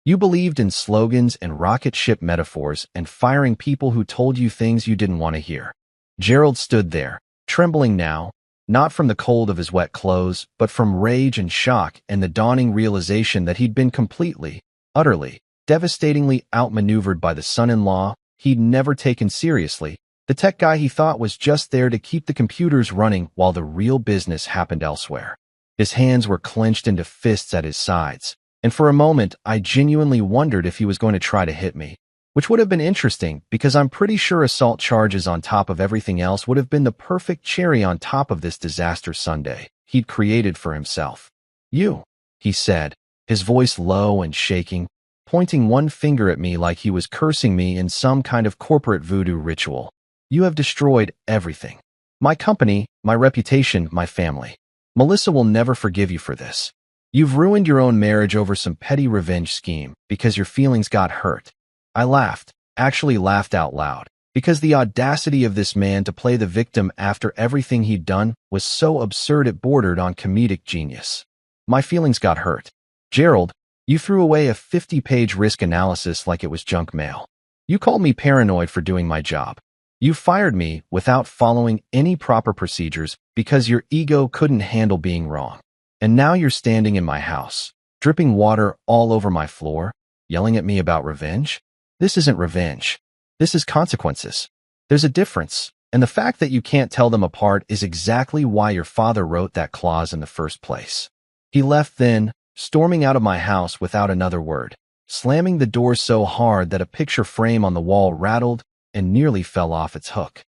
You believed in slogans and rocket ship metaphors and firing people who told you things you didn't want to hear." Gerald stood there, trembling now, not from the cold of his wet clothes, but from rage and shock and the dawning realization that he'd been completely, utterly, devastatingly outmaneuvered by the son-in-law he'd never taken seriously, the tech guy he thought was just there to keep the computers running while the real business happened elsewhere. His hands were clenched into fists at his sides, and for a moment I genuinely wondered if he was going to try to hit me, which would have been interesting because I'm pretty sure assault charges on top of everything else would have been the perfect cherry on top of this disaster sundae he'd created for himself. "You," he said, his voice low and shaking, pointing one finger at me like he was cursing me in some kind of corporate voodoo ritual. "You have destroyed everything. My company, my reputation, my family. Melissa will never forgive you for this. You've ruined your own marriage over some petty revenge scheme because your feelings got hurt." I laughed, actually laughed out loud, because the audacity of this man to play the victim after everything he'd done was so absurd it bordered on comedic genius. "My feelings got hurt. Gerald, you threw away a 50-page risk analysis like it was junk mail. You called me paranoid for doing my job. You fired me without following any proper procedures because your ego couldn't handle being wrong. And now you're standing in my house, dripping water all over my floor, yelling at me about revenge? This isn't revenge. This is consequences. There's a difference, and the fact that you can't tell them apart is exactly why your father wrote that clause in the first place." He left then, storming out of my house without another word, slamming the door so hard that a picture frame on the wall rattled and nearly fell off its hook.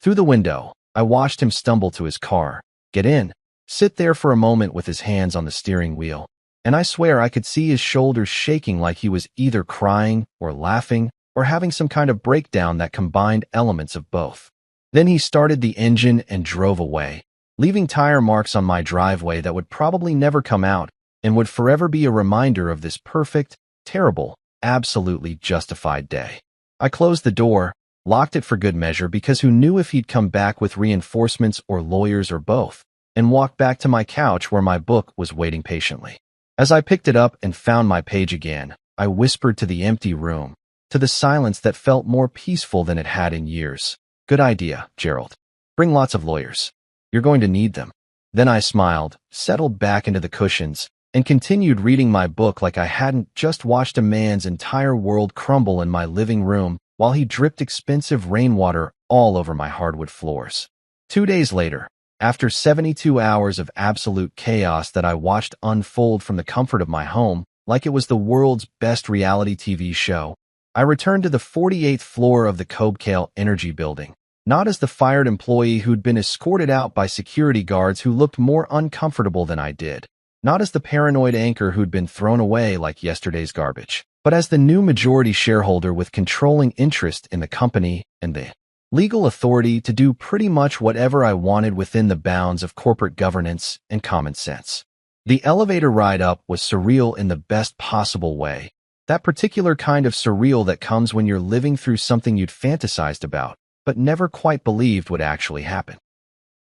Through the window, I watched him stumble to his car, get in, sit there for a moment with his hands on the steering wheel, and I swear I could see his shoulders shaking like he was either crying or laughing or having some kind of breakdown that combined elements of both. Then he started the engine and drove away, leaving tire marks on my driveway that would probably never come out and would forever be a reminder of this perfect, terrible, absolutely justified day. I closed the door, locked it for good measure because who knew if he'd come back with reinforcements or lawyers or both, and walked back to my couch where my book was waiting patiently. As I picked it up and found my page again, I whispered to the empty room, to the silence that felt more peaceful than it had in years. "Good idea, Gerald. Bring lots of lawyers. You're going to need them." Then I smiled, settled back into the cushions, and continued reading my book like I hadn't just watched a man's entire world crumble in my living room while he dripped expensive rainwater all over my hardwood floors. 2 days later, after 72 hours of absolute chaos that I watched unfold from the comfort of my home, like it was the world's best reality TV show, I returned to the 48th floor of the Cobecale Energy Building, not as the fired employee who'd been escorted out by security guards who looked more uncomfortable than I did, not as the paranoid anchor who'd been thrown away like yesterday's garbage, but as the new majority shareholder with controlling interest in the company and the legal authority to do pretty much whatever I wanted within the bounds of corporate governance and common sense. The elevator ride up was surreal in the best possible way, that particular kind of surreal that comes when you're living through something you'd fantasized about, but never quite believed would actually happen.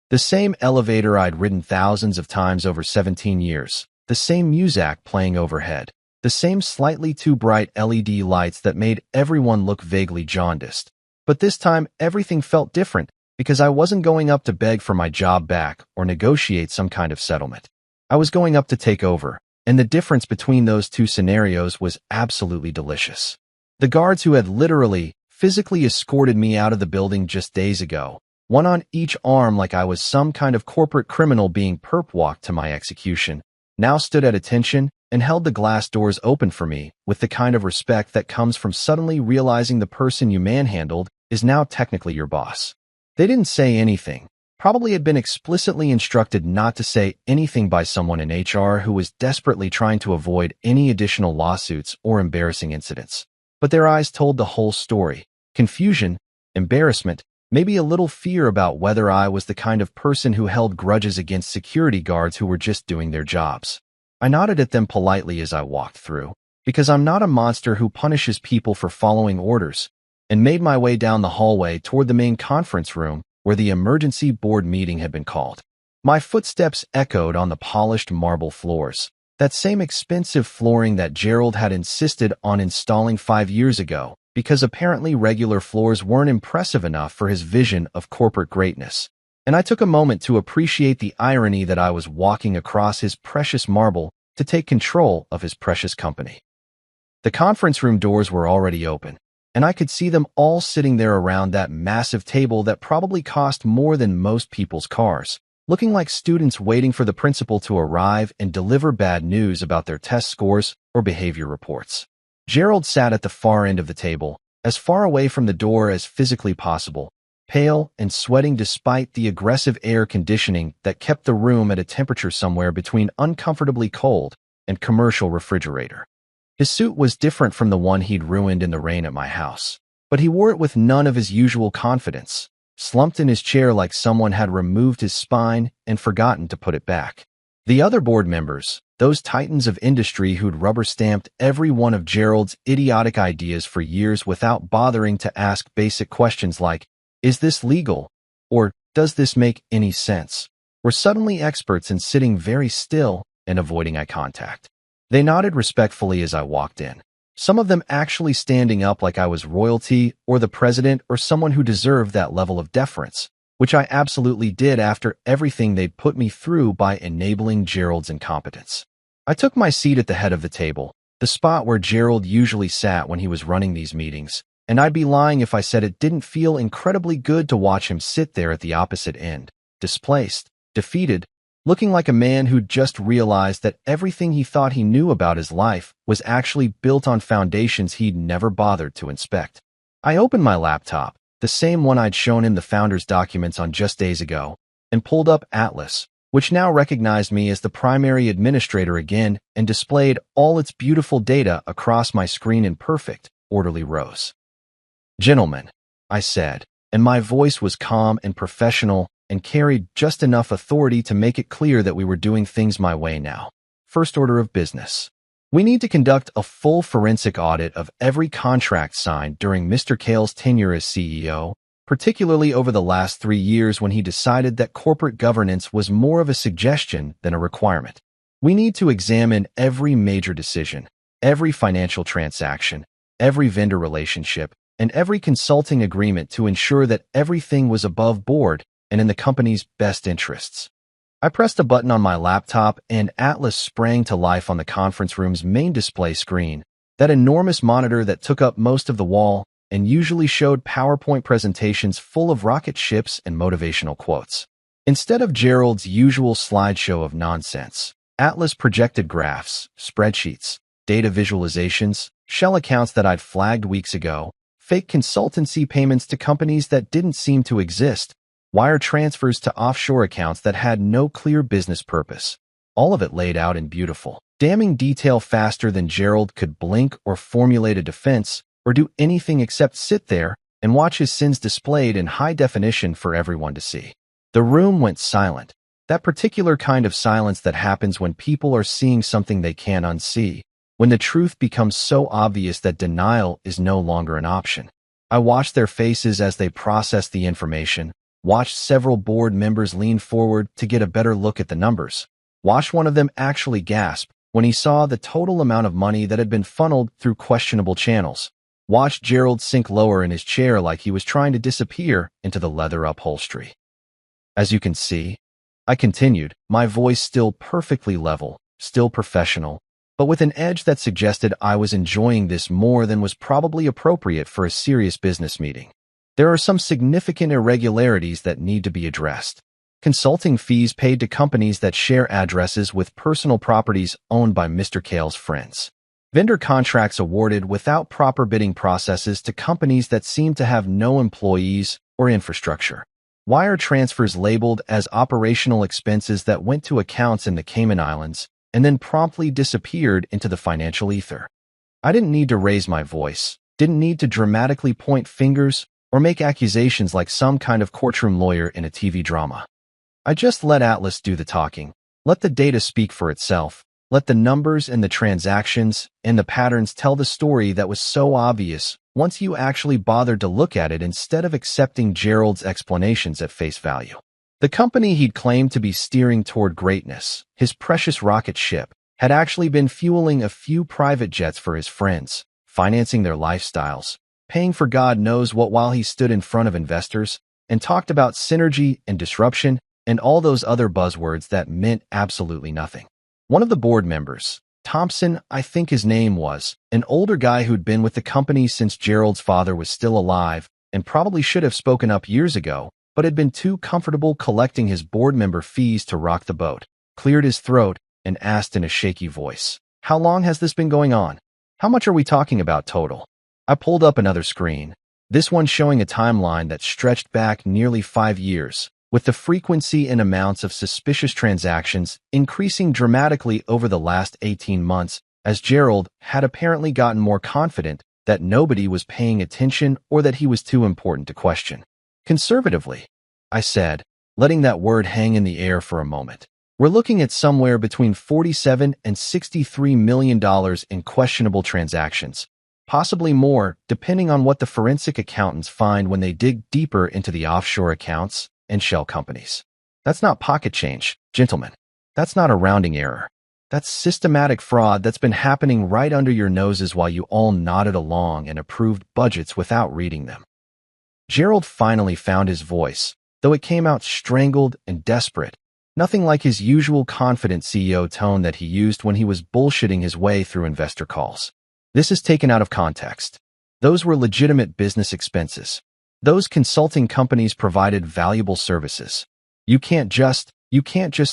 The same elevator I'd ridden thousands of times over 17 years, the same music playing overhead, the same slightly too bright LED lights that made everyone look vaguely jaundiced. But this time, everything felt different because I wasn't going up to beg for my job back or negotiate some kind of settlement. I was going up to take over, and the difference between those two scenarios was absolutely delicious. The guards who had literally, physically escorted me out of the building just days ago, one on each arm like I was some kind of corporate criminal being perp-walked to my execution, now stood at attention and held the glass doors open for me with the kind of respect that comes from suddenly realizing the person you manhandled is now technically your boss. They didn't say anything, probably had been explicitly instructed not to say anything by someone in HR who was desperately trying to avoid any additional lawsuits or embarrassing incidents. But their eyes told the whole story. Confusion, embarrassment, maybe a little fear about whether I was the kind of person who held grudges against security guards who were just doing their jobs. I nodded at them politely as I walked through, because I'm not a monster who punishes people for following orders, and made my way down the hallway toward the main conference room where the emergency board meeting had been called. My footsteps echoed on the polished marble floors, that same expensive flooring that Gerald had insisted on installing 5 years ago, because apparently regular floors weren't impressive enough for his vision of corporate greatness. And I took a moment to appreciate the irony that I was walking across his precious marble to take control of his precious company. The conference room doors were already open, and I could see them all sitting there around that massive table that probably cost more than most people's cars, looking like students waiting for the principal to arrive and deliver bad news about their test scores or behavior reports. Gerald sat at the far end of the table, as far away from the door as physically possible, pale and sweating despite the aggressive air conditioning that kept the room at a temperature somewhere between uncomfortably cold and commercial refrigerator. His suit was different from the one he'd ruined in the rain at my house, but he wore it with none of his usual confidence, slumped in his chair like someone had removed his spine and forgotten to put it back. The other board members, those titans of industry who'd rubber-stamped every one of Gerald's idiotic ideas for years without bothering to ask basic questions like, "Is this legal?" or "Does this make any sense?" were suddenly experts in sitting very still and avoiding eye contact. They nodded respectfully as I walked in, some of them actually standing up like I was royalty or the president or someone who deserved that level of deference, which I absolutely did after everything they'd put me through by enabling Gerald's incompetence. I took my seat at the head of the table, the spot where Gerald usually sat when he was running these meetings, and I'd be lying if I said it didn't feel incredibly good to watch him sit there at the opposite end, displaced, defeated, looking like a man who'd just realized that everything he thought he knew about his life was actually built on foundations he'd never bothered to inspect. I opened my laptop, the same one I'd shown him the founder's documents on just days ago, and pulled up Atlas, which now recognized me as the primary administrator again and displayed all its beautiful data across my screen in perfect, orderly rows. "Gentlemen," I said, and my voice was calm and professional and carried just enough authority to make it clear that we were doing things my way now. First order of business. We need to conduct a full forensic audit of every contract signed during Mr. Cale's tenure as CEO, particularly over the last 3 years when he decided that corporate governance was more of a suggestion than a requirement. We need to examine every major decision, every financial transaction, every vendor relationship, and every consulting agreement to ensure that everything was above board and in the company's best interests. I pressed a button on my laptop and Atlas sprang to life on the conference room's main display screen, that enormous monitor that took up most of the wall and usually showed PowerPoint presentations full of rocket ships and motivational quotes. Instead of Gerald's usual slideshow of nonsense, Atlas projected graphs, spreadsheets, data visualizations, shell accounts that I'd flagged weeks ago, fake consultancy payments to companies that didn't seem to exist, wire transfers to offshore accounts that had no clear business purpose. All of it laid out in beautiful, damning detail faster than Gerald could blink or formulate a defense or do anything except sit there and watch his sins displayed in high definition for everyone to see. The room went silent, that particular kind of silence that happens when people are seeing something they can't unsee, when the truth becomes so obvious that denial is no longer an option. I watched their faces as they processed the information, watched several board members lean forward to get a better look at the numbers, watched one of them actually gasp when he saw the total amount of money that had been funneled through questionable channels, watched Gerald sink lower in his chair like he was trying to disappear into the leather upholstery. "As you can see," I continued, my voice still perfectly level, still professional, but with an edge that suggested I was enjoying this more than was probably appropriate for a serious business meeting. "There are some significant irregularities that need to be addressed. Consulting fees paid to companies that share addresses with personal properties owned by Mr. Cale's friends. Vendor contracts awarded without proper bidding processes to companies that seem to have no employees or infrastructure. Wire transfers labeled as operational expenses that went to accounts in the Cayman Islands and then promptly disappeared into the financial ether." I didn't need to raise my voice, didn't need to dramatically point fingers or make accusations like some kind of courtroom lawyer in a TV drama. I just let Atlas do the talking, let the data speak for itself, let the numbers and the transactions and the patterns tell the story that was so obvious once you actually bothered to look at it instead of accepting Gerald's explanations at face value. The company he'd claimed to be steering toward greatness, his precious rocket ship, had actually been fueling a few private jets for his friends, financing their lifestyles, paying for God knows what while he stood in front of investors and talked about synergy and disruption and all those other buzzwords that meant absolutely nothing. One of the board members, Thompson, I think his name was, an older guy who'd been with the company since Gerald's father was still alive and probably should have spoken up years ago, but had been too comfortable collecting his board member fees to rock the boat, cleared his throat, and asked in a shaky voice, "How long has this been going on? How much are we talking about total?" I pulled up another screen, this one showing a timeline that stretched back nearly 5 years, with the frequency and amounts of suspicious transactions increasing dramatically over the last 18 months as Gerald had apparently gotten more confident that nobody was paying attention or that he was too important to question. Conservatively, I said, letting that word hang in the air for a moment. We're looking at somewhere between $47 and $63 million in questionable transactions, possibly more depending on what the forensic accountants find when they dig deeper into the offshore accounts and shell companies. That's not pocket change, gentlemen. That's not a rounding error. That's systematic fraud that's been happening right under your noses while you all nodded along and approved budgets without reading them. Gerald finally found his voice, though it came out strangled and desperate, nothing like his usual confident CEO tone that he used when he was bullshitting his way through investor calls. This is taken out of context. Those were legitimate business expenses. Those consulting companies provided valuable services. You can't just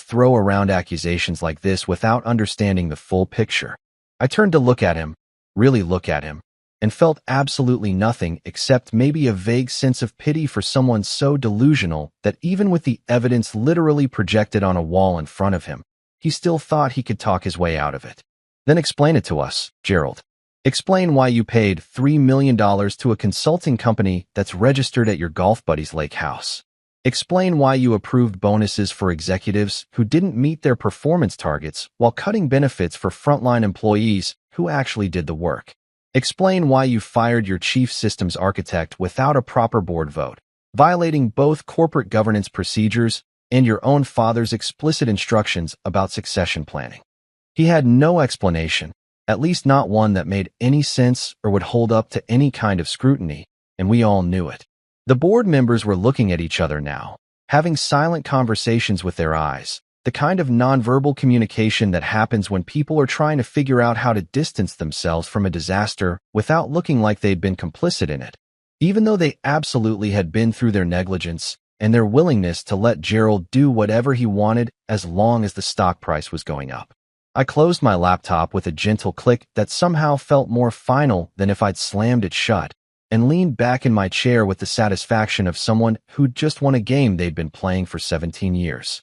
throw around accusations like this without understanding the full picture. I turned to look at him, really look at him, and felt absolutely nothing except maybe a vague sense of pity for someone so delusional that even with the evidence literally projected on a wall in front of him, he still thought he could talk his way out of it. Then explain it to us, Gerald. Explain why you paid $3 million to a consulting company that's registered at your golf buddy's lake house. Explain why you approved bonuses for executives who didn't meet their performance targets while cutting benefits for frontline employees who actually did the work. Explain why you fired your chief systems architect without a proper board vote, violating both corporate governance procedures and your own father's explicit instructions about succession planning. He had no explanation, at least not one that made any sense or would hold up to any kind of scrutiny, and we all knew it. The board members were looking at each other now, having silent conversations with their eyes, the kind of nonverbal communication that happens when people are trying to figure out how to distance themselves from a disaster without looking like they'd been complicit in it, even though they absolutely had been through their negligence and their willingness to let Gerald do whatever he wanted as long as the stock price was going up. I closed my laptop with a gentle click that somehow felt more final than if I'd slammed it shut, and leaned back in my chair with the satisfaction of someone who'd just won a game they'd been playing for 17 years.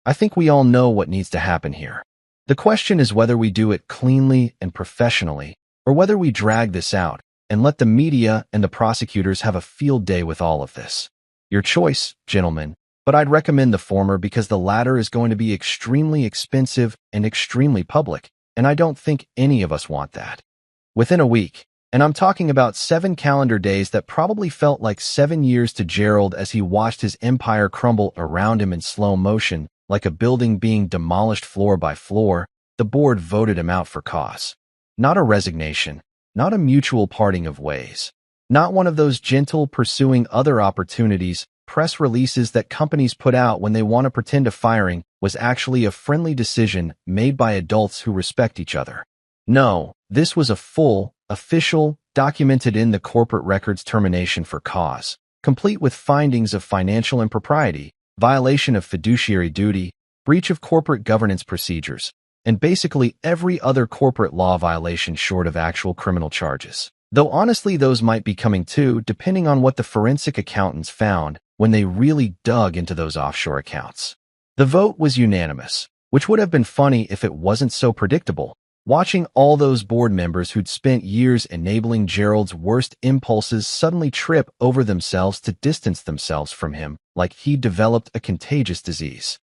I think we all know what needs to happen here. The question is whether we do it cleanly and professionally, or whether we drag this out and let the media and the prosecutors have a field day with all of this. Your choice, gentlemen, but I'd recommend the former because the latter is going to be extremely expensive and extremely public, and I don't think any of us want that. Within a week, and I'm talking about 7 calendar days that probably felt like 7 years to Gerald as he watched his empire crumble around him in slow motion, like a building being demolished floor by floor, the board voted him out for cause. Not a resignation, not a mutual parting of ways, not one of those gentle pursuing other opportunities press releases that companies put out when they want to pretend a firing was actually a friendly decision made by adults who respect each other. No, this was a full, official, documented in the corporate records termination for cause, complete with findings of financial impropriety, violation of fiduciary duty, breach of corporate governance procedures, and basically every other corporate law violation short of actual criminal charges. Though honestly those might be coming too, depending on what the forensic accountants found when they really dug into those offshore accounts. The vote was unanimous, which would have been funny if it wasn't so predictable. Watching all those board members who'd spent years enabling Gerald's worst impulses suddenly trip over themselves to distance themselves from him like he'd developed a contagious disease.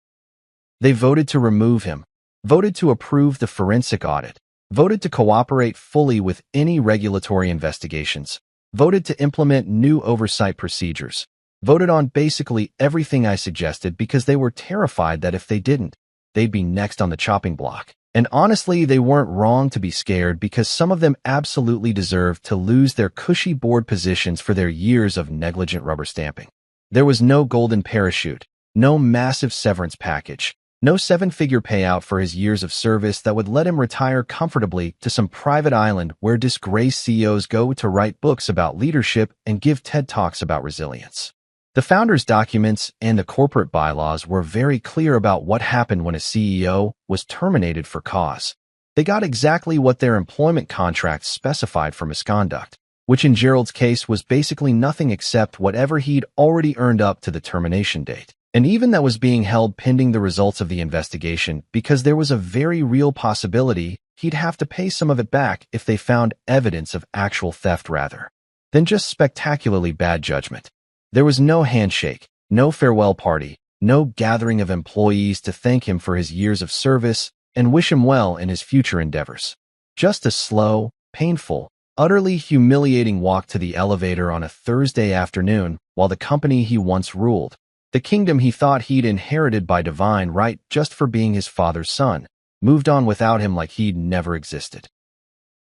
They voted to remove him, voted to approve the forensic audit, voted to cooperate fully with any regulatory investigations, voted to implement new oversight procedures, voted on basically everything I suggested because they were terrified that if they didn't, they'd be next on the chopping block. And honestly, they weren't wrong to be scared because some of them absolutely deserved to lose their cushy board positions for their years of negligent rubber stamping. There was no golden parachute, no massive severance package, no 7-figure payout for his years of service that would let him retire comfortably to some private island where disgraced CEOs go to write books about leadership and give TED Talks about resilience. The founder's documents and the corporate bylaws were very clear about what happened when a CEO was terminated for cause. They got exactly what their employment contracts specified for misconduct, which in Gerald's case was basically nothing except whatever he'd already earned up to the termination date. And even that was being held pending the results of the investigation because there was a very real possibility he'd have to pay some of it back if they found evidence of actual theft rather than just spectacularly bad judgment. There was no handshake, no farewell party, no gathering of employees to thank him for his years of service and wish him well in his future endeavors. Just a slow, painful, utterly humiliating walk to the elevator on a Thursday afternoon while the company he once ruled, the kingdom he thought he'd inherited by divine right just for being his father's son, moved on without him like he'd never existed.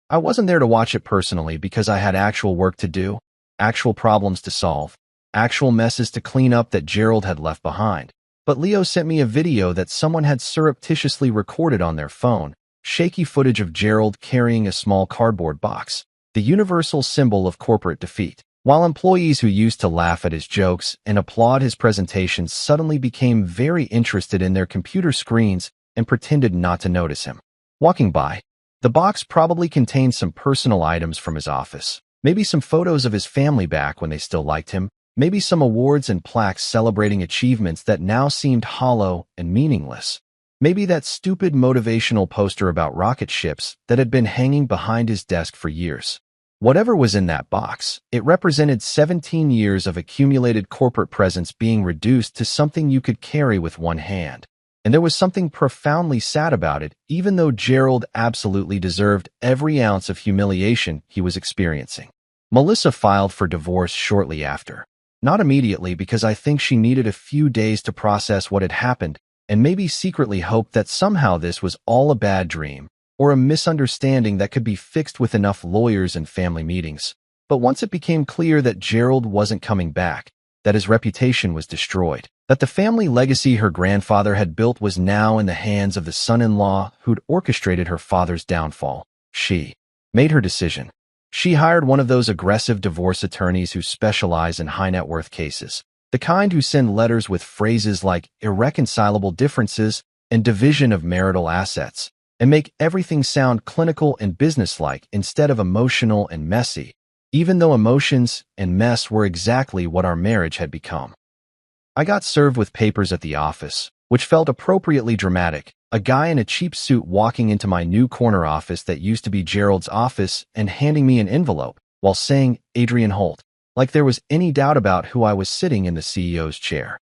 I wasn't there to watch it personally because I had actual work to do, actual problems to solve, actual messes to clean up that Gerald had left behind. But Leo sent me a video that someone had surreptitiously recorded on their phone, shaky footage of Gerald carrying a small cardboard box, the universal symbol of corporate defeat. While employees who used to laugh at his jokes and applaud his presentations suddenly became very interested in their computer screens and pretended not to notice him. Walking by, the box probably contained some personal items from his office, maybe some photos of his family back when they still liked him, maybe some awards and plaques celebrating achievements that now seemed hollow and meaningless. Maybe that stupid motivational poster about rocket ships that had been hanging behind his desk for years. Whatever was in that box, it represented 17 years of accumulated corporate presence being reduced to something you could carry with one hand. And there was something profoundly sad about it, even though Gerald absolutely deserved every ounce of humiliation he was experiencing. Melissa filed for divorce shortly after. Not immediately because I think she needed a few days to process what had happened and maybe secretly hoped that somehow this was all a bad dream or a misunderstanding that could be fixed with enough lawyers and family meetings. But once it became clear that Gerald wasn't coming back, that his reputation was destroyed, that the family legacy her grandfather had built was now in the hands of the son-in-law who'd orchestrated her father's downfall, she made her decision. She hired one of those aggressive divorce attorneys who specialize in high-net-worth cases, the kind who send letters with phrases like irreconcilable differences and division of marital assets, and make everything sound clinical and businesslike instead of emotional and messy, even though emotions and mess were exactly what our marriage had become. I got served with papers at the office, which felt appropriately dramatic, a guy in a cheap suit walking into my new corner office that used to be Gerald's office and handing me an envelope while saying Adrian Holt, like there was any doubt about who I was sitting in the CEO's chair.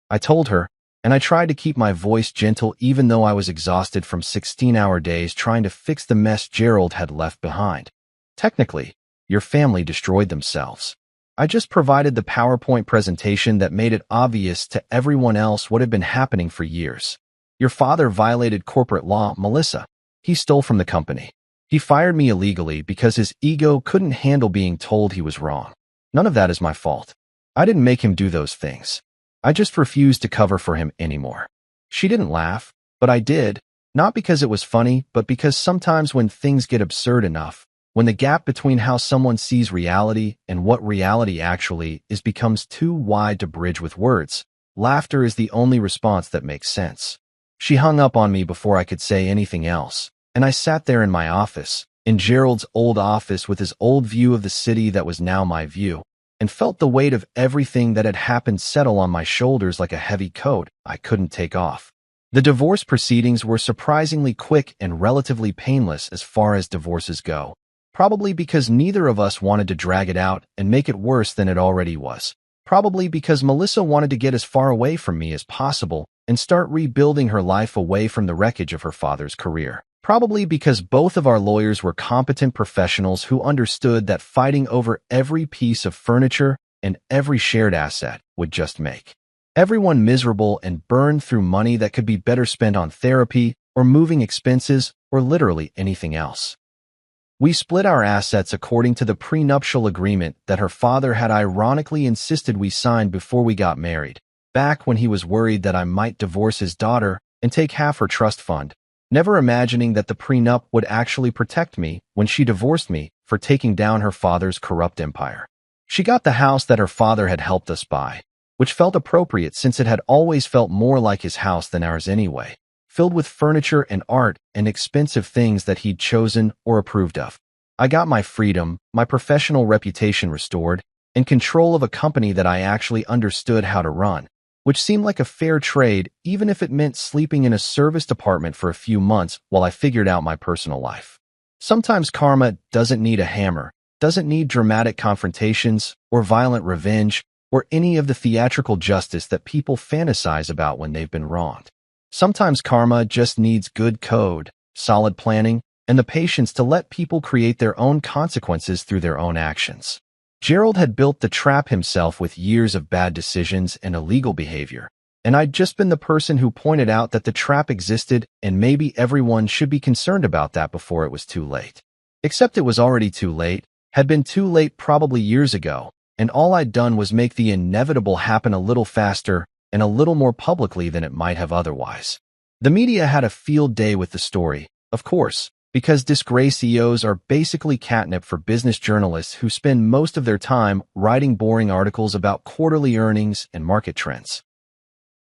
I told her, and I tried to keep my voice gentle even though I was exhausted from 16-hour days trying to fix the mess Gerald had left behind. Technically, your family destroyed themselves. I just provided the PowerPoint presentation that made it obvious to everyone else what had been happening for years. Your father violated corporate law, Melissa. He stole from the company. He fired me illegally because his ego couldn't handle being told he was wrong. None of that is my fault. I didn't make him do those things. I just refused to cover for him anymore. She didn't laugh, but I did, not because it was funny, but because sometimes when things get absurd enough, when the gap between how someone sees reality and what reality actually is becomes too wide to bridge with words, laughter is the only response that makes sense. She hung up on me before I could say anything else, and I sat there in my office, in Gerald's old office with his old view of the city that was now my view, and felt the weight of everything that had happened settle on my shoulders like a heavy coat I couldn't take off. The divorce proceedings were surprisingly quick and relatively painless as far as divorces go, probably because neither of us wanted to drag it out and make it worse than it already was, probably because Melissa wanted to get as far away from me as possible and start rebuilding her life away from the wreckage of her father's career. Probably because both of our lawyers were competent professionals who understood that fighting over every piece of furniture and every shared asset would just make everyone miserable and burn through money that could be better spent on therapy or moving expenses or literally anything else. We split our assets according to the prenuptial agreement that her father had ironically insisted we signed before we got married, back when he was worried that I might divorce his daughter and take half her trust fund, never imagining that the prenup would actually protect me when she divorced me for taking down her father's corrupt empire. She got the house that her father had helped us buy, which felt appropriate since it had always felt more like his house than ours anyway, filled with furniture and art and expensive things that he'd chosen or approved of. I got my freedom, my professional reputation restored, and control of a company that I actually understood how to run, which seemed like a fair trade even if it meant sleeping in a service department for a few months while I figured out my personal life. Sometimes karma doesn't need a hammer, doesn't need dramatic confrontations or violent revenge or any of the theatrical justice that people fantasize about when they've been wronged. Sometimes karma just needs good code, solid planning, and the patience to let people create their own consequences through their own actions. Gerald had built the trap himself with years of bad decisions and illegal behavior, and I'd just been the person who pointed out that the trap existed and maybe everyone should be concerned about that before it was too late. Except it was already too late, had been too late probably years ago, and all I'd done was make the inevitable happen a little faster and a little more publicly than it might have otherwise. The media had a field day with the story, of course, because disgraced CEOs are basically catnip for business journalists who spend most of their time writing boring articles about quarterly earnings and market trends.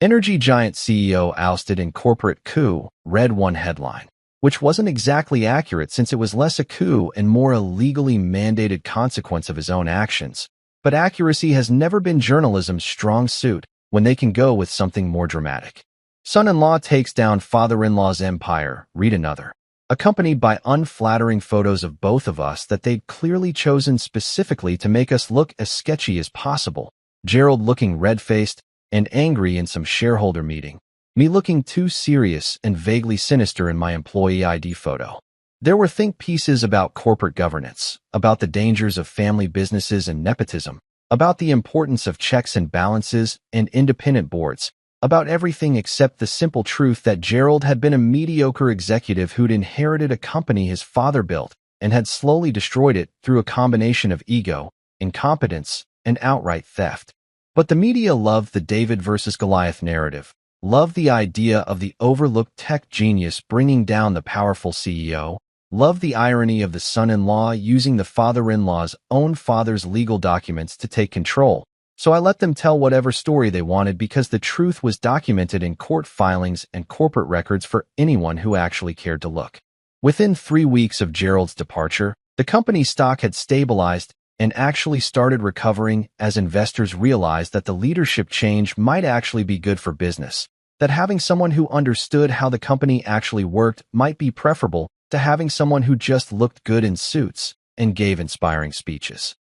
Energy giant CEO ousted in corporate coup, read one headline, which wasn't exactly accurate since it was less a coup and more a legally mandated consequence of his own actions. But accuracy has never been journalism's strong suit when they can go with something more dramatic. Son-in-law takes down father-in-law's empire, read another. Accompanied by unflattering photos of both of us that they'd clearly chosen specifically to make us look as sketchy as possible. Gerald looking red-faced and angry in some shareholder meeting. Me looking too serious and vaguely sinister in my employee ID photo. There were think pieces about corporate governance, about the dangers of family businesses and nepotism, about the importance of checks and balances and independent boards, about everything except the simple truth that Gerald had been a mediocre executive who'd inherited a company his father built and had slowly destroyed it through a combination of ego, incompetence, and outright theft. But the media loved the David versus Goliath narrative, loved the idea of the overlooked tech genius bringing down the powerful CEO, loved the irony of the son-in-law using the father-in-law's own father's legal documents to take control. So I let them tell whatever story they wanted because the truth was documented in court filings and corporate records for anyone who actually cared to look. Within 3 weeks of Gerald's departure, the company's stock had stabilized and actually started recovering as investors realized that the leadership change might actually be good for business, that having someone who understood how the company actually worked might be preferable to having someone who just looked good in suits and gave inspiring speeches.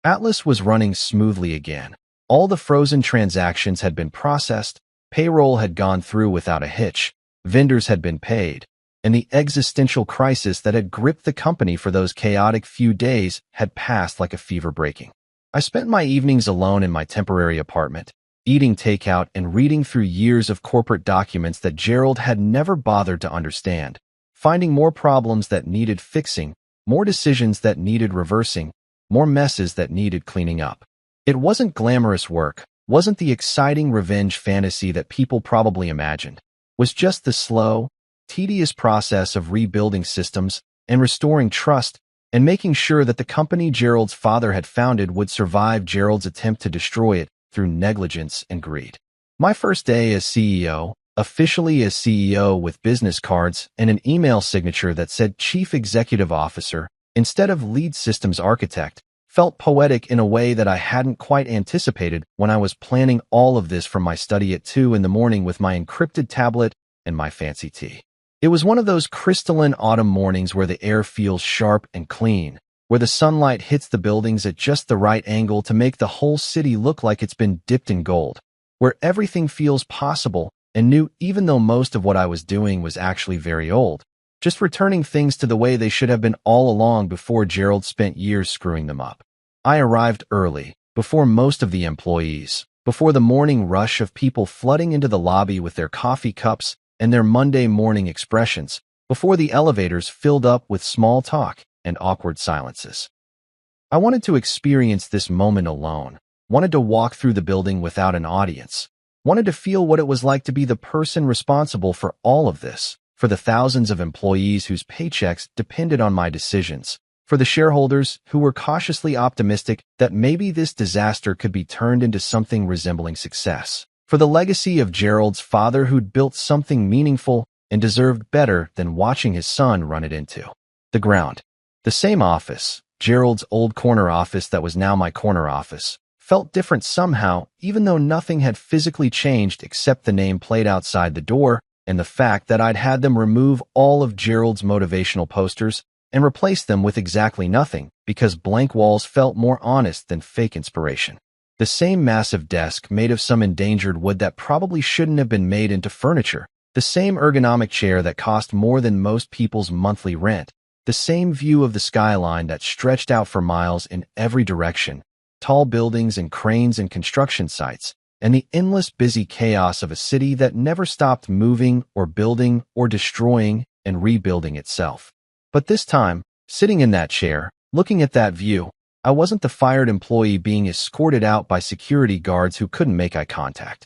Atlas was running smoothly again. All the frozen transactions had been processed, payroll had gone through without a hitch, vendors had been paid, and the existential crisis that had gripped the company for those chaotic few days had passed like a fever breaking. I spent my evenings alone in my temporary apartment, eating takeout and reading through years of corporate documents that Gerald had never bothered to understand, finding more problems that needed fixing, more decisions that needed reversing, more messes that needed cleaning up. It wasn't glamorous work, wasn't the exciting revenge fantasy that people probably imagined. It was just the slow, tedious process of rebuilding systems and restoring trust and making sure that the company Gerald's father had founded would survive Gerald's attempt to destroy it through negligence and greed. My first day as CEO, officially as CEO with business cards and an email signature that said Chief Executive Officer, instead of lead systems architect, felt poetic in a way that I hadn't quite anticipated when I was planning all of this from my study at 2 in the morning with my encrypted tablet and my fancy tea. It was one of those crystalline autumn mornings where the air feels sharp and clean, where the sunlight hits the buildings at just the right angle to make the whole city look like it's been dipped in gold, where everything feels possible and new even though most of what I was doing was actually very old. Just returning things to the way they should have been all along before Gerald spent years screwing them up. I arrived early, before most of the employees, before the morning rush of people flooding into the lobby with their coffee cups and their Monday morning expressions, before the elevators filled up with small talk and awkward silences. I wanted to experience this moment alone, wanted to walk through the building without an audience, wanted to feel what it was like to be the person responsible for all of this, for the thousands of employees whose paychecks depended on my decisions, For the shareholders who were cautiously optimistic that maybe this disaster could be turned into something resembling success. For the legacy of Gerald's father who'd built something meaningful and deserved better than watching his son run it into the ground. The same office, Gerald's old corner office that was now my corner office, felt different somehow, even though nothing had physically changed except the name played outside the door and the fact that I'd had them remove all of Gerald's motivational posters and replace them with exactly nothing because blank walls felt more honest than fake inspiration. The same massive desk made of some endangered wood that probably shouldn't have been made into furniture. The same ergonomic chair that cost more than most people's monthly rent. The same view of the skyline that stretched out for miles in every direction. Tall buildings and cranes and construction sites, and the endless busy chaos of a city that never stopped moving or building or destroying and rebuilding itself. But this time, sitting in that chair, looking at that view, I wasn't the fired employee being escorted out by security guards who couldn't make eye contact.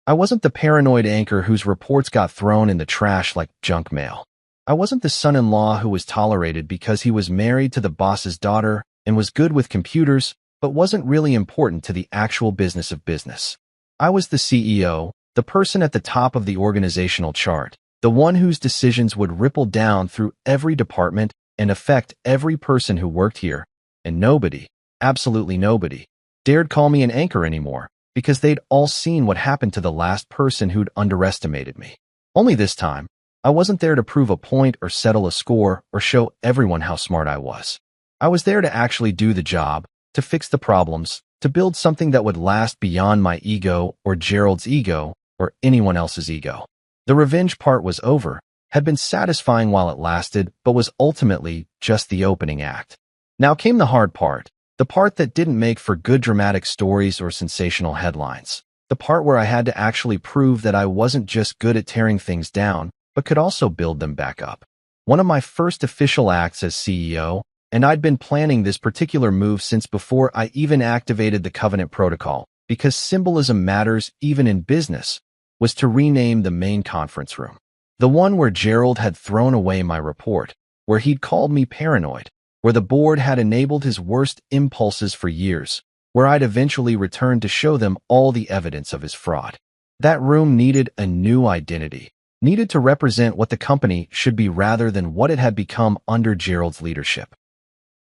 I wasn't the paranoid anchor whose reports got thrown in the trash like junk mail. I wasn't the son-in-law who was tolerated because he was married to the boss's daughter and was good with computers, but wasn't really important to the actual business of business. I was the CEO, the person at the top of the organizational chart, the one whose decisions would ripple down through every department and affect every person who worked here. And nobody, absolutely nobody, dared call me an anchor anymore because they'd all seen what happened to the last person who'd underestimated me. Only this time, I wasn't there to prove a point or settle a score or show everyone how smart I was. I was there to actually do the job, to fix the problems, to build something that would last beyond my ego or Gerald's ego or anyone else's ego. The revenge part was over, had been satisfying while it lasted, but was ultimately just the opening act. Now came the hard part, the part that didn't make for good dramatic stories or sensational headlines, the part where I had to actually prove that I wasn't just good at tearing things down, but could also build them back up. One of my first official acts as CEO, and I'd been planning this particular move since before I even activated the Covenant Protocol, because symbolism matters even in business, was to rename the main conference room. The one where Gerald had thrown away my report, where he'd called me paranoid, where the board had enabled his worst impulses for years, where I'd eventually returned to show them all the evidence of his fraud. That room needed a new identity, needed to represent what the company should be rather than what it had become under Gerald's leadership.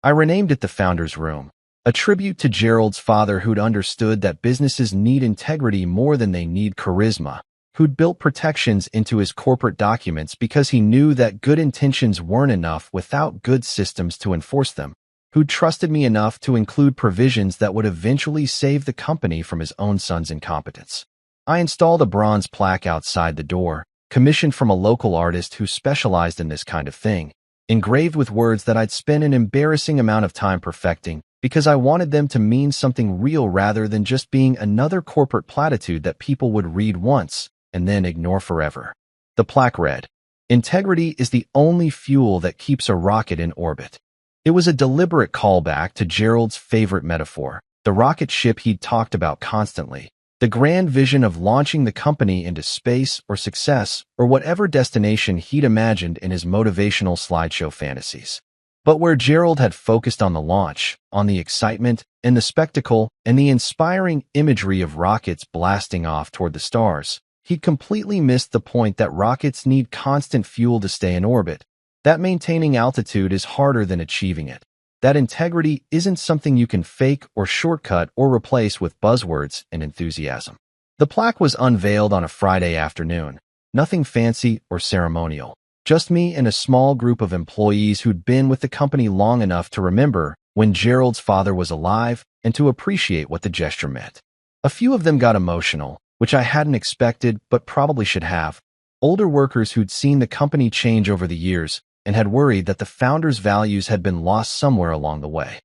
I renamed it the Founder's Room, a tribute to Gerald's father who'd understood that businesses need integrity more than they need charisma, who'd built protections into his corporate documents because he knew that good intentions weren't enough without good systems to enforce them, who'd trusted me enough to include provisions that would eventually save the company from his own son's incompetence. I installed a bronze plaque outside the door, commissioned from a local artist who specialized in this kind of thing, engraved with words that I'd spent an embarrassing amount of time perfecting because I wanted them to mean something real rather than just being another corporate platitude that people would read once and then ignore forever. The plaque read, "Integrity is the only fuel that keeps a rocket in orbit." It was a deliberate callback to Gerald's favorite metaphor, the rocket ship he'd talked about constantly, the grand vision of launching the company into space or success or whatever destination he'd imagined in his motivational slideshow fantasies. But where Gerald had focused on the launch, on the excitement and the spectacle and the inspiring imagery of rockets blasting off toward the stars, he'd completely missed the point that rockets need constant fuel to stay in orbit, that maintaining altitude is harder than achieving it, that integrity isn't something you can fake or shortcut or replace with buzzwords and enthusiasm. The plaque was unveiled on a Friday afternoon, nothing fancy or ceremonial, just me and a small group of employees who'd been with the company long enough to remember when Gerald's father was alive and to appreciate what the gesture meant. A few of them got emotional, which I hadn't expected but probably should have. Older workers who'd seen the company change over the years and had worried that the founder's values had been lost somewhere along the way.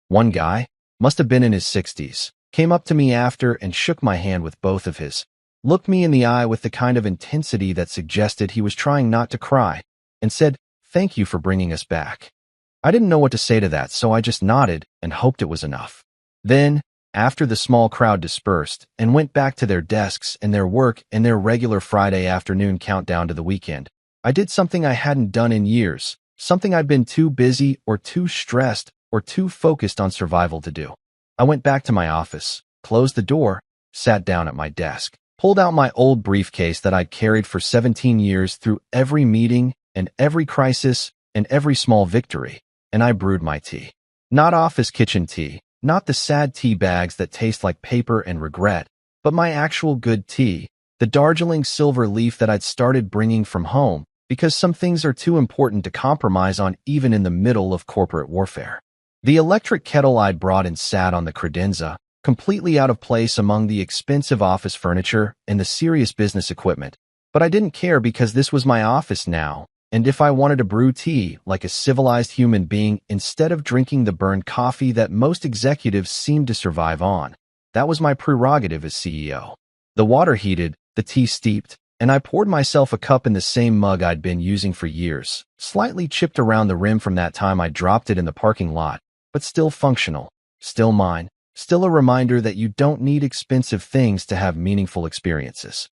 One guy, must have been in his 60s, came up to me after and shook my hand with both of his, looked me in the eye with the kind of intensity that suggested he was trying not to cry, and said, "Thank you for bringing us back." I didn't know what to say to that, so I just nodded and hoped it was enough. Then, after the small crowd dispersed and went back to their desks and their work and their regular Friday afternoon countdown to the weekend, I did something I hadn't done in years, something I'd been too busy or too stressed or too focused on survival to do. I went back to my office, closed the door, sat down at my desk, pulled out my old briefcase that I'd carried for 17 years through every meeting and every crisis and every small victory, and I brewed my tea. Not office kitchen tea, not the sad tea bags that taste like paper and regret, but my actual good tea, the Darjeeling silver leaf that I'd started bringing from home, because some things are too important to compromise on even in the middle of corporate warfare. The electric kettle I'd brought and sat on the credenza, completely out of place among the expensive office furniture and the serious business equipment. But I didn't care because this was my office now, and if I wanted to brew tea like a civilized human being instead of drinking the burned coffee that most executives seem to survive on, that was my prerogative as CEO. The water heated, the tea steeped, and I poured myself a cup in the same mug I'd been using for years, slightly chipped around the rim from that time I dropped it in the parking lot, but still functional, still mine, still a reminder that you don't need expensive things to have meaningful experiences.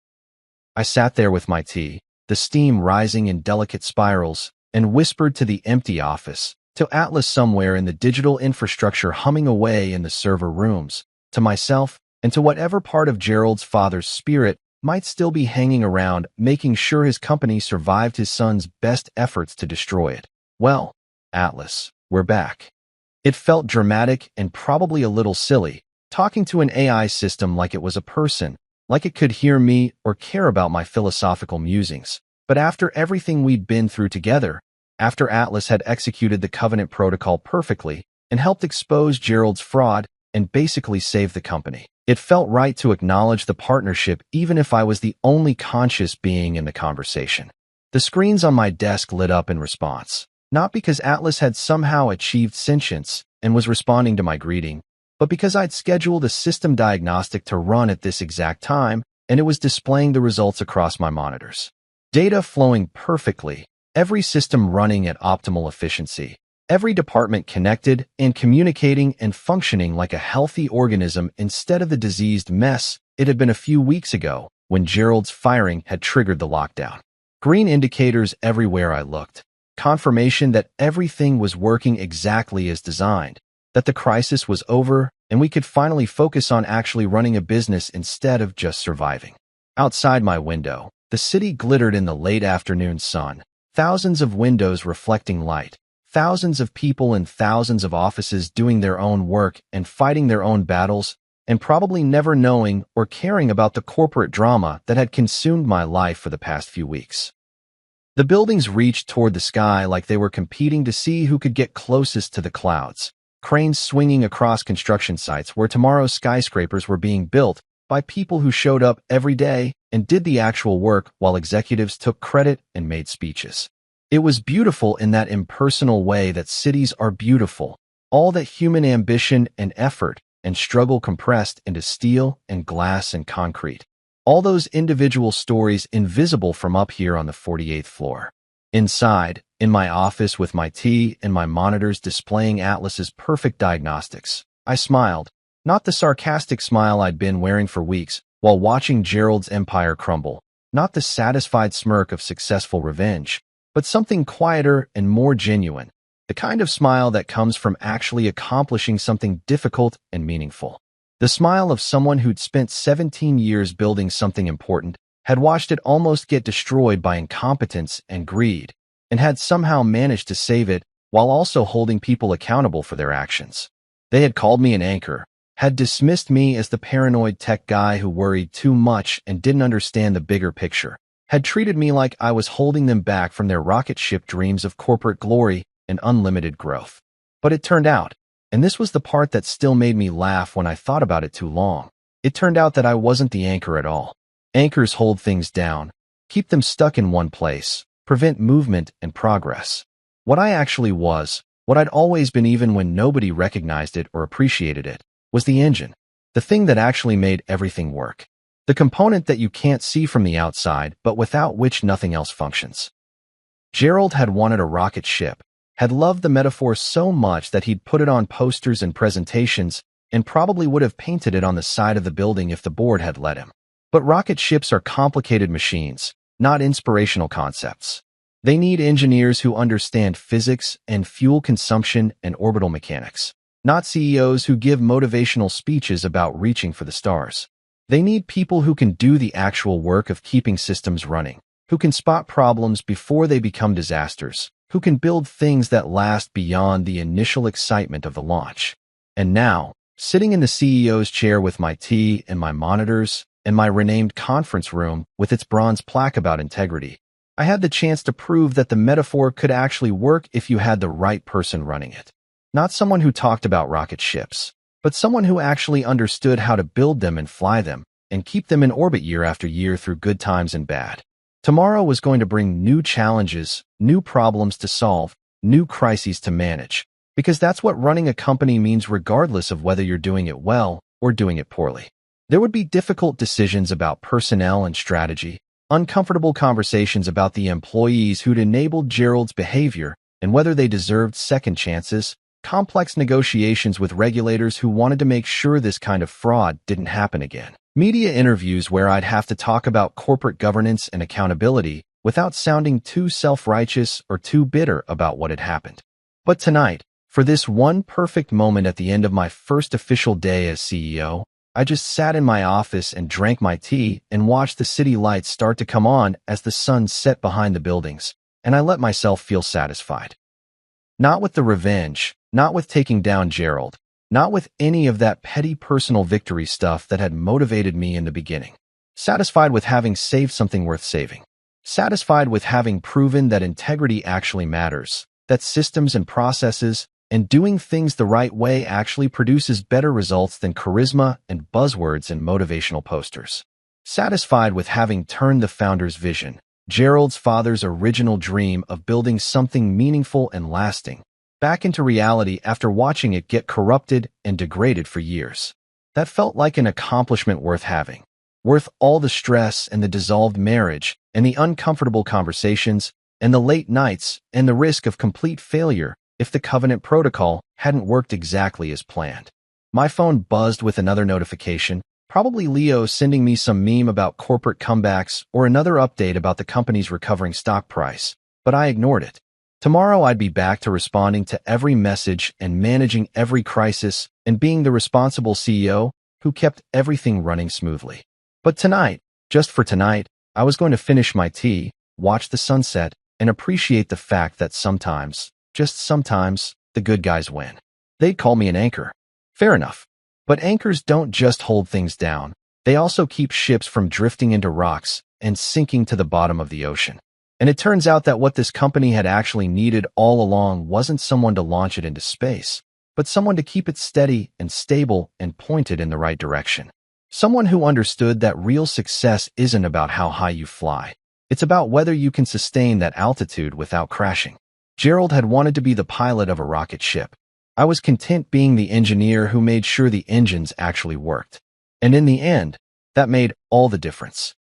I sat there with my tea, the steam rising in delicate spirals, and whispered to the empty office, to Atlas somewhere in the digital infrastructure humming away in the server rooms, to myself, and to whatever part of Gerald's father's spirit might still be hanging around, making sure his company survived his son's best efforts to destroy it. Well, Atlas, we're back. It felt dramatic and probably a little silly, talking to an AI system like it was a person, like it could hear me or care about my philosophical musings. But after everything we'd been through together, after Atlas had executed the Covenant protocol perfectly and helped expose Gerald's fraud and basically save the company, it felt right to acknowledge the partnership even if I was the only conscious being in the conversation. The screens on my desk lit up in response, not because Atlas had somehow achieved sentience and was responding to my greeting, but because I'd scheduled a system diagnostic to run at this exact time, and it was displaying the results across my monitors. Data flowing perfectly, every system running at optimal efficiency, every department connected and communicating and functioning like a healthy organism instead of the diseased mess it had been a few weeks ago when Gerald's firing had triggered the lockdown. Green indicators everywhere I looked, confirmation that everything was working exactly as designed, that the crisis was over and we could finally focus on actually running a business instead of just surviving. Outside my window, the city glittered in the late afternoon sun, thousands of windows reflecting light, thousands of people in thousands of offices doing their own work and fighting their own battles, and probably never knowing or caring about the corporate drama that had consumed my life for the past few weeks. The buildings reached toward the sky like they were competing to see who could get closest to the clouds, cranes swinging across construction sites where tomorrow's skyscrapers were being built by people who showed up every day and did the actual work while executives took credit and made speeches. It was beautiful in that impersonal way that cities are beautiful, all that human ambition and effort and struggle compressed into steel and glass and concrete. All those individual stories invisible from up here on the 48th floor. Inside, in my office with my tea and my monitors displaying Atlas's perfect diagnostics, I smiled, not the sarcastic smile I'd been wearing for weeks while watching Gerald's empire crumble, not the satisfied smirk of successful revenge, but something quieter and more genuine, the kind of smile that comes from actually accomplishing something difficult and meaningful. The smile of someone who'd spent 17 years building something important, had watched it almost get destroyed by incompetence and greed, and had somehow managed to save it while also holding people accountable for their actions. They had called me an anchor, had dismissed me as the paranoid tech guy who worried too much and didn't understand the bigger picture, had treated me like I was holding them back from their rocket ship dreams of corporate glory and unlimited growth. But it turned out, and this was the part that still made me laugh when I thought about it too long, it turned out that I wasn't the anchor at all. Anchors hold things down, keep them stuck in one place, prevent movement and progress. What I actually was, what I'd always been even when nobody recognized it or appreciated it, was the engine, the thing that actually made everything work. The component that you can't see from the outside, but without which nothing else functions. Gerald had wanted a rocket ship, had loved the metaphor so much that he'd put it on posters and presentations, and probably would have painted it on the side of the building if the board had let him. But rocket ships are complicated machines, not inspirational concepts. They need engineers who understand physics and fuel consumption and orbital mechanics, not CEOs who give motivational speeches about reaching for the stars. They need people who can do the actual work of keeping systems running, who can spot problems before they become disasters, who can build things that last beyond the initial excitement of the launch. And now, sitting in the CEO's chair with my tea and my monitors, and my renamed conference room with its bronze plaque about integrity, I had the chance to prove that the metaphor could actually work if you had the right person running it. Not someone who talked about rocket ships, but someone who actually understood how to build them and fly them, and keep them in orbit year after year through good times and bad. Tomorrow was going to bring new challenges, new problems to solve, new crises to manage, because that's what running a company means regardless of whether you're doing it well or doing it poorly. There would be difficult decisions about personnel and strategy, uncomfortable conversations about the employees who'd enabled Gerald's behavior and whether they deserved second chances, complex negotiations with regulators who wanted to make sure this kind of fraud didn't happen again. Media interviews where I'd have to talk about corporate governance and accountability without sounding too self-righteous or too bitter about what had happened. But tonight, for this one perfect moment at the end of my first official day as CEO, I just sat in my office and drank my tea and watched the city lights start to come on as the sun set behind the buildings, and I let myself feel satisfied. Not with the revenge, not with taking down Gerald, not with any of that petty personal victory stuff that had motivated me in the beginning. Satisfied with having saved something worth saving. Satisfied with having proven that integrity actually matters, that systems and processes and doing things the right way actually produces better results than charisma and buzzwords and motivational posters. Satisfied with having turned the founder's vision, Gerald's father's original dream of building something meaningful and lasting, back into reality after watching it get corrupted and degraded for years. That felt like an accomplishment worth having, worth all the stress and the dissolved marriage and the uncomfortable conversations and the late nights and the risk of complete failure if the Covenant protocol hadn't worked exactly as planned. My phone buzzed with another notification, probably Leo sending me some meme about corporate comebacks or another update about the company's recovering stock price, but I ignored it. Tomorrow I'd be back to responding to every message and managing every crisis and being the responsible CEO who kept everything running smoothly. But tonight, just for tonight, I was going to finish my tea, watch the sunset, and appreciate the fact that sometimes, just sometimes, the good guys win. They'd call me an anchor. Fair enough. But anchors don't just hold things down. They also keep ships from drifting into rocks and sinking to the bottom of the ocean. And it turns out that what this company had actually needed all along wasn't someone to launch it into space, but someone to keep it steady and stable and pointed in the right direction. Someone who understood that real success isn't about how high you fly. It's about whether you can sustain that altitude without crashing. Gerald had wanted to be the pilot of a rocket ship. I was content being the engineer who made sure the engines actually worked. And in the end, that made all the difference.